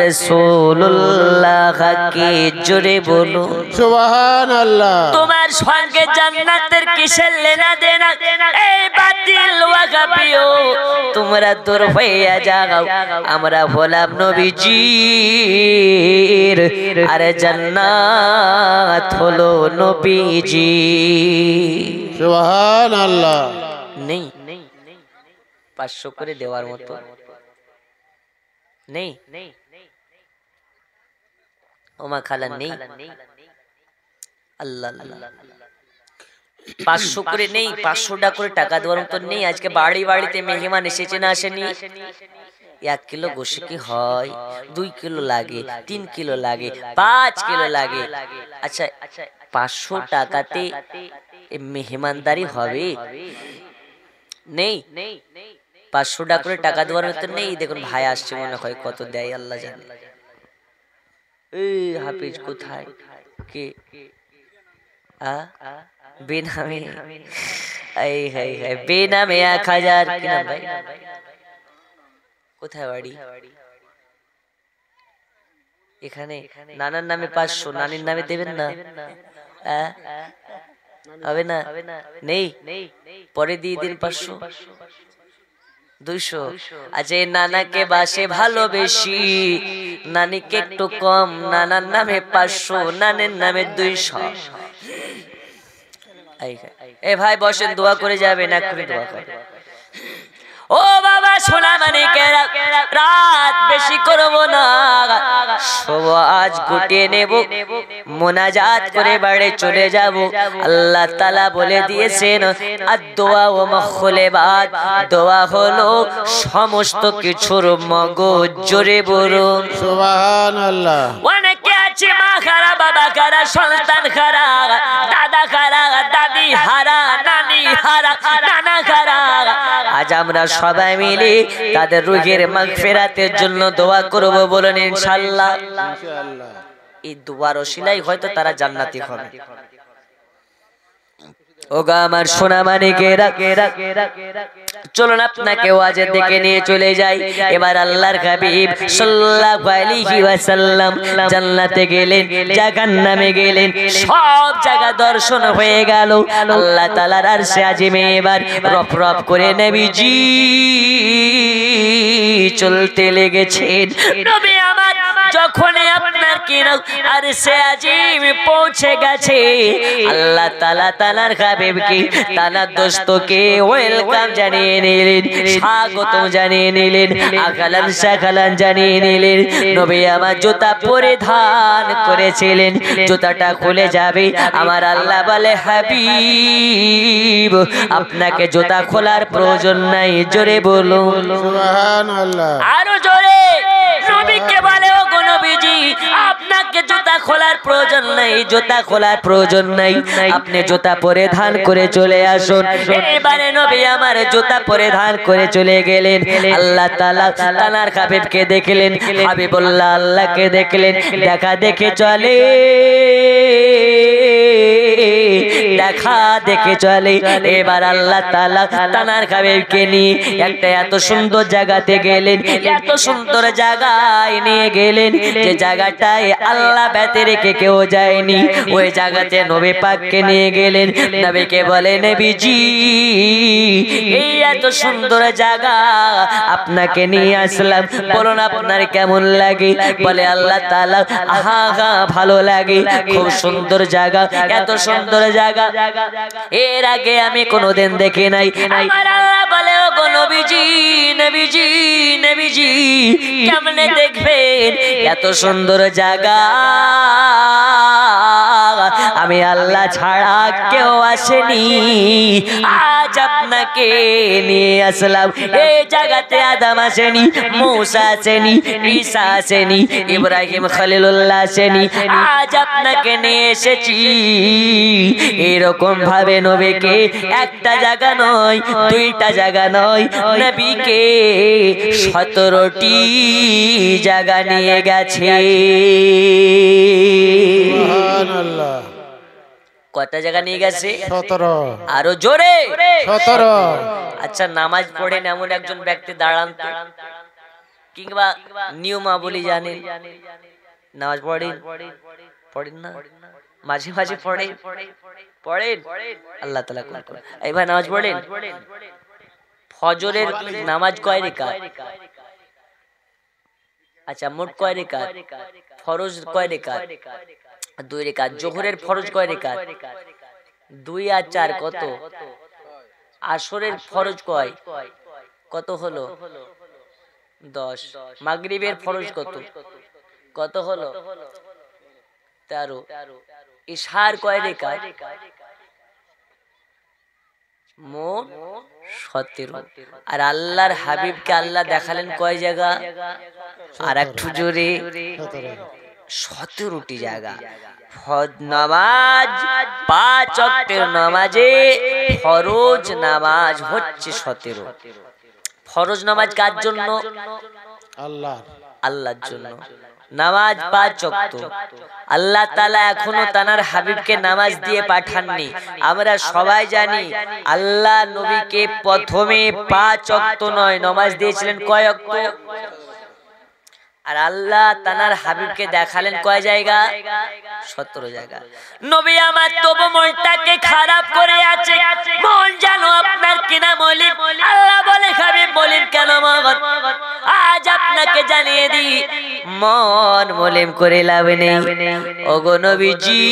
रसूलुल्लाह की। जुड़े बोलो সুবহানাল্লাহ। তোমার সঙ্গে জান্নাতের কিসের লেনা দেনা? এই বাতিল ওয়াহাবিও তোমরা দূর হইয়া যাও, আমরা হলাম নবীজির আর জান্নাত হলো নবীজি। সুবহানাল্লাহ। নেই 500 করে দেওয়ার মতো নেই ওমা খালা নেই। আল্লাহ 500 করে নেই, 500 টাকা করে টাকা দেওয়ার মতো নেই। আজকে বাড়ি বাড়িতে মেহমান এসেছে না আসেনি? 1 কিলো গোশত কি হয়? 2 কিলো লাগে, 3 কিলো লাগে, 5 কিলো লাগে। আচ্ছা 500 টাকাতে মেহমানদারি হবে? নেই 500 টাকা করে টাকা দেওয়ার মতো নেই। দেখুন ভাই আসছে মনে হয়, কত দেয় আল্লাহ জানে। এই হাফিজ কোথায়? কে বেনামে? এই হাই হাই বেনামে 1000 কি নাম ভাই? কোথায় বাড়ি? এখানে। নানার নামে 500, নানির নামে দেবেন না? হবে না? নেই, পরে দিয়ে দিন 500 200। আচ্ছা এই নানাকে বাসে ভালোবেসি, নানিকে একটু কম, নানার নামে 500, নানের নামে 200। এ ভাই বসেন, দোয়া করে যাবেন, এক্ষুনি দোয়া করে। ও বাবা সোনা মানিকেরা, রাত বেশি করবো না, সব আজ গুটিয়ে নেব, মোনাজাত করে বাড়ি চলে যাব। আল্লাহ তাআলা বলে দিয়েছেন আদ-দোয়া ও মখলেবাত, দোয়া হলো সমস্ত কিছুর মগজ। জোরে বলুন সুবহানাল্লাহ। অনেকে আছে মা খারা, বাবা খারা, সন্তান খারা, দাদা খারা, দাদি হারা, নানি হারা, নানা খারা। আজ আমরা সবাই মিলে তাদের রুহের মাগফিরাতের জন্য দোয়া করব, বলেন ইনশাআল্লাহ। এই দোয়ার ওসিলাই হয়তো তারা জান্নাতি হবে। ওগো আমার সোনা মানিকেরা, চলুন আপনাকে ওয়াজের দিকে নিয়ে চলে যাই। এবার আল্লাহর হাবিব সাল্লাল্লাহু আলাইহি ওয়াসাল্লাম জান্নাতে গেলেন, জাহান্নামে গেলেন, সব জায়গা দর্শন হয়ে গেল। আল্লাহ তাআলার আরশে আজিমে এবার রফ রফ করে নবীজি চলতে লেগেছেন। নবী আমার যখন আপনার কিনা আরশে আজিম পৌঁছে গেছে, আল্লাহ তাআলা তানার হাবিবকে তানার দোস্তকে ওয়েলকাম জানিয়ে নিলেন, স্বাগতম জানিয়ে নিলেন, আকালান সাকালান জানিয়ে নিলেন। নবী আমার জুতা পরিধান করেছিলেন, জুতাটা খুলে যাবে, আমার আল্লাহ বলে হাবিব আপনাকে জুতা খোলার প্রয়োজন নাই। জোরে বলুন সুবহানাল্লাহ। আরো জোরে। নবীকে বলে ও গো নবীজি আপনাকে জুতা খোলার প্রয়োজন নাই, জুতা খোলার প্রয়োজন নাই, আপনি জুতা পরিধান করে চলে আসুন। এবারে নবী আমার জুতা পরিধান করে চলে গেলেন। আল্লাহ তাআলা তানার হাবিবকে দেখলেন, হাবিবুল্লাহ আল্লাহকে দেখলেন, দেখা দেখে চলে, দেখা দেখে চলে। এবার আল্লাহ তাআলা তানার হাবিবকে নিয়ে একটা এত সুন্দর জায়গাতে গেলেন, এত সুন্দর জায়গায় নিয়ে গেলেন যে জায়গাটায় আল্লাহ ব্যতি রেখে কেউ যায়নি। ওই জায়গাতে নবী পাককে নিয়ে গেলেন। নবীকে বলে নবীজি এই এত সুন্দর জায়গা আপনাকে নিয়ে আসলাম, বলুন আপনার কেমন লাগে? বলে আল্লাহ তাআলা আহা হা ভালো লাগে, খুব সুন্দর জায়গা, এত সুন্দর জায়গা এর আগে আমি কোনোদিন দেখি নাই। আমার আল্লাহ বলে ও গো নবীজি নবীজি নবীজি কেমনে দেখবেন এত সুন্দর জায়গা, আমি আল্লাহ ছাড়া কেউ আসেনি, আজ আপনাকে নিয়ে আসলাম। এই জায়গাতে আদম আসেনি, মূসা আসেনি, ঈসা আসেনি, ইব্রাহিম খলিলুল্লাহ আসেনি, আজ আপনাকে নিয়ে এসেছি। এরকম ভাবে নবীকে একটা জায়গা নয়, দুইটা জায়গা নয়, নবীকে 17টি জায়গা নিয়ে গেছে। সুবহানাল্লাহ। কত জায়গা নিয়ে গেছে? 17। আরো জোরে 17। আচ্ছা নামাজ পড়েন এমন একজন ব্যক্তি দাঁড়ান তো, কিংবা নিয়মাবলী জানেন, নামাজ পড়েন পড়েন না, মাঝে মাঝে পড়েন পড়েন, আল্লাহ তাআলা কবুল করুন। এই ভাই নামাজ পড়েন? ফজরের নামাজ কয় রাকাত? আচ্ছা মোট কয় রাকাত? ফরজ কয় রাকাত? 2 রাকাত। যোহরের ফরজ কয় রাকাত? 2 আর 4 কত? আসরের ফরজ কয়? কত হলো? 10। মাগরিবের ফরজ কত? কত হলো? 13। ইশার কয় রাকাত? মোট 17। আর আল্লাহর হাবিবকে আল্লাহ দেখালেন কয় জায়গা? আর একটু জোরে 17টি জায়গা। নামাজ 5 ওয়াক্তের নামাজে ফরজ নামাজ হচ্ছে 17। ফরজ নামাজ কার জন্য? আল্লাহর জন্য। নামাজ 5 ওয়াক্ত। আল্লাহ তাআলা এখনো তানার হাবিবকে নামাজ দিয়ে পাঠাননি। আমরা সবাই জানি আল্লাহ নবীকে প্রথমে 5 ওয়াক্ত নয় নামাজ দিয়েছিলেন কয় ওয়াক্ত? আর আল্লাহ তানার হাবিবকে দেখালেন কয় জায়গা? 17 জায়গা। নবী আমার তবু মনটাকে খারাপ করে আছে, মন জানো আপনার কিনা মলিন। আল্লাহ বলে হাবিব বলেন কেন মগন? আজ আপনাকে জানিয়ে দি মন মলিন করে লাভ নেই। ওগো নবীজি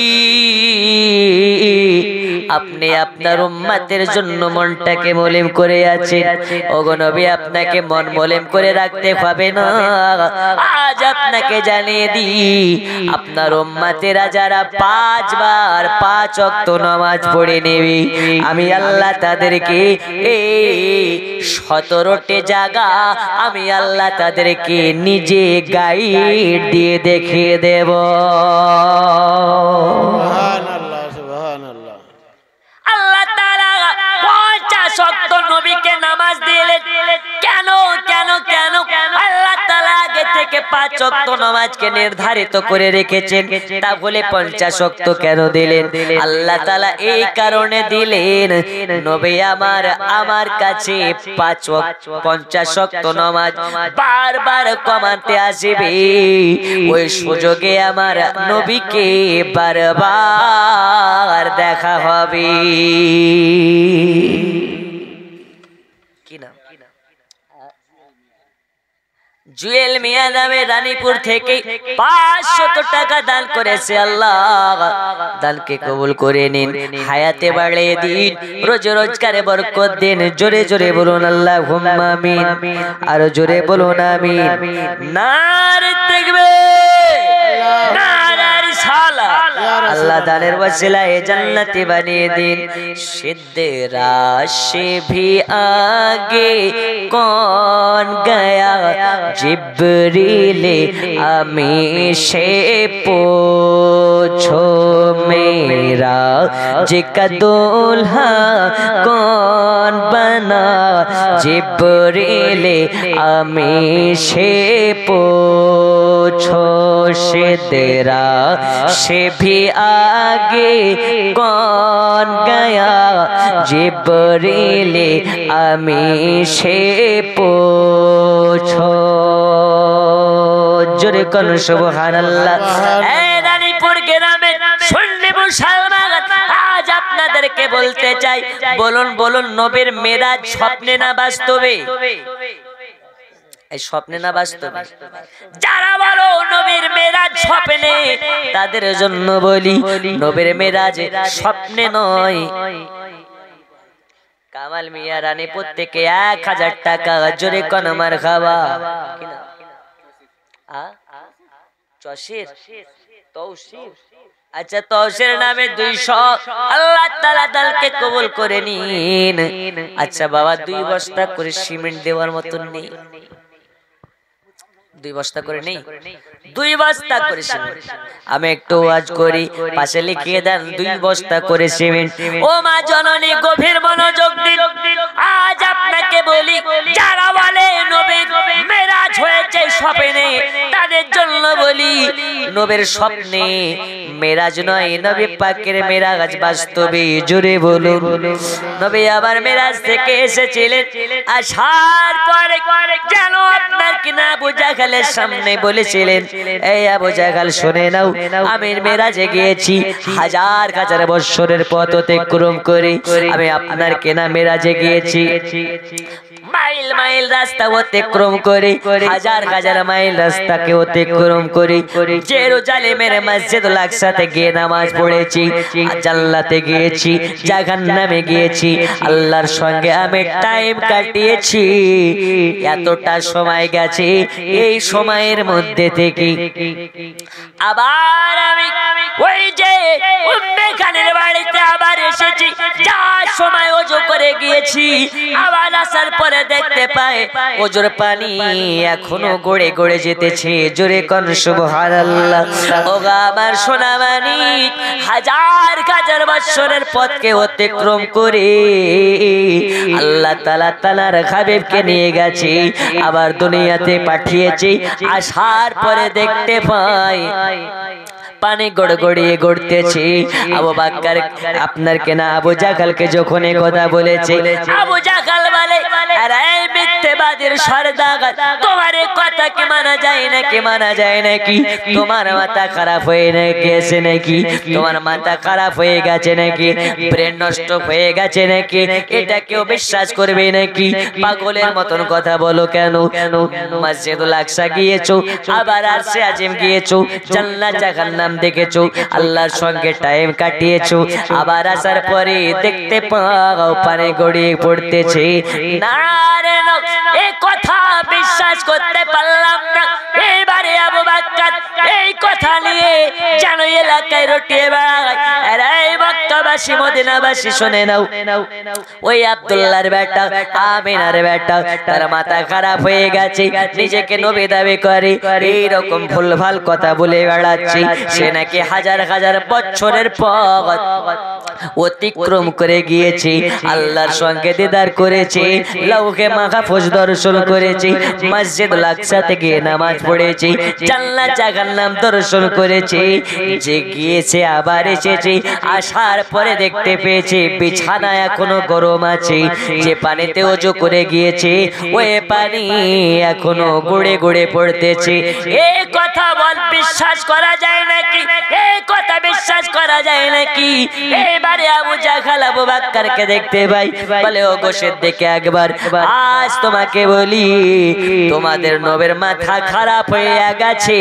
আপনি আপনার উম্মতের জন্য মনটাকে মলিন করে আছেন। ওগো নবী আপনাকে মন মলিন করে রাখতে হবে না। আজ আপনাকে জানিয়ে দি আপনার উম্মতেরা যারা 5 বার 5 ওয়াক্ত নামাজ পড়ে নেবে, আমি আল্লাহ তাদেরকে এই 17টি জায়গা আমি আল্লাহ তাদেরকে নিজে গাইড দিয়ে দেখিয়ে দেব। সুবহানাল্লাহ সুবহানাল্লাহ। আল্লাহ তাআলা 50 ওয়াক্ত নবীকে নামাজ দিলেন। কেন কেন কেন? আল্লাহ তাআলা আগে থেকে 5 ওয়াক্ত নামাজকে নির্ধারিত করে রেখেছেন, তাহলে 50 ওয়াক্ত কেন দিলেন? আল্লাহ তাআলা এই কারণে দিলেন নবী আমার কাছে 50 ওয়াক্ত নামাজ বারবার কমাতে আসবে, ওই সুযোগে আমার নবীকে বারবার দেখা হবে। কি নাম? জুয়েল মিয়া নামে রানীপুর থেকে 500 টাকা দান করেছে। আল্লাহ দানকে কবুল করে নিন, হায়াতে বাড়িয়ে দিন, রোজ রোজগারে বরকত দিন। জোরে জোরে বলুন আল্লাহুম্মা আমিন, আর জোরে বলুন আমিন। নারে তাকবীর, নারে রিসালাত। আল্লাহ দানের ওসিলায় জান্নাতি বানিয়ে দিন। সিদ্ধে রাশে ভি আগে কौन गया, जिब्रीले अमी से पूछो मेरा जिका दूल्हा कौन बना, जिब्रीले अमी से पूछो सिदरा से भी आगे कौन गया, जिब्रीले अमी से पूछो। জোরে কোন সুবহানাল্লাহ। এই রানীপুর গ্রামে সুন্নি মুসলমান, আজ আপনাদেরকে বলতে চাই, বলুন বলুন নবীর মেরাজ স্বপ্নে না বাস্তবে? এই স্বপ্নে না বাস্তবে? যারা বলো নবীর মেরাজ স্বপ্নে, তাদের জন্য বলি নবীর মেরাজ স্বপ্নে নয়। কামাল মিয়া রানীপুর থেকে 1000 টাকা, জোরে কোন মারহাবা। আচ্ছা তৌসির নামে 200, আল্লাহ তাআলা দানকে কবুল করে নিন। আচ্ছা বাবা 2 বস্তা করে সিমেন্ট দেওয়ার মতন নেই? 2 বস্তা করে নেই? 2 বস্তা করে সিমেন্ট। আমি একটু ওয়াজ করি, পাশে লিখিয়ে দেন 2 বস্তা করে সিমেন্ট। ও মা জননী গভীর মনোযোগ দিন। আজ আপনাকে বলি, যারা বলে নবীর মেরাজ হয়েছে স্বপ্নে, তাদের জন্য বলি নবীর স্বপ্নে মেরাজ নয়, নবী পাকের মেরাজ বাস্তবে। জোরে বলুন। নবী আবার মেরাজ থেকে এসেছিলেন, আসার পরে যেন আপনার কিনা আবু জাহলের সামনে বলেছিলেন, এই আবু জাহল শুনে নাও, আমি মেরাজে গিয়েছি, হাজার হাজার বছরের পথ অতিক্রম করে আমি আপনার কেনা মেরাজে গিয়েছি। মাইল মাইল রাস্তা অতিক্রম করে, হাজার হাজার মাইল রাস্তাকে অতিক্রম করে জেরুজালেমের মসজিদুল আকসাতে গিয়ে নামাজ পড়েছি, জান্নাতে গিয়েছি, জাহান্নামে গিয়েছি, আল্লাহর সঙ্গে আমি টাইম কাটিয়েছি। এতটা সময় গেছে, এই সময়ের মধ্যে থেকে আবার আমি ওই যে উম্মে খানের বাড়িতে আবার এসেছি। যা সময় ওযু করে গিয়েছি, আবার আসার পরে দেখতে পাই ওযুর পানি এখনো গড়ে গড়ে যেতেছে। জোরে কোন সুবহানাল্লাহ। ওগো আমার সোনা মানিক, হাজার হাজার বছরের পথকে অতিক্রম করে আল্লাহ তাআলা তাআলার হাবিবকে নিয়ে গেছে, আবার দুনিয়াতে পাঠিয়েছে। আসার পরে দেখতে পাই পানি গড়গড়িয়ে গড়তেছে। আবু বকর আপনার কেনা আবু জাহলকে যখন এই কথা বলেছে, আবু জাহল বলে, আরে মিথ্যাবাদীর সরদার, তোমার এই কথা কি মানা যায় নাকি? মানা যায় নাকি? তোমার মাথা খারাপ হয়ে গেছে নাকি? তোমার মাথা খারাপ হয়ে গেছে নাকি? ব্রেন নষ্ট হয়ে গেছে নাকি? এটা কেউ বিশ্বাস করবে নাকি? পাগলের মতন কথা বলো কেন? মসজিদুল আকসা গিয়েছো, আবার আরশে আজিম গিয়েছো, জান্নাত জাহান্নাম দেখেছো, আল্লাহর সঙ্গে টাইম কাটিয়েছো, আবার আসার পরে দেখতে পাও পানি গড়িয়ে পড়তেছে। না রে না, এই কথা বিশ্বাস করতে পারলাম না। এবারে আবু বকর এই কথা নিয়ে যেন এলাকায় রটিয়ে বেড়ায়। আরে মক্কাবাসী মদিনাবাসী শুনে নাও, ওই আব্দুল্লাহর বেটা, আমিনার বেটা, তার মাথা খারাপ হয়ে গেছে, নিজেকে নবী দাবি করে, এইরকম ভুলভাল কথা বলে বেড়াচ্ছে। সে নাকি হাজার হাজার বছরের পথ অতিক্রম করে গিয়েছে, আল্লাহর সঙ্গে দিদার করেছে, লৌহে মাহফুজ দর্শন করেছে, মসজিদুল আকসাতে গিয়ে নামাজ পড়েছে, জান্নাত জাহান্নাম দর্শন করেছে। যে গিয়েছে আবার এসেছে, আসার পরে পরে দেখতে পেয়েছে বিছানা এখনো গরম আছে, যে পানিতে ওযু করে গিয়েছে ওই পানি এখনো গড়ে গড়ে পড়তেছে। এই কথা বল বিশ্বাস করা যায় নাকি? এই কথা বিশ্বাস করা যায় নাকি? এবারে আবু জাহল আবু বকরকে দেখতে পাই, বলে ও গোশের দেখে একবার, আজ তোমাকে বলি তোমাদের নবীর মাথা খারাপ হয়ে গেছে,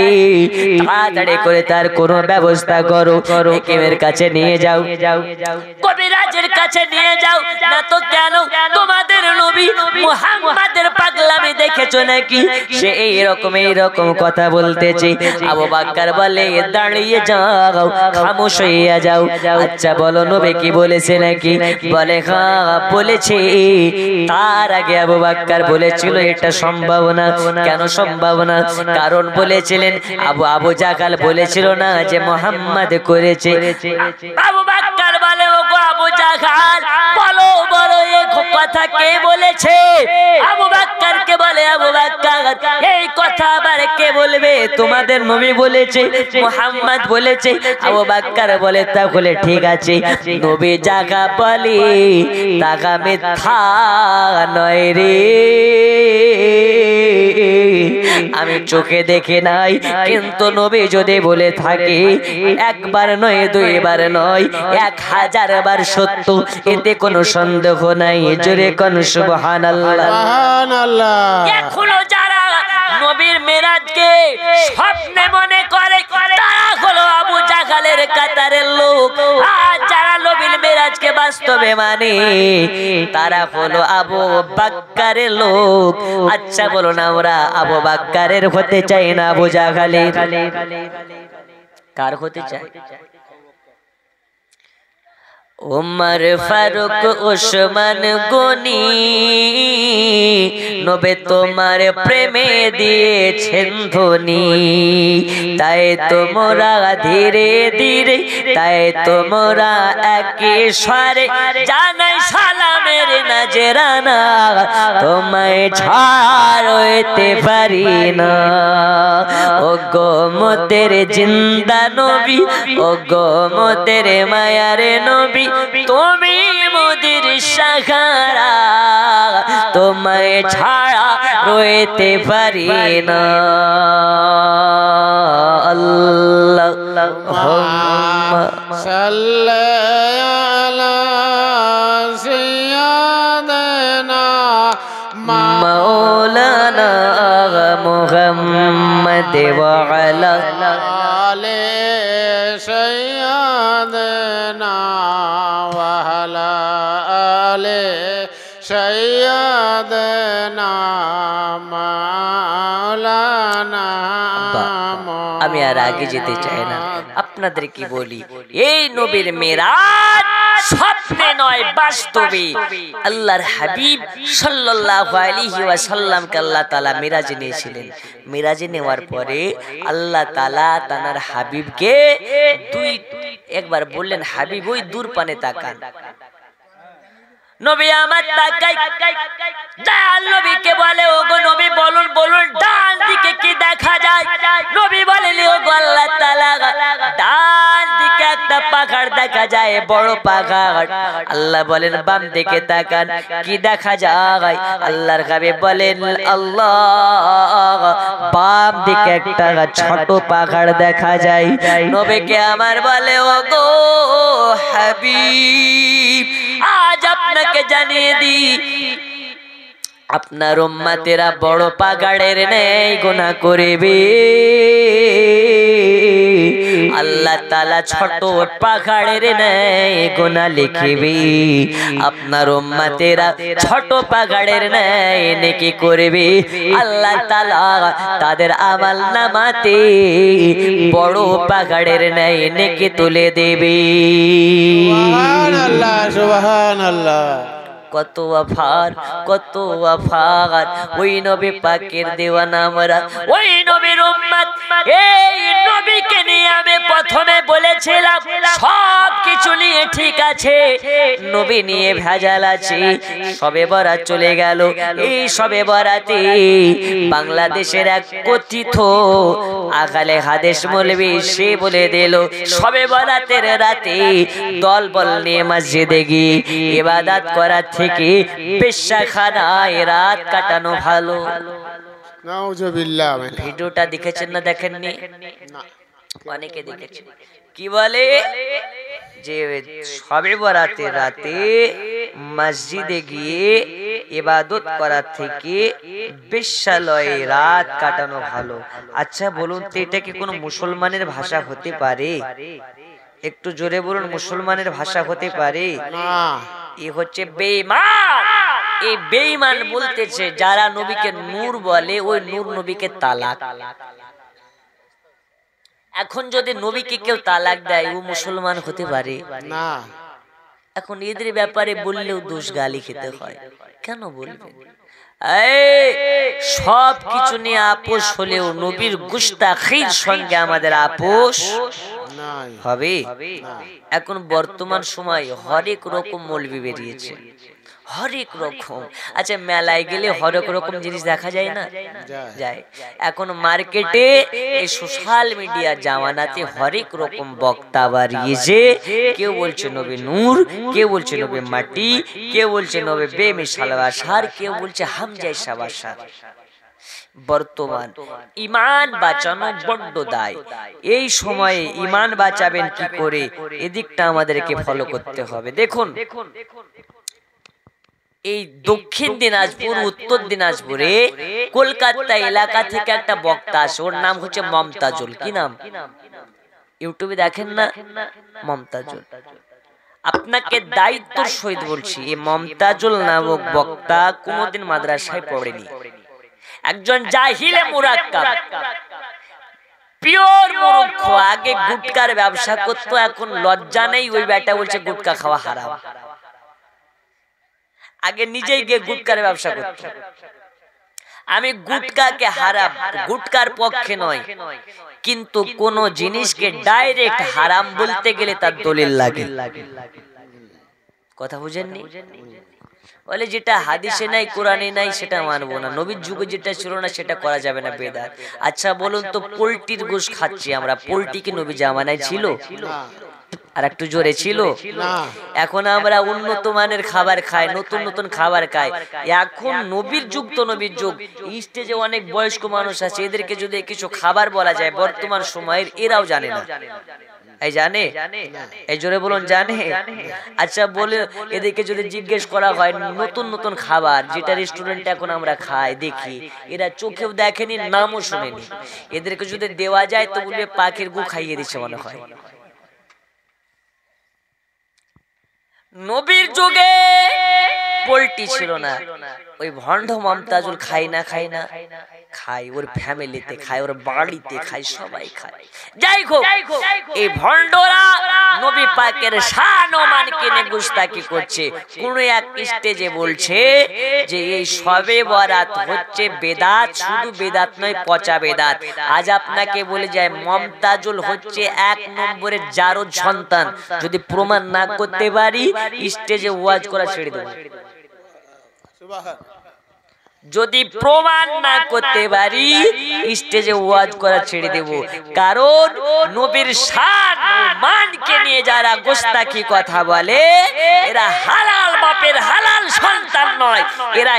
তাড়াতাড়ি করে তার কোনো ব্যবস্থা করো, হাকিমের কাছে নিয়ে যাও, কবিরাজের কাছে নিয়ে যাও। না তো কেন? তোমাদের নবী মুহাম্মাদের পাগলামি দেখেছো নাকি? সে এইরকম কথা বলতেছে। আবু বকর বলে দাঁড়িয়ে যাও, খামোশ হইয়া যাও। আচ্ছা বলো নবী কি বলেছে নাকি? বলে হ্যাঁ বলেছে। তার আগে আবু বকর বলেছিল এটা সম্ভব না। কেন সম্ভব না? কারণ বলেছিলেন আবু জাহল বলেছিল না যে মুহাম্মদ করেছে। আবু বকর বলে ওগো আবু জাহল বলো বলো এই কথা কে বলেছে? আবু বকরকে বলে আবু বকর এই কথা আবার কে বলবে? তোমাদের নবী বলেছে, মুহাম্মদ বলেছে। আবু বকর বলে তাহলে ঠিক আছে, নবী জাগা বলে তাগা মিথ্যা নয় রে, আমি চোখে দেখে নাই, কিন্তু নবী যদি বলে থাকে একবার নয় দুইবার নয় 1000 বার সত্য, এতে কোনো সন্দেহ নাই। জোরে কোন সুবহানাল্লাহ। সুবহানাল্লাহ। এখনো যারা নবীর মেরাজকে স্বপ্নে মনে করে তারা হলো আবু জাহলের কাতারের লোক, আর যারা নবীর মেরাজকে বাস্তবে মানে তারা হলো আবু বকরের লোক। আচ্ছা বলো না আমরা আবু বকরের হতে চাই না আবু জাহলের? কার হতে চাই? উমর ফারুক ওসমান গনি নবী তোমার প্রেমে দিয়েছেন ধ্বনি, তাই তোমরা ধীরে ধীরে, তাই তোমরা একে স্বরে জানাই সালামের নজরানা, তোমায় ছাড়তে পারি না। ও গো মোদের জিন্দা নবী, ও গো মোদের মায়ার নবী, তুমি মোদের সাহারা, তোমায় ছাড়া রইতে পারি না। আল্লাহুম্মা সাল্লি আলা সাইয়্যিদিনা মাওলানা মুহাম্মদ ওয়া আলা আলি সাইয়্যিদিনা ওয়া আলা আলি সাইয়্যিদিনা মাওলানা। আমি আর আগে যেতে চাই না, আপনাদের কি বলি, এই নবীর মেরাজ স্বপ্নে নয় বাস্তবে। আল্লাহর হাবিব সাল্লাল্লাহু আলাইহি ওয়াসাল্লামকে আল্লাহ তাআলা মিরাজে নিয়েছিলেন। মিরাজে নেওয়ার পরে আল্লাহ তাআলা তার হাবিবকে একবার বললেন, হাবিব ওই দূর পানে তাকান। নবী আমার তাকাই, দয়াল নবীকে বলে ওগো নবী বলুন বলুন ডান দিকে কি দেখা যায়? নবী বলেন ওগো আল্লাহ তাআলা ডান দিকে একটা পাহাড় দেখা যায়, বড় পাহাড়। আল্লাহ বলেন বাম দিকে তাকান, কি দেখা যায়? আল্লাহর হাবিব বলেন আল্লাহ বাম দিকে একটা ছোট পাহাড় দেখা যায়। নবীকে আমার বলে ওগো হাবিব আজ আপনাকে জানিয়ে দি, আপনার উম্মতেরা বড় পাহাড়ের নেই গুনাহ করবে, আল্লাহ তাআলা ছোট পাহাড়ের নেই গুনাহ লিখবে। আপনার উম্মতেরা ছোট পাহাড়ের নেই নেকি করবে, আল্লাহ তাআলা তাদের আমল নামাতে বড় পাহাড়ের নেই নেকি তুলে দেবে। সুবহানাল্লাহ সুবহানাল্লাহ। কত ওয়াফার, কত ওয়াফার, ওই নবী পাকের দেওয়ানা আমরা, ওই নবীর উম্মত। এই নবীকে নিয়ে আমি প্রথমে বলেছিলাম সব কিছু নিয়ে ঠিক আছে, নবী নিয়ে ভেজাল আছে। শবে বরাত চলে গেল। এই শবে বরাতে বাংলাদেশের এক কথিত আকালে হাদিস মৌলবী সে বলে দিল শবে বরাতের রাতে দলবল নিয়ে মসজিদে গিয়ে ইবাদত করার থেকে পেশাখানায় রাত কাটানো ভালো। নাউজুবিল্লাহ। ভিডিওটা দেখেছেন না দেখেননি? অনেকে দেখেছেন। কি বলে যে শবে বরাতের রাতে মসজিদে গিয়ে ইবাদত করার থেকে বেশ্যালয়ে রাত কাটানো ভালো। আচ্ছা বলুন তো এটা কি কোনো মুসলমানের ভাষা হতে পারে? একটু জোরে বলুন, মুসলমানের ভাষা হতে পারে? না, এ হচ্ছে বেঈমান। এই বেঈমান বলতেছে যারা নবীকে নূর বলে ওই নূর নবীকে তালাক। এখন যদি নবীকে কেউ তালাক দেয় ও মুসলমান হতে পারে না। এখন এদের ব্যাপারে বললেও দোষ গালি খেতে হয়। কেন বলবেন? সব কিছু নিয়ে আপোষ হলেও নবীর গুস্তাখির সঙ্গে আমাদের আপোষ হবে। এখন বর্তমান সময় হরেক রকম মৌলবি বেরিয়েছে, হরেক রকম। আচ্ছা মেলায় গেলে হরেক রকম জিনিস দেখা যায় না? যায়। এখন মার্কেটে এই সোশ্যাল মিডিয়া জামানাতে হরেক রকম বক্তা বাড়িয়েছে। কেউ বলছে নবী নূর, কেউ বলছে নবী মাটি, কেউ বলছে নবী বেমিসাল বাশার, কেউ বলছে হামজা বাশার। বর্তমান ঈমান বাঁচানো বড্ড দায়। এই সময়ে ঈমান বাঁচাবেন কি করে এদিকটা আমাদেরকে ফলো করতে হবে। দেখুন এই দক্ষিণ দিনাজপুর উত্তর দিনাজপুরে কলকাতা এলাকা থেকে একটা বক্তা আসে, ওর নাম হচ্ছে মমতাজুল। কি নাম? ইউটিউবে দেখেন না মমতাজুল। আপনাকে দায়িত্বের সহিত বলছি এই মমতাজুল নামক বক্তা কোনোদিন মাদ্রাসায় পড়েনি। একজন জাহিলে মুরাক্কাব, পিওর মূর্খ। আগে গুটকার ব্যবসা করতো, এখন লজ্জা নেই ওই বেটা বলছে গুটকা খাওয়া হারাম। আগে নিজেই গিয়ে গুটকার ব্যবসা করত। আমি গুটকাকে হারাম, গুটকার পক্ষে নয়, কিন্তু কোন জিনিসকে ডাইরেক্ট হারাম বলতে গেলে তার দলিল লাগে। কথা বুঝেননি? বলে যেটা হাদিসে নাই কোরআনে নাই সেটা মানবো না, নবীর যুগে যেটা ছিল না সেটা করা যাবে না, বেদাত। আচ্ছা বলুন তো পোল্ট্রির গোশত খাচ্ছি আমরা, পোল্ট্রি কি নবী জামানায় ছিল? আর একটু জোরে ছিল? এখন আমরা উন্নত মানের খাবার খাই, নতুন নতুন খাবার খাই। এখন নবীর যুগ তো নবীর যুগ। স্টেজে অনেক বয়স্ক মানুষ আছে, এদেরকে যদি কিছু খাবার বলা যায় বর্তমান সময়ের, এরাও জানে না। এই জানে? এই জোরে বলুন জানে? আচ্ছা বলে এদেরকে যদি জিজ্ঞেস করা হয় নতুন নতুন খাবার যেটা রেস্টুরেন্টে এখন আমরা খাই দেখি, এরা চোখেও দেখেনি, নামও শুনেনি। এদেরকে যদি দেওয়া যায় তো বলবে পাখির গু খাইয়ে দিচ্ছে মনে হয়। নবীর যুগে পোল্ট্রি ছিল না, ওই ভণ্ড মমতাজুল খাই না খাই, ওর ফ্যামিলিতে খায়, ওর বাড়িতে খায়, সবাই খায়। যাই হোক এই ভণ্ডরা নবী পাকের শান ও মানকে নিয়ে গুস্তাখি করছে। কোন এক স্টেজে বলছে যে এই শবে বরাত হচ্ছে বেদাত, শুধু বেদাত নয় পচা বেদাত। আজ আপনাকে বলে যায় মমতাজুল হচ্ছে 1 নম্বরের জারদ সন্তান। যদি প্রমাণ না করতে পারি স্টেজে ওয়াজ করা ছেড়ে দেব। যদি প্রমাণ না করতে পারি স্টেজে ওয়াজ করা ছেড়ে দেব। কারণ নবীর শান ও মানকে নিয়ে যারা গোস্তাখি কথা বলে এরা হালাল বাপের হালাল সন্তান নয়, এরা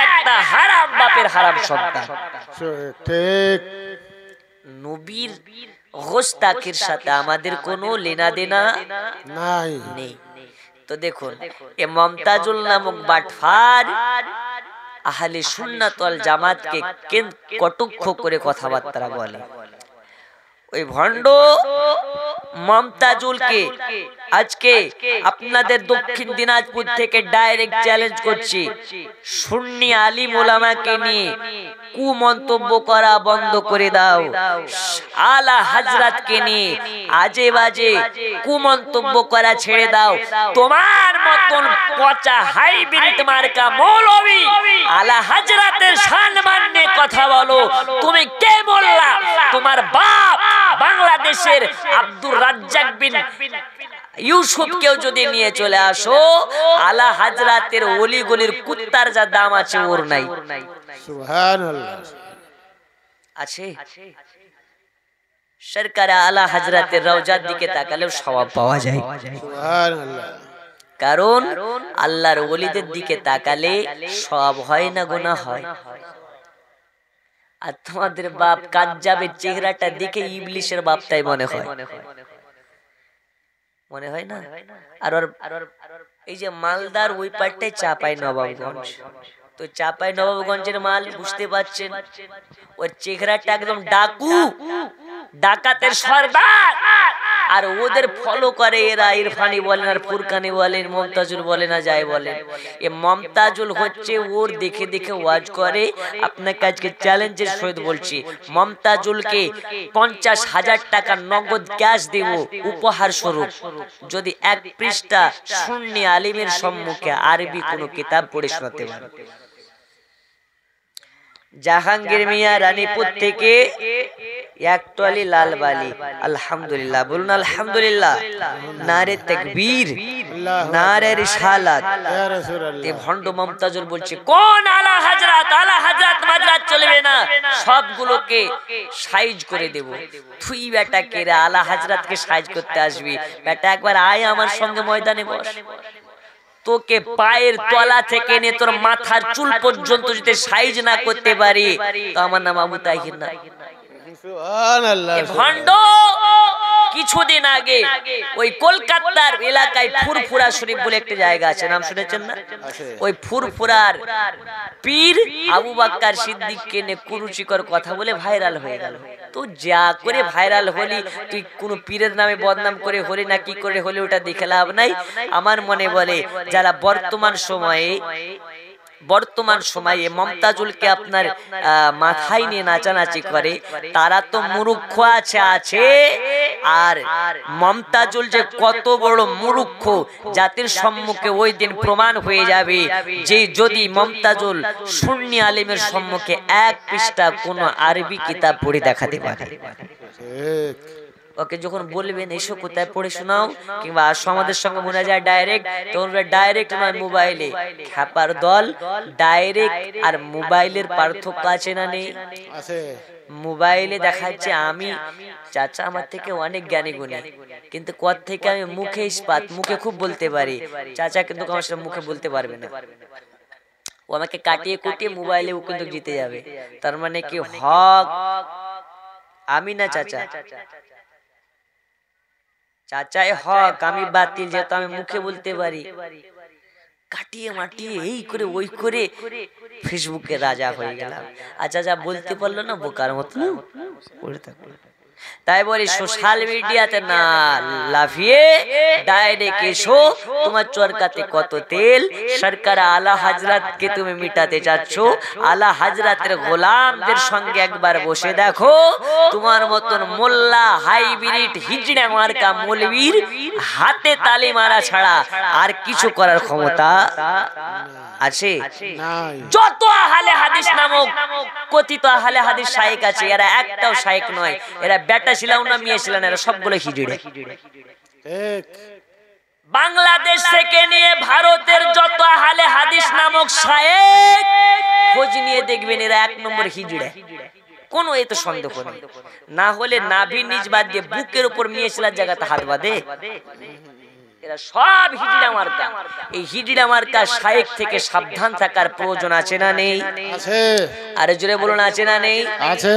একটা হারাম বাপের হারাম সন্তান। ঠিক। নবীর গোস্তাখির সাথে আমাদের কোনো লেনা দেনা নেই। তো দেখুন এ মমতাজুল নামক বাটফার আহলে সুন্নাত ওয়াল জামাতকে কটুক্ষ করে কথাবার্তা বলে। ওই ভণ্ড মমতাজুলকে আজকে আপনাদের দক্ষিণ দিনাজপুর থেকে ডাইরেক্ট চ্যালেঞ্জ করছি, সুন্নি আলিম ওলামাকে নিয়ে কুমন্তব্য করা বন্ধ করে দাও। আলা হযরতকে নিয়ে আজে বাজে কুমন্তব্য করা ছেড়ে দাও। তোমার মতন পচা হাইব্রিড মার্কা মৌলবী আলা হযরতের শান মানে কথা বলো। তুমি কে মোল্লা? তোমার বাপ বাংলাদেশের আব্দুর রাজ্জাক বিন ইউসুফ কেও যদি নিয়ে চলে আসো, আলা হাজরাতের ওলি গলির কুত্তার যা দাম আছে ওর নাই। সুবহানাল্লাহ। আছে সরকার আলা হাজরাতের রওজার দিকে তাকালেও সওয়াব পাওয়া যায়। সুবহানাল্লাহ। কারণ আল্লাহর ওলিদের দিকে তাকালে সওয়াব হয় না গুনাহ হয়। আর তোমাদের বাপ কাজ্জাবের চেহারাটা দেখে ইবলিশের বাপটাই মনে হয়, মনে হয় না? আর এই যে মালদার ওই পাটটাই চাপাই নবাবগঞ্জ, তো চাপাই নবাবগঞ্জের মাল বুঝতে পারছেন, ওর চেহারাটা একদম ডাকু, ডাকাতের সর্দার। আর ওদের ফলো করে এরা, ইরফানি বলেন আর ফুরকানি বলেন, মমতাজুল বলেন না যাই বলেন, এ মমতাজুল হচ্ছে ওর দেখে দেখে ওয়াজ করে। আপনাকে আজকে চ্যালেঞ্জের সহিত বলছি, মমতাজুলকে 50,000 টাকা নগদ ক্যাশ দেব উপহার স্বরূপ যদি এক পৃষ্ঠা সুন্নি আলিমের সম্মুখে আরবি কোনো কিতাব পড়ে শোনাতে পারে। জাহাঙ্গীর মিয়া রানীপুর থেকে একটলি লালবালি, আলহামদুলিল্লাহ বলুন আলহামদুলিল্লাহ। নারে তাকবীর, নারে রিসালাত। এই ভণ্ড মমতাজুল বলছে কোন আলা হযরত, আলা হযরত মাযরাত চলবে না, সবগুলোকে সাইজ করে দেব। তুই বেটা কে রে আলা হযরতকে সাইজ করতে আসবি? বেটা একবার আয় আমার সঙ্গে ময়দানে বস, তোকে পায়ের তলা থেকে নে তোর মাথার চুল পর্যন্ত যদি সাইজ না করতে পারি তো আমার নাম আবু তাহির না। সুবহানাল্লাহ। ভণ্ড কিছুদিন আগে ওই কলকাতার এলাকায় ফুরফুরা শরীফ বলে একটা জায়গা আছে, নাম শুনেছেন না? ওই ফুরফুরার পীর আবু বকর সিদ্দিককে নিয়ে কুরুচিকর কথা বলে ভাইরাল হয়ে গেল। তো যা করে ভাইরাল হলি, তুই কোন পীরের নামে বদনাম করে হলি না কি করে হলি ওটা দেখে লাভ নাই। আমার মনে বলে যারা বর্তমান সময়ে মমতাজুলকে আপনার মাথায় নিয়ে নাচানাচি করে তারা তো মূর্খ আছে। আর মমতাজুল যে কত বড় মূর্খ জাতির সম্মুখে ওই দিন প্রমাণ হয়ে যাবে, যে যদি মমতাজুল সুন্নি আলিমের সম্মুখে এক পৃষ্ঠা কোন আরবি কিতাব পড়ে দেখাতে পারে। ওকে যখন বলবেন এসো কোথায় পড়ে শোনাও কিংবা আসো আমাদের সঙ্গে মনে যায় ডাইরেক্ট, তখন ডাইরেক্ট নয় মোবাইলে খ্যাপার দল। ডাইরেক্ট আর মোবাইলের পার্থক্য আছে না নেই? আছে। মোবাইলে দেখাচ্ছে আমি চাচা আমার থেকে অনেক জ্ঞানী গুণী, কিন্তু কত থেকে আমি মুখে ইস্পাত, মুখে খুব বলতে পারি, চাচা কিন্তু আমার সাথে মুখে বলতে পারবে না। ও আমাকে কাটিয়ে কুটিয়ে মোবাইলে ও কিন্তু জিতে যাবে। তার মানে কি হক আমি না চাচা, চাচাই হক আমি বাতিল, যেহেতু আমি মুখে বলতে পারি। কাটিয়ে মাটিয়ে এই করে ওই করে ফেসবুকে রাজা হয়ে গেলাম। আচ্ছা যা বলতে পারলো না বোকার মতো পড়ে থাকলো। তাই বলি সোশ্যাল মিডিয়াতে না লাফিয়ে ডাইরেক্ট এসো, তোমার চরকাতে কত তেল। সরকার আলা হযরতকে তুমি মিটাতে চাচ্ছ, আলা হযরতের গোলামদের সঙ্গে একবার বসে দেখো, তোমার মতন মোল্লা হাইব্রিড হিজড়া মার্কা মৌলবীর হাতে তালি মারা ছাড়া আর কিছু করার ক্ষমতা আছে? যত আহলে হাদিস নামক কথিত আহলে হাদিস শাইখ আছে, এরা একটাও শাইখ নয়, এরা বেটা ছিলাও না মেয়ে ছিলেন, এরা সবগুলো হিজড়ে। বাংলাদেশ থেকে নিয়ে ভারতের যত আহলে হাদিস নামক শাইখ খোঁজ নিয়ে দেখবেন এরা এক নম্বর হিজড়ে, কোনো এত সন্দেহ নেই। না হলে নাভি নিচ বাদ দিয়ে বুকের উপর মেয়ে ছিলার জায়গাতে হাত বাঁধে, এরা সব হিজড়া মার্কা। এই হিজড়া মার্কা শাইখ থেকে সাবধান থাকার প্রয়োজন আছে না নেই? আছে। আরে জোরে বলুন আছে না নেই? আছে।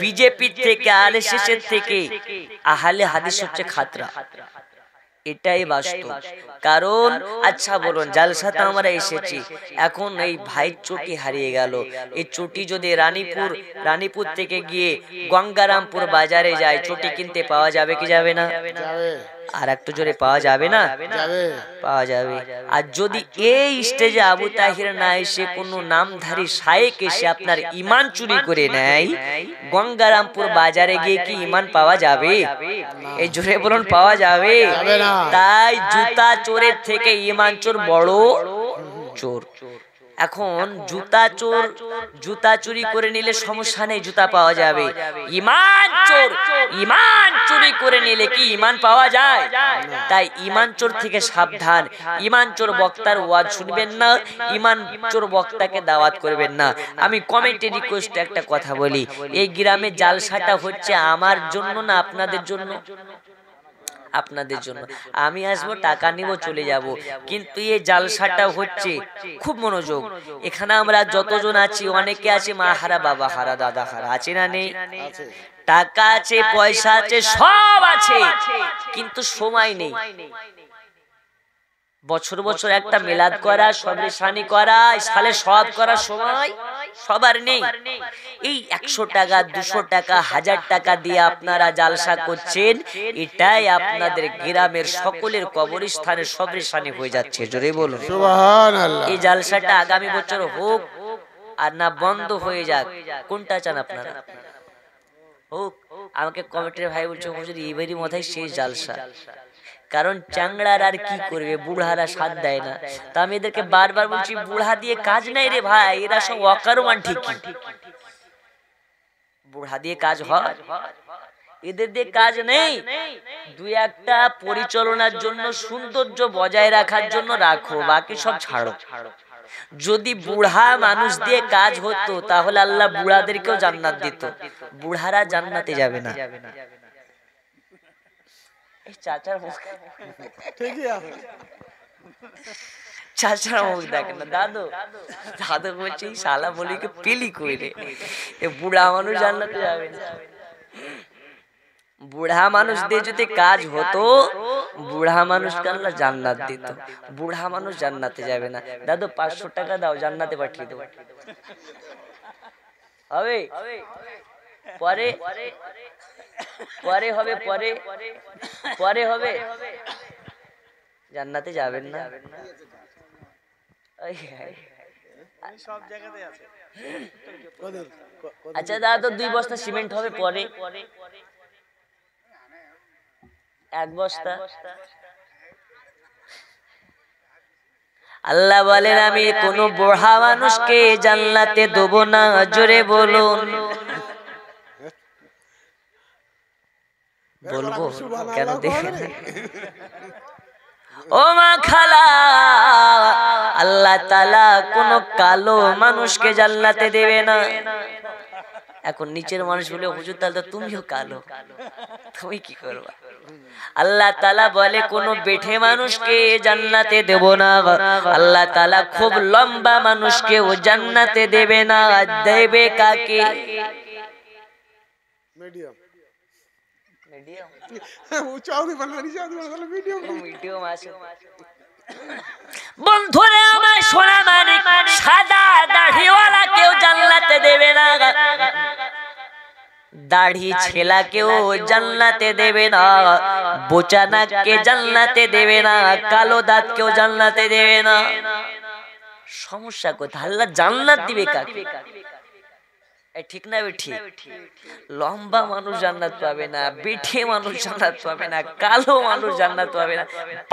বিজেপি থেকে আরএসএস থেকে আহলে হাদিস হচ্ছে খাতরা, এটাই বাস্তব। কারণ আচ্ছা বলুন জালসাতে আমরা এসেছি, এখন এই ভাই চটি হারিয়ে গেল, এই চটি যদি রানীপুর থেকে গিয়ে গঙ্গারামপুর বাজারে যায় চটি কিনতে পাওয়া যাবে কি যাবে না? আর একটু জোরে পাওয়া যাবে না? পাওয়া যাবে। আর যদি এই স্টেজে আবু তাহির না এসে কোনো নামধারী শাইখ এসে আপনার ঈমান চুরি করে নেয়, গঙ্গারামপুর বাজারে গিয়ে কি ঈমান পাওয়া যাবে? এই জোরে বলুন পাওয়া যাবে? তাই জুতা চোরের থেকে ঈমান চোর বড় চোর। এখন জুতা চুরি করে নিলে সমস্যা নেই, জুতা পাওয়া যাবে। ঈমান চুরি করে নিলে কি ঈমান পাওয়া যায়? তাই ঈমান চোর থেকে সাবধান। ঈমান চোর বক্তার ওয়াজ শুনবেন না, ঈমান চোর বক্তাকে দাওয়াত করবেন না। আমি কমেন্টে রিকোয়েস্ট একটা কথা বলি, এই গ্রামে জালসাটা হচ্ছে আমার জন্য না আপনাদের জন্য? আপনাদের জন্য। আমি আসবো, টাকা নিব, চলে যাব, কিন্তু এই জালসাটা হচ্ছে খুব মনোযোগ। এখানে আমরা যতজন আছি অনেকে আছে মা হারা, বাবা হারা, দাদা হারা, আছে না নেই? টাকা আছে, পয়সা আছে, সব আছে, কিন্তু সময় নেই। বছর বছর একটা মিলাদ করা, সবরেশানি করা, সালে সওয়াব করার সময় সবার নেই। এই 100 টাকা, 200 টাকা, 1000 টাকা দিয়ে আপনারা জালসা করছেন, এটাই আপনাদের গ্রামের সকলের কবরস্থানে সবরেশানি হয়ে যাচ্ছে। জোরে বলুন সুবহানাল্লাহ। এই জালসাটা আগামী বছর হোক আর না বন্ধ হয়ে যাক, কোনটা চান আপনারা? হোক। আমাকে কমিটির ভাই বলছে হুজুর এইবারই মাথায় শেষ জালসা, কারণ চাংড়ার আর কি করবে, বুড়ারা সাথ দেয় না। তা আমি এদেরকে বারবার বলছি বুড়া দিয়ে কাজ নাই রে ভাই, এরা সব অকারমান। ঠিক বুড়া দিয়ে কাজ হয়? এদের দিয়ে কাজ নেই। দুই একটা পরিচালনার জন্য, সৌন্দর্য বজায় রাখার জন্য রাখো, বাকি সব ছাড়ো। যদি বুড়া মানুষ দিয়ে কাজ হতো তাহলে আল্লাহ বুড়াদেরকেও জান্নাত দিত। বুড়ারা জান্নাতে যাবে না। চাচার মুখ দেখেন না, দাদু বলছে শালা বলিকে পেলি কইরে, বুড়া মানুষ জান্নাতে যাবে না। বুড়া মানুষ দিয়ে যদি কাজ হতো, বুড়া মানুষকে আল্লাহ জান্নাত দিত। বুড়া মানুষ জান্নাতে যাবে না। দাদু 500 টাকা দাও, জান্নাতে পাঠিয়ে দেবো। হবে পরে হবে, পরে হবে, জান্নাতে যাবেন না। আচ্ছা দাদা, 2 বস্তা সিমেন্ট হবে পরে, 1 বস্তা। আল্লাহ বলেন আমি কোন বুড়া মানুষকে জান্নাতে দেব না। জোরে বলুন। বলবো কেন? দেখেন ও মা খালা, আল্লাহ তাআলা কোন কালো মানুষকে জান্নাতে দেবে না। এখন নিচের মানুষ বলে হুজুর তাহলে তুমিও কালো, তুমি কি করবা? আল্লাহ তাআলা বলে কোন বেঠে মানুষকে জান্নাতে দেব না। আল্লাহ তাআলা খুব লম্বা মানুষকে ও জান্নাতে দেবে না। দেবে কাকে? মিডিয়াম। বন্ধুরে আমার সোনা মানিক, সাদা দাড়িওয়ালা কেউ জান্নাতে দেবে না। দাড়ি ছেলা কেউ জান্নাতে দেবে না। বোচা নাককে জান্নাতে দেবে না। কালো দাঁত কেউ জান্নাতে দেবে না। সমস্যা কোথায়? আল্লাহ জান্নাত দিবে কাকে? ঠিক না? ঠিক। লম্বা মানুষ জান্নাত পাবে না, বেঠে মানুষ জান্নাত পাবে না, কালো মানুষ জান্নাত পাবে না।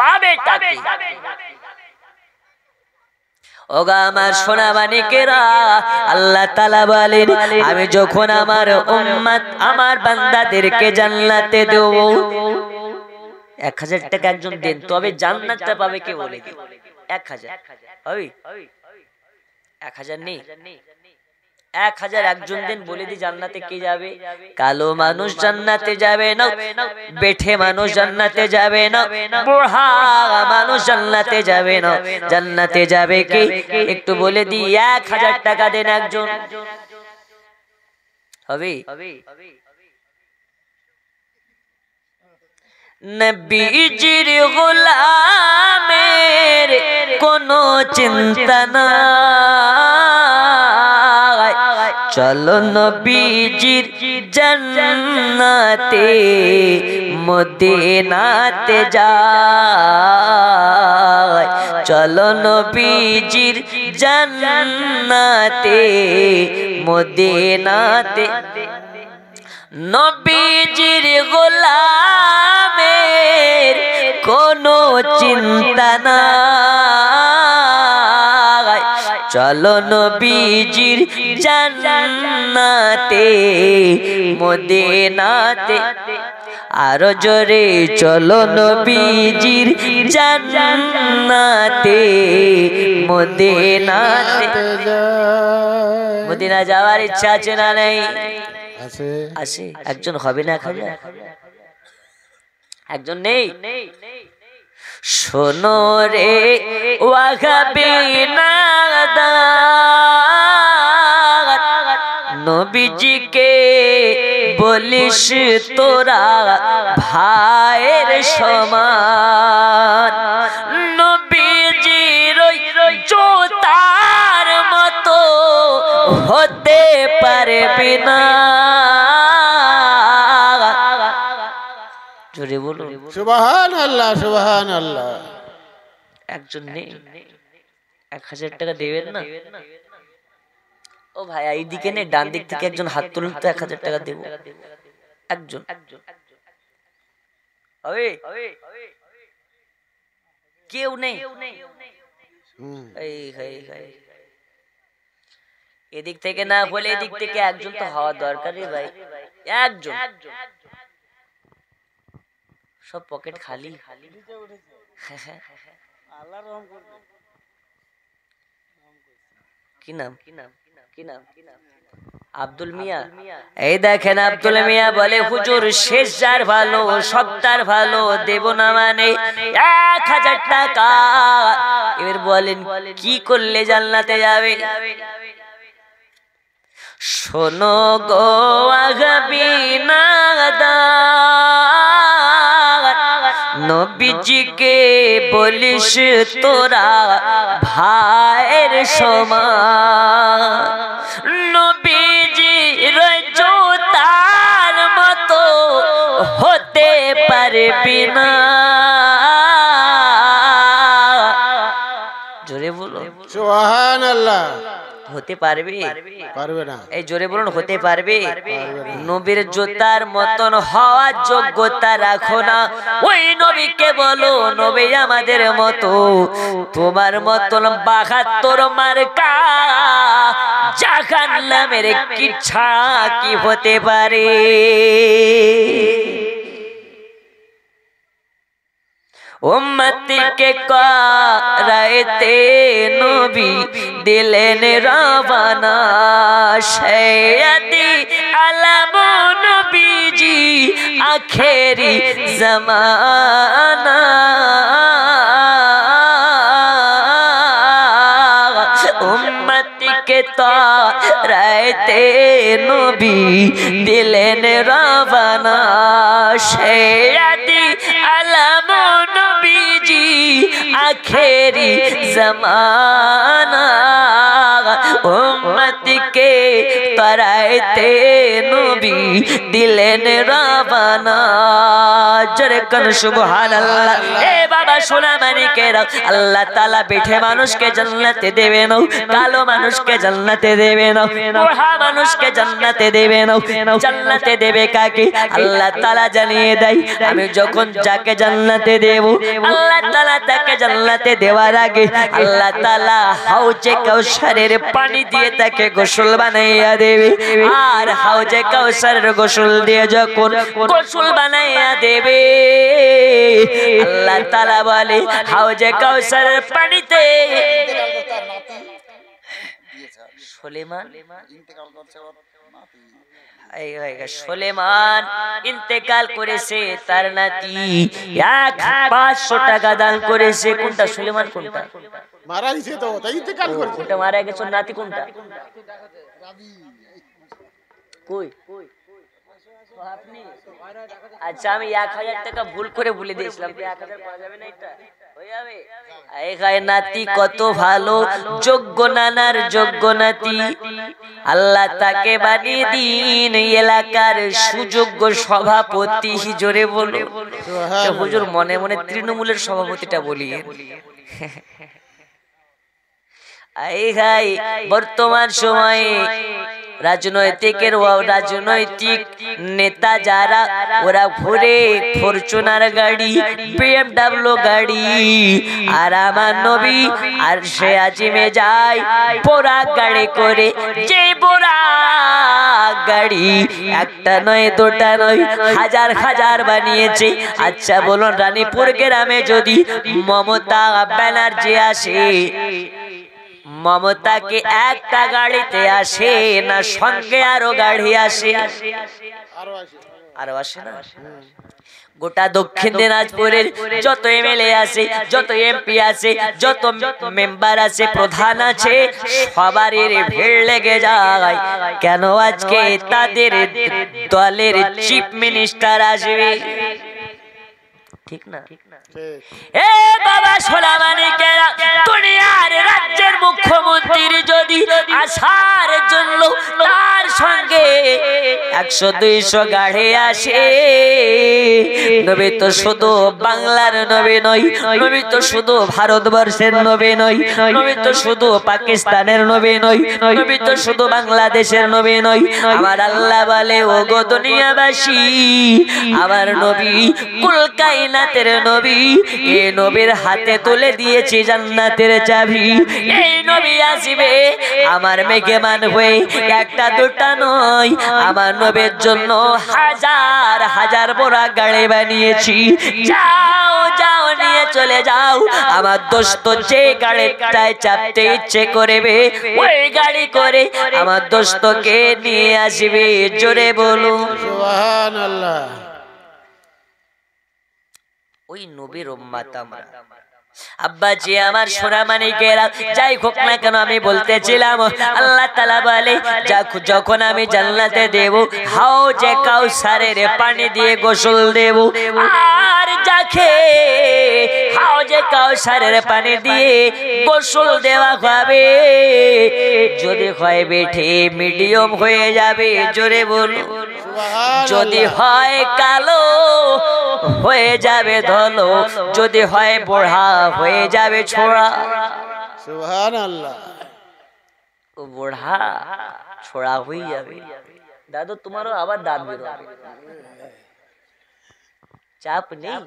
পাবে কাকে? ওগা আমার সোনা মানিকেরা, আল্লাহ তাআলা বলেন আমি যখন আমার উম্মত, আমার বান্দাদেরকে জান্নাতে দেব, 1000 টাকা একজন দেন, তবে জান্নাতটা পাবে কে বলে দিন? 1000 হবে? 1000 নেই, 1000 একজন দেন, বলে দি জান্নাতে কে যাবে? কালো মানুষ জান্নাতে যাবে না, বেঠে মানুষ জান্নাতে যাবে না, বুড়া মানুষ জান্নাতে যাবে না। জান্নাতে যাবে কে? একটু বলে দি। 1000 টাকা দেন একজন। হবে? নবীজির গোলামের কোনো চিন্তা না, চলো নবীজির জান্নাতে মদিনাতে যাই। চলো নবীজির জান্নাতে মদিনাতে। নবীজির গোলামের কোনো চিন্তা নাই, চলো নবীজির জান্নাতে মদিনাতে আরো জোরে চলো নবীজির জান্নাতে মদিনাতে মদিনা যাওয়ার ইচ্ছা আছে না নেই আছে একজন হবে না 1000 একজন নেই শোনো রে ওয়াহাবিনা নবীজিকে বলিস তোরা ভাইয়ের সমান নবীজির জোতার মতো হতে পারবি না জোরে বলুন সুবহানাল্লাহ সুবহানাল্লাহ একজন নেই 1000 টাকা দেবেন না ও ভাই এইদিকে নে ডান দিক থেকে একজন হাত তুলুন তো 1000 টাকা দেব একজন ওই কেউ নেই এই এদিক থেকে না বলে এদিক থেকে একজন তো হওয়া দরকার রে ভাই একজন সব পকেট খালি আল্লাহ রহম করবে কি নাম আব্দুল মিয়া এই দেখেন আব্দুল মিয়া বলে হুজুর শেষ যার ভালো সবটার ভালো দেব না মানে 1000 টাকা এবার বলেন কি করলে জান্নাতে যাবে শোনো গো আগাবিনা নবীজিকে বলিস তোরা ভাইয়ের সমান নবীজির জোতার মতো হতে পারবি না জোরে বলো সুবহানাল্লাহ হতে পারবে না এই জোরে বলুন হতে পারবে নবীর জোতার মতন হওয়ার যোগ্যতা রাখো না ওই নবীকে বলো নবী আমাদের মতো তোমার মতন 72 মার্কা জাহান্নামের কিচ্ছা কি হতে পারে উম্মতকে করাইতে নবী দিলেন রওয়ানা সৈয়দি আলম নবীজি আখেরি জামানা উম্মতকে করাইতে নবী দিলেন রওয়ানা সৈয়দি আলম আখেরি জামানা উম্মতকে তরাইতে নবী দিলেন রওয়ানা জোরে কোন সুবহানাল্লাহ এ বাবা সোনা মানিকেরা আল্লাহ তাআলা বেঠে মানুষকে জান্নাতে দেবে না কালো মানুষকে জান্নাতে দেবে না বুড়া মানুষকে জান্নাতে দেবে না জান্নাতে দেবে কাকে আল্লাহ তাআলা জানিয়ে দেয় আমি যখন যাকে জান্নাতে দেব আল্লাহ তাআলা তাকে জান্নাতে দেওয়ার আগে আল্লাহ তাআলা হাউজে কাউসারের পানি দিয়ে তাকে গোসল বানাইয়া দেবে আর হাউজে কাউসারের গোসল দিয়ে যখন গোসল বানাইয়া দেবে আল্লাহ তাআলা বলে হাউজে কাউসারের পানিতে সুলেমান সুলেমান ইন্তেকাল করেছে তার নাতি 500 টাকা দান করেছে কোনটা সুলেমান কোনটা মারা গেছে তো তাই ইন্তেকাল করেছে কোনটা মারা গেছে নাতি কোনটা কই আপনি আচ্ছা আমি 1000 টাকা ভুল করে বলে দিয়েছিলাম 1000 পাওয়া যাবে না এটা হয়ে যাবে এই গায় নাতি কত ভালো যোগ্য নানার যোগ্য নাতি আল্লাহ তাকে বানিয়ে দিন এলাকার সুযোগ্য সভাপতি জোরে বলো হুজুর মনে মনে তৃণমূলের সভাপতিটা বলিয়ে এই গায় বর্তমান সময়ে রাজনৈতিক নেতা যারা ওরা ঘুরে ফরচুনার গাড়ি, BMW গাড়ি, আর আমার নবী আর সে আজিমে যায় বোরাক গাড়ি করে। যে বোরাক গাড়ি একটা নয় দুটা নয় হাজার হাজার বানিয়েছে। আচ্ছা বলুন রানীপুর গ্রামে যদি মমতা ব্যানার্জি আসে, মমতাকে একটা গাড়িতে আসে না সঙ্গে আরো গাড়ি আসে? আরো আসে না? গোটা দক্ষিণ দিনাজপুরের যত MLA আছে, যত MP আছে, যত মেম্বার আছে, প্রধান আছে, সবারই ভিড় লেগে যায়। কেন আজকে তাদের দলের চিফ মিনিস্টার আসবে, ঠিক না? এ বাবা সোলামানিকেরা, দুনিয়ার রাজ্যের মুখ্যমন্ত্রী যদি আসার জন্য তার সঙ্গে 100-200 গাড়ি আসে, নবী তো শুধু বাংলার নবী নয়, নবী তো শুধু ভারতবর্ষের নবী নয়, নবী তো শুধু পাকিস্তানের নবী নয়, নবী তো শুধু বাংলাদেশের নবী নয়। আমার আল্লাহ বলে, ও গো দুনিয়াবাসী, আমার নবী কুল কায়নাতের নবী, এই নবীর হাতে তুলে দিয়েছি জান্নাতের চাবি। এই নবী আসবে আমার মেহমান হয়ে, একটা দুটা নয়, আমার নবীর জন্য হাজার হাজার বোরাক গাড়ি বানিয়েছি। যাও যাও নিয়ে চলে যাও, আমার দোস্ত যে গাড়িটায় চাপতে ইচ্ছে করবে ওই গাড়ি করে আমার দোস্তকে নিয়ে আসবে। জোরে বলুন সুবহানাল্লাহ। ওই নবীর উম্মত আমরা। আব্বাজি আমার সোনামানিকেরা, যাই হোক না কেন আমি বলতেছিলাম, আল্লাহ তাআলা বলে যখন আমি জান্নাতে দেব, হাউজে কাউসারের পানি দিয়ে গোসল দেব, আর যাকে হাউজে কাউসারের পানি দিয়ে গোসল দেওয়া হবে, যদি হয় বেঠে মিডিয়াম হয়ে যাবে। জোরে বলুন। যদি হয় কালো হয়ে যাবে ধলো, যদি হয় বুড়া হয়ে যাবে ছোড়া। সুবহানাল্লাহ। ও বুড়া ছোড়া হয়ে যাবে। দাদু তোমারও আবার দাঁত বেরোবে, চাপ নেই,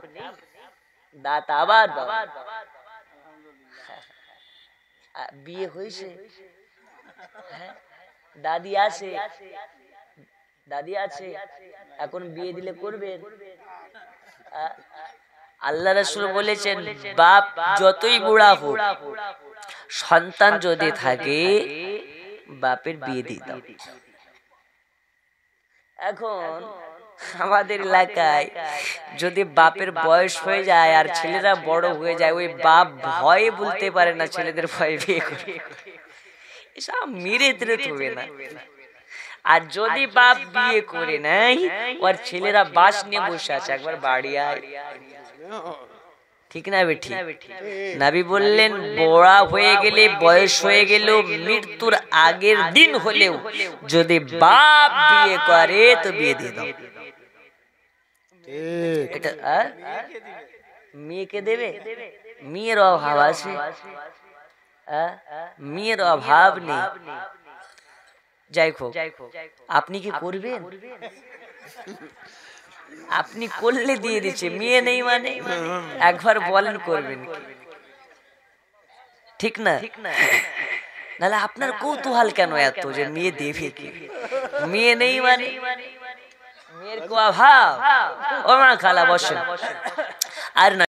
দাঁত আবার বিয়ে হয়েছে, দাদি আছে, দাদি আছে, এখন বিয়ে দিলে করবেন? আল্লাহ রাসূল বলেছেন, বাপ যতই বুড়া হোক, সন্তান যদি থাকে বাপের বিয়ে দিয়ে দাও। এখন আমাদের এলাকায় যদি বাপের বয়স হয়ে যায় আর ছেলেরা বড় হয়ে যায়, ওই বাপ ভয়ে বলতে পারে না ছেলেদের ভয়ে বিয়ে করে, এসব মেরে তেরে থবে না। আর যদি বাপ বিয়ে করে নাই, ওর ছেলেরা বাস নিয়ে বসে আছে, একবার বাড়ি আয়, ঠিক না বেঠি? নবী বললেন, বড়া হয়ে গেলে, বয়স হয়ে গেলেও, মৃত্যুর আগের দিন হলেও যদি বাপ বিয়ে করে তো বিয়ে দিয়ে দাও। এটা মেয়েকে দেবে? মেয়ের অভাব আছে? মেয়ের অভাব নেই। যাই হোক, আপনি কি করবেন? আপনি করলে দিয়ে দিচ্ছে, মেয়ে নেই মানে একবার বলেন করবেন কি, ঠিক না? নাহলে আপনার কৌতূহল কেন এত যে মেয়ে দেবে কি? মেয়ে নেই মানে মেয়ের কো অভাব? ও মা খালা বসেন। আর